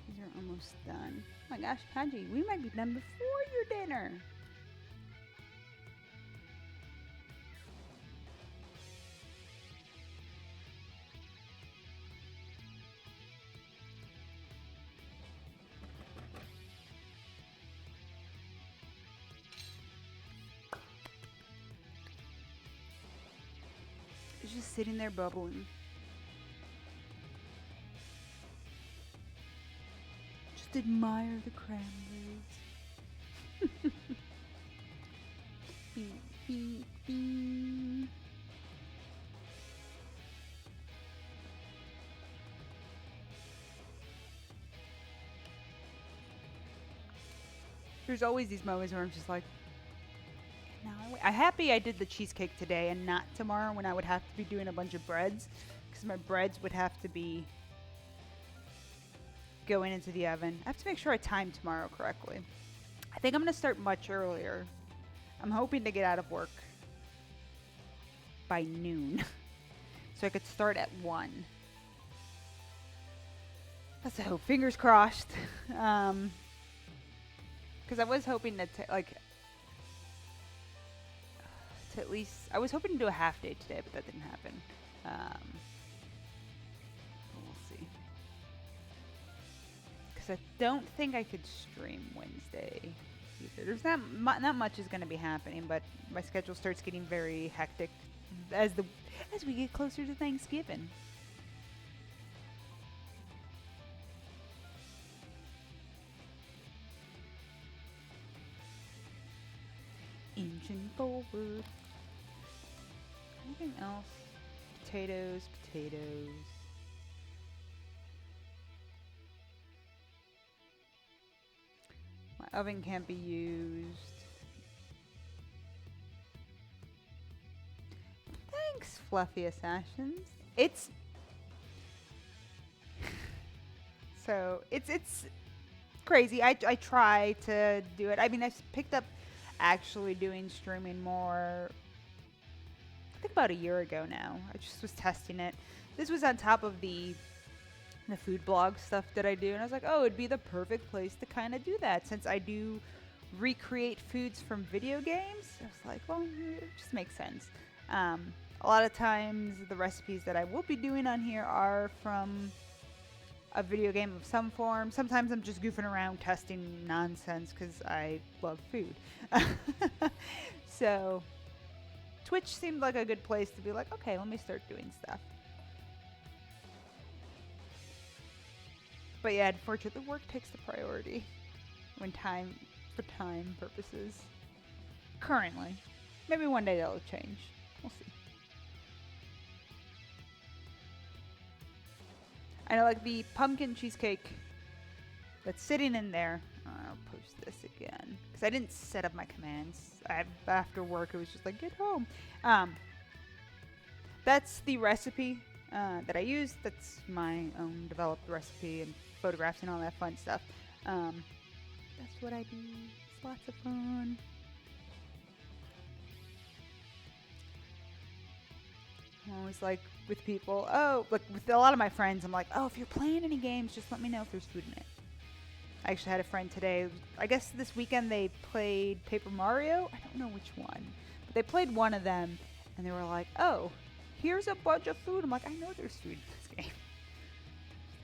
These are almost done. Oh my gosh, Haji, we might be done before your dinner. It's just sitting there bubbling. Just admire the cranberries. Beep, beep, beep. There's always these moments where I'm just like, no, I'm happy I did the cheesecake today and not tomorrow when I would have to be doing a bunch of breads, because my breads would have to be going into the oven. I have to make sure I time tomorrow correctly. I think I'm going to start much earlier. I'm hoping to get out of work by noon so I could start at 1. That's a hope. Fingers crossed. Because I was hoping to at least, I was hoping to do a half day today, but that didn't happen. We'll see. Because I don't think I could stream Wednesday either. There's not much is going to be happening, but my schedule starts getting very hectic as we get closer to Thanksgiving. Inching forward. Anything else? Potatoes. My oven can't be used. Thanks, Fluffy Assassins. It's so it's crazy. I try to do it. I mean, I've picked up actually doing streaming more, I think about a year ago now. I just was testing it. This was on top of the food blog stuff that I do, and I was like, oh, it'd be the perfect place to kind of do that since I do recreate foods from video games. I was like, well, it just makes sense. A lot of times the recipes that I will be doing on here are from a video game of some form. Sometimes I'm just goofing around testing nonsense because I love food. So Twitch seemed like a good place to be like, okay, let me start doing stuff. But yeah, unfortunately, work takes the priority for time purposes. Currently. Maybe one day that'll change. We'll see. I know, like the pumpkin cheesecake that's sitting in there. I'll post this again because I didn't set up my commands. After work, it was just like, get home. That's the recipe that I used. That's my own developed recipe and photographs and all that fun stuff. That's what I do. It's lots of fun. I'm always like with people, like with a lot of my friends, I'm like, oh, if you're playing any games, just let me know if there's food in it. I actually had a friend today, I guess this weekend they played Paper Mario. I don't know which one, but they played one of them and they were like, oh, here's a bunch of food. I'm like, I know there's food in this game.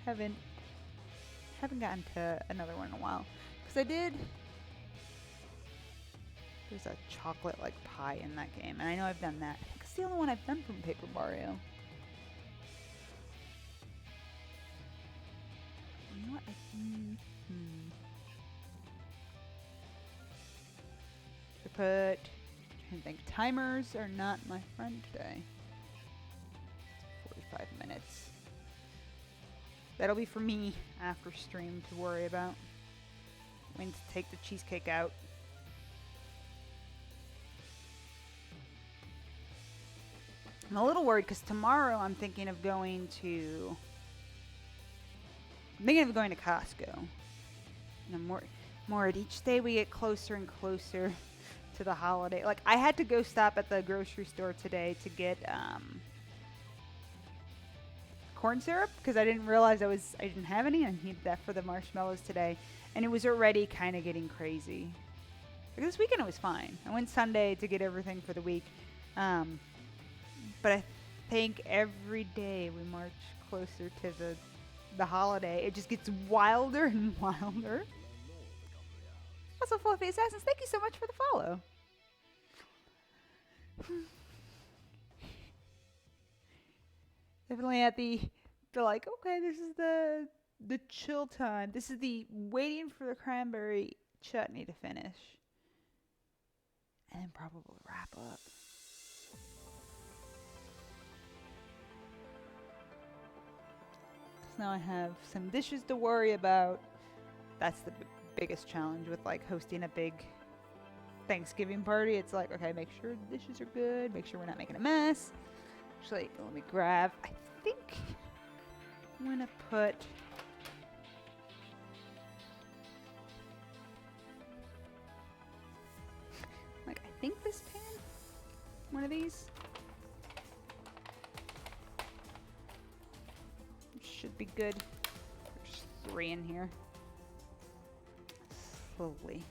Haven't gotten to another one in a while. Because there's a chocolate like pie in that game, and I know I've done that. I think it's the only one I've done from Paper Mario. You know what? Trying to think. Timers are not my friend today. 45 minutes. That'll be for me after stream to worry about. I mean, to take the cheesecake out. I'm a little worried because tomorrow I'm thinking of going to Costco. And more at each day we get closer and closer to the holiday. Like, I had to go stop at the grocery store today to get corn syrup because I didn't realize I didn't have any. I needed that for the marshmallows today, and it was already kind of getting crazy. Like, this weekend it was fine. I went Sunday to get everything for the week, but I think every day we march closer to the holiday, it just gets wilder and wilder. Also, Fluffy Assassins, thank you so much for the follow. Definitely at they're like, okay, this is the chill time. This is the waiting for the cranberry chutney to finish. And then probably wrap up. So now I have some dishes to worry about. That's the biggest challenge with like hosting a big Thanksgiving party. It's like, okay, make sure the dishes are good, make sure we're not making a mess. Actually, let me grab, I think I'm gonna put like, I think this pan, one of these should be good. There's 3 in here. Slowly.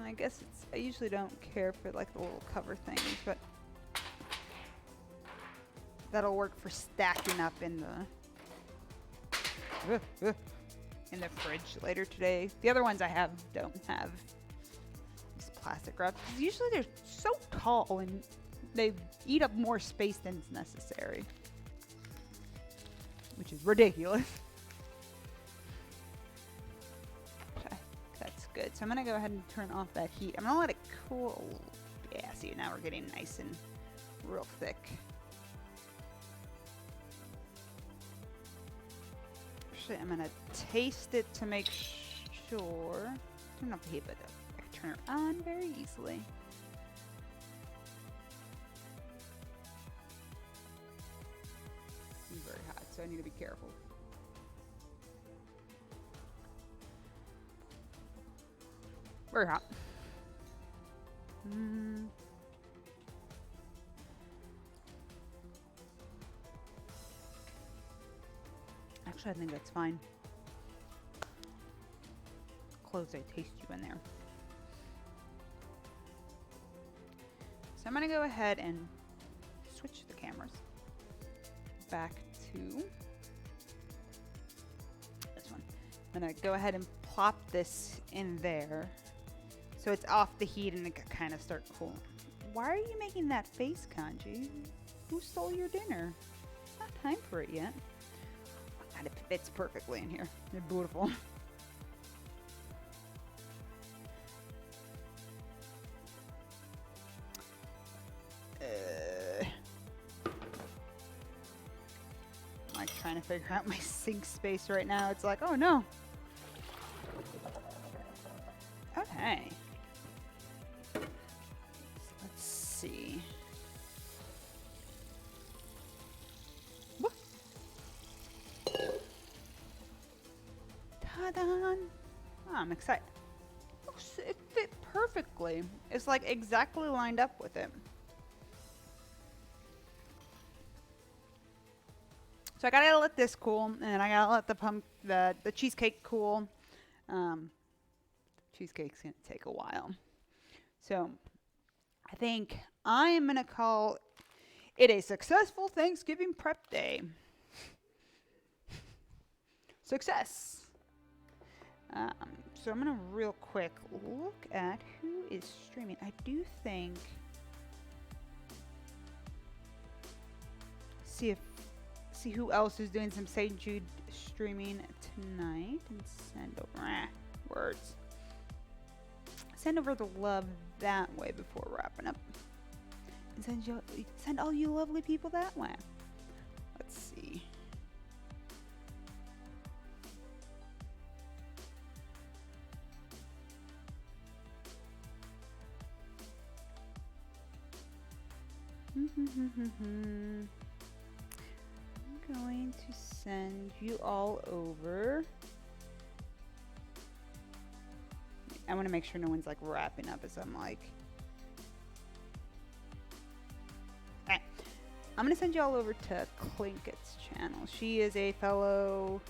I guess I usually don't care for like the little cover things, but that'll work for stacking up in the fridge later today. The other ones I have don't have these plastic wraps. Usually they're so tall and they eat up more space than is necessary, which is ridiculous. Good. So I'm going to go ahead and turn off that heat. I'm going to let it cool. Yeah, see, now we're getting nice and real thick. Actually, I'm going to taste it to make sure. Turn off the heat, but I can turn it on very easily. It's very hot, so I need to be careful. Very hot. Actually, I think that's fine. Close, I taste you in there. So I'm I'm gonna go ahead and switch the cameras back to this one. I'm gonna go ahead and plop this in there so it's off the heat and it can kind of start cooling. Why are you making that face, Kanji? Who stole your dinner? It's not time for it yet. Oh God, it fits perfectly in here. They're beautiful. I'm like trying to figure out my sink space right now. It's like, oh no. Okay. So let's see. Ta-da! Oh, I'm excited. Looks, it fit perfectly. It's like exactly lined up with it. So I gotta let this cool, and I gotta let the cheesecake cool. Cheesecake's gonna take a while. So I think I am gonna call it a successful Thanksgiving prep day. Success. So I'm gonna real quick look at who is streaming. I do think see who else is doing some St. Jude streaming tonight and send over words. Send over the love that way before wrapping up. And send all you lovely people that way. Let's see. I'm going to send you all over. I want to make sure no one's like wrapping up as I'm like. Okay. I'm going to send you all over to Clinket's channel. She is a fellow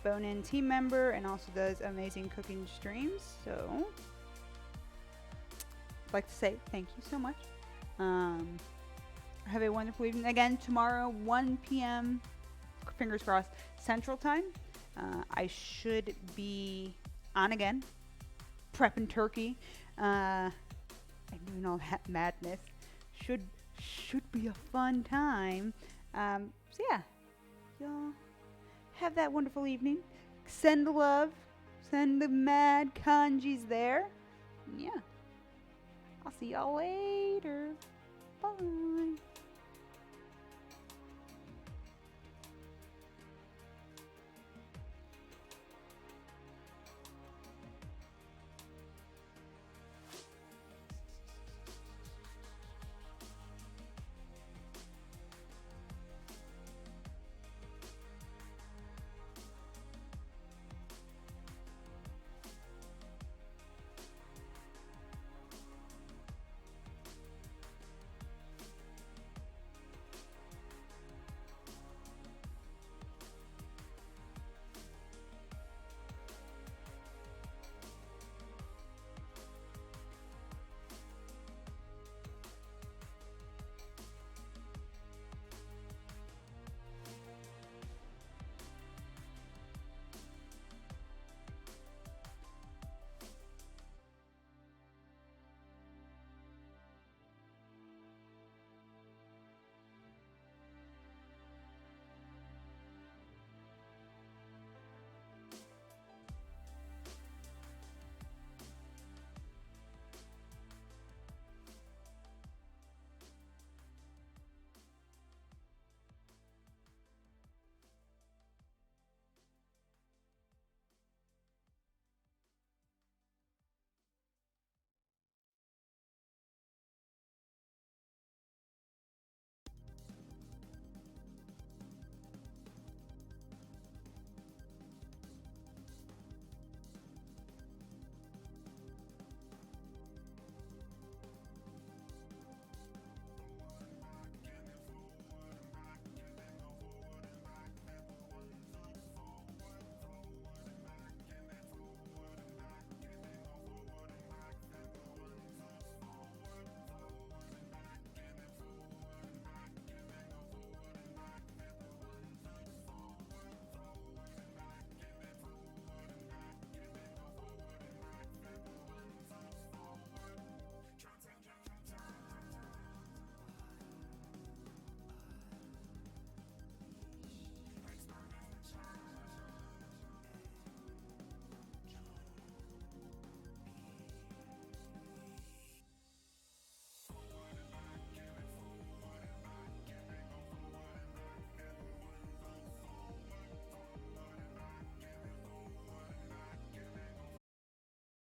Bone-In team member and also does amazing cooking streams. So I'd like to say thank you so much. Have a wonderful evening. Again, tomorrow, 1 p.m., fingers crossed, Central Time. I should be on again, prepping turkey, and doing all that madness. Should be a fun time. So yeah, y'all have that wonderful evening. Send the love. Send the mad kanjis there. Yeah. I'll see y'all later. Bye.